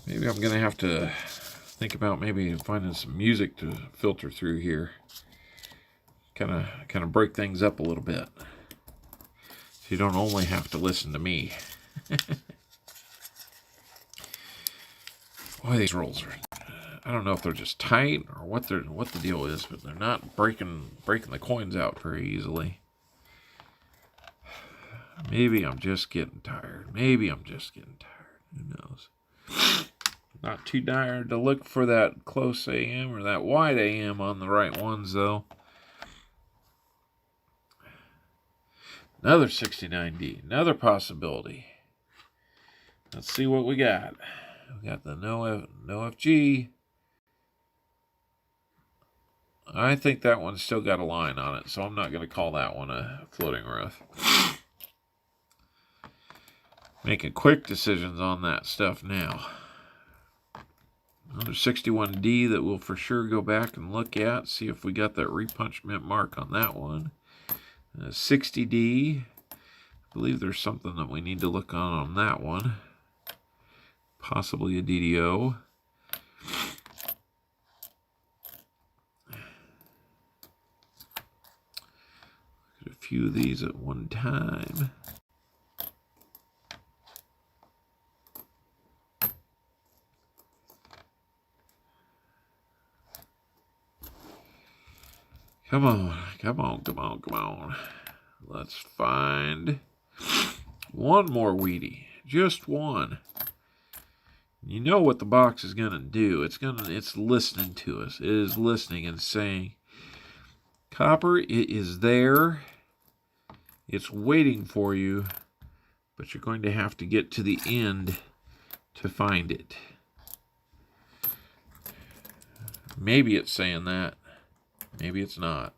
Maybe I'm going to have to think about maybe finding some music to filter through here. Kind of break things up a little bit. So you don't only have to listen to me. Boy, these rolls are, I don't know if they're just tight or what the deal is, but they're not breaking the coins out very easily. Maybe I'm just getting tired. Maybe I'm just getting tired. Who knows? Not too tired to look for that close AM or that wide AM on the right ones, though. Another 69D. Another possibility. Let's see what we got. We got the no FG. I think that one's still got a line on it, so I'm not going to call that one a floating roof. Making quick decisions on that stuff now. Another 61D that we'll for sure go back and look at, see if we got that repunchment mark on that one. 60D. I believe there's something that we need to look on that one. Possibly a DDO. Look at a few of these at one time. Come on, come on, come on, come on. Let's find one more Wheatie. Just one. You know what the box is going to do. It's listening to us. It is listening and saying, copper, it is there. It's waiting for you, but you're going to have to get to the end to find it. Maybe it's saying that. Maybe it's not.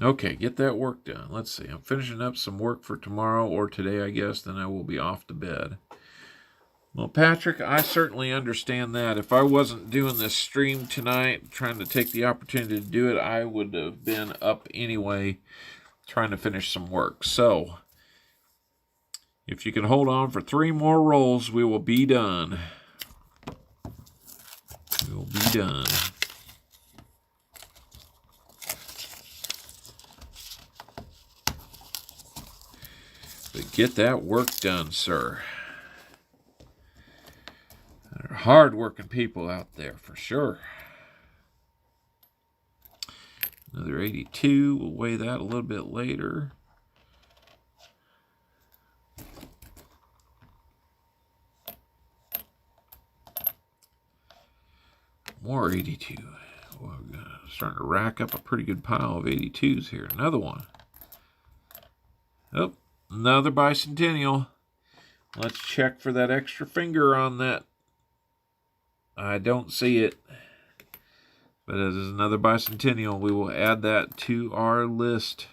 Okay, get that work done. Let's see. I'm finishing up some work for tomorrow or today, I guess. Then I will be off to bed. Well, Patrick, I certainly understand that. If I wasn't doing this stream tonight, trying to take the opportunity to do it, I would have been up anyway, trying to finish some work. So, if you can hold on for 3 more rolls, we will be done. We will be done. But get that work done, sir. There are hard-working people out there, for sure. Another 82. We'll weigh that a little bit later. More 82. We're starting to rack up a pretty good pile of 82s here. Another one. Oh, another bicentennial. Let's check for that extra finger on that. I don't see it. But as another bicentennial, we will add that to our list.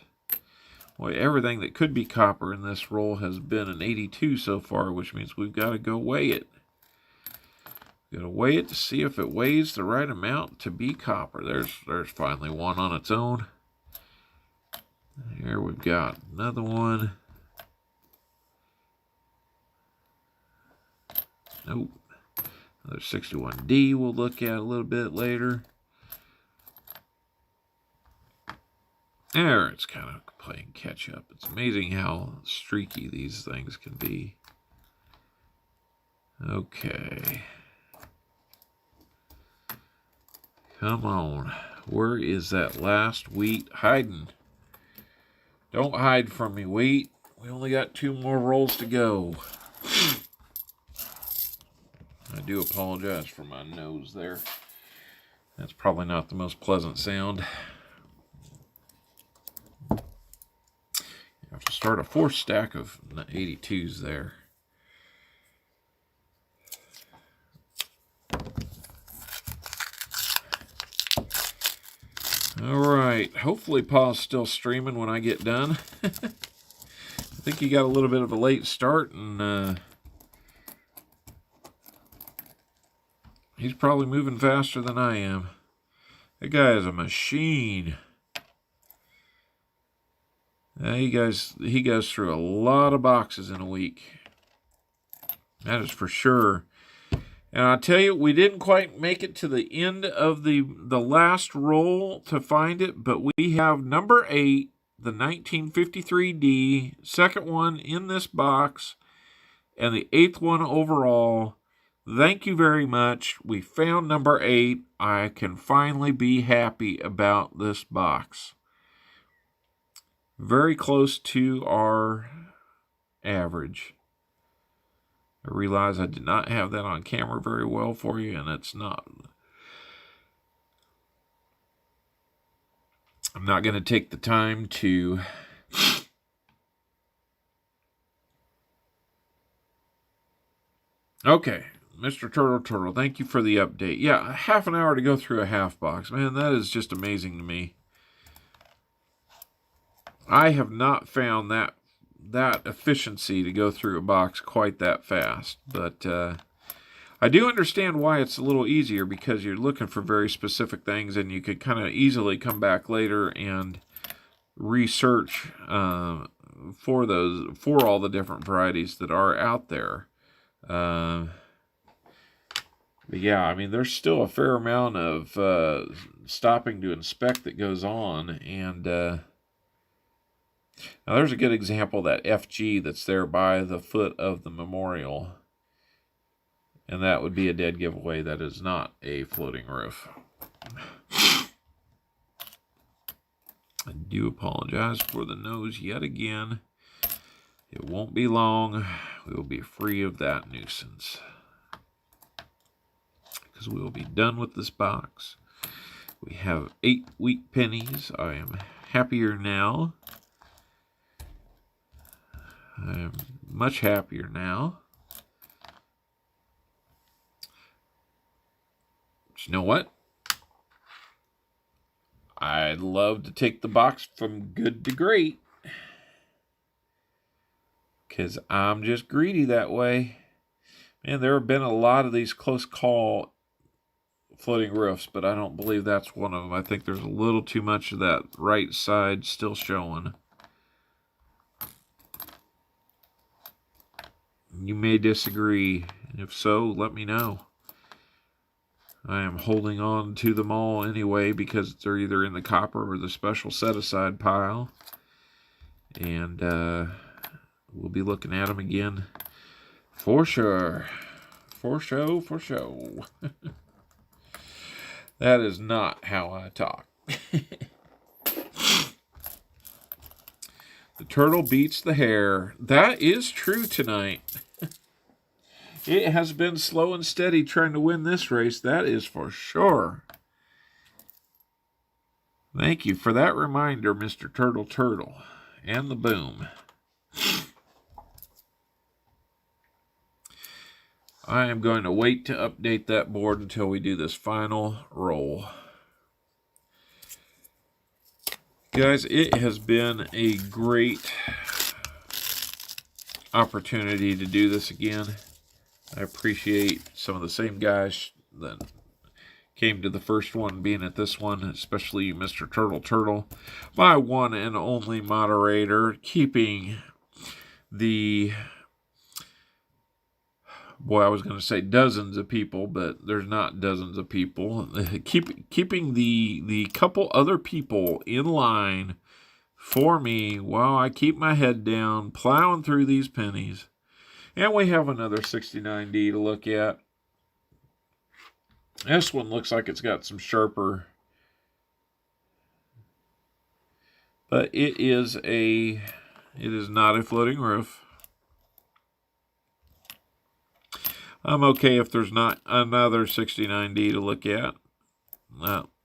Boy, everything that could be copper in this roll has been an 82 so far, which means we've got to go weigh it. Got to weigh it to see if it weighs the right amount to be copper. There's finally one on its own. Here we've got another one. Nope. Another 61D we'll look at a little bit later. There, it's kind of playing catch up. It's amazing how streaky these things can be. Okay. Come on. Where is that last wheat hiding? Don't hide from me, wheat. We only got 2 more rolls to go. I do apologize for my nose there. That's probably not the most pleasant sound. You have to start a 4th stack of 82s there. All right. Hopefully Pa's still streaming when I get done. I think he got a little bit of a late start, and he's probably moving faster than I am. That guy is a machine. He goes through a lot of boxes in a week. That is for sure. And I'll tell you, we didn't quite make it to the end of the last roll to find it, but we have number 8, the 1953D, second one in this box, and the 8th one overall. Thank you very much. We found number 8. I can finally be happy about this box. Very close to our average. I realize I did not have that on camera very well for you, and it's not. I'm not going to take the time to Okay, Mr. Turtle, thank you for the update. Yeah, half an hour to go through a half box. Man, that is just amazing to me. I have not found that efficiency to go through a box quite that fast, but I do understand why it's a little easier, because you're looking for very specific things, and you could kind of easily come back later and research for all the different varieties that are out there. But yeah, I mean, there's still a fair amount of stopping to inspect that goes on, and now there's a good example, that FG that's there by the foot of the memorial. And that would be a dead giveaway. That is not a floating roof. I do apologize for the nose yet again. It won't be long. We will be free of that nuisance. because we will be done with this box. We have 8 wheat pennies. I am happier now. I am much happier now. But you know what? I'd love to take the box from good to great, because I'm just greedy that way. Man, there have been a lot of these close call floating roofs, but I don't believe that's one of them. I think there's a little too much of that right side still showing. You may disagree. If so, let me know. I am holding on to them all anyway because they're either in the copper or the special set-aside pile. And we'll be looking at them again for sure. For show, for show. That is not how I talk. The turtle beats the hare. That is true tonight. It has been slow and steady trying to win this race. That is for sure. Thank you for that reminder, Mr. Turtle. And the boom. I am going to wait to update that board until we do this final roll. Guys, it has been a great opportunity to do this again. I appreciate some of the same guys that came to the first one being at this one, especially Mr. Turtle, my one and only moderator, keeping the, boy, I was going to say dozens of people, but there's not dozens of people, keeping the couple other people in line for me while I keep my head down, plowing through these pennies. And we have another 69D to look at. This one looks like it's got some sharper. But it is not a floating roof. I'm okay if there's not another 69D to look at.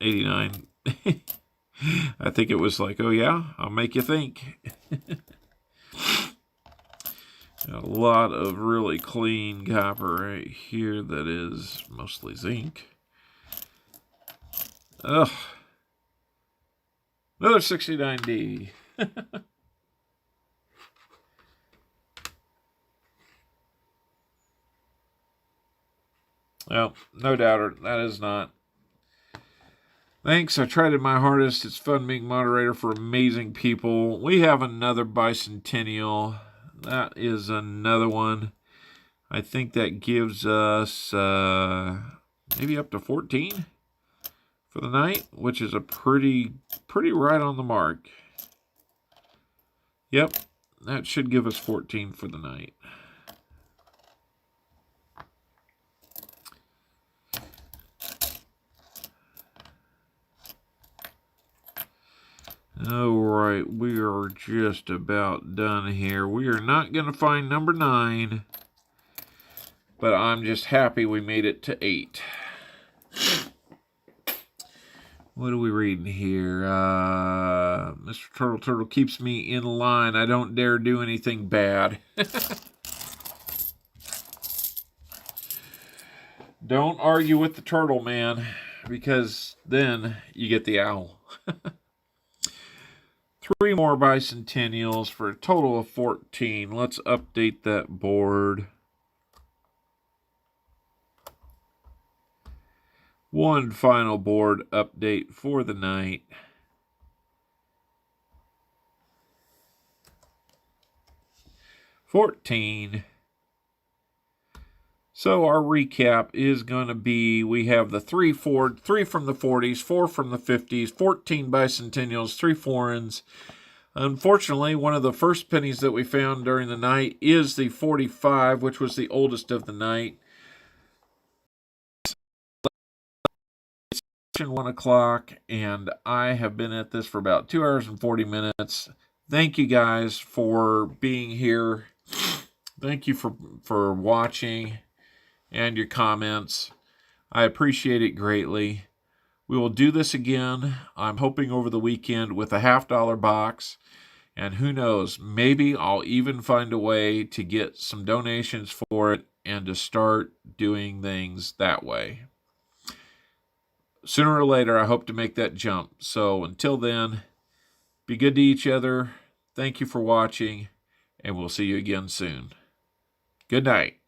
89. I think it was like, oh yeah, I'll make you think. A lot of really clean copper right here that is mostly zinc. Ugh. Another 69D. Well, no doubt that is not. Thanks. I tried my hardest. It's fun being moderator for amazing people. We have another bicentennial. That is another one. I think that gives us maybe up to 14 for the night, which is a pretty right on the mark. Yep, that should give us 14 for the night. All right, we are just about done here. We are not going to find number 9, but I'm just happy we made it to 8. What are we reading here? Mr. Turtle keeps me in line. I don't dare do anything bad. Don't argue with the turtle, man, because then you get the owl. 3 more bicentennials for a total of 14. Let's update that board. One final board update for the night. $14. So our recap is going to be, we have the 3 from the 40s, 4 from the 50s, 14 bicentennials, 3 foreigns. Unfortunately, one of the first pennies that we found during the night is the 45, which was the oldest of the night. It's 1 o'clock, and I have been at this for about 2 hours and 40 minutes. Thank you guys for being here. Thank you for watching and your comments. I appreciate it greatly. We will do this again, I'm hoping over the weekend, with a $50 box. And who knows, maybe I'll even find a way to get some donations for it and to start doing things that way. Sooner or later, I hope to make that jump. So until then, be good to each other. Thank you for watching, and we'll see you again soon. Good night.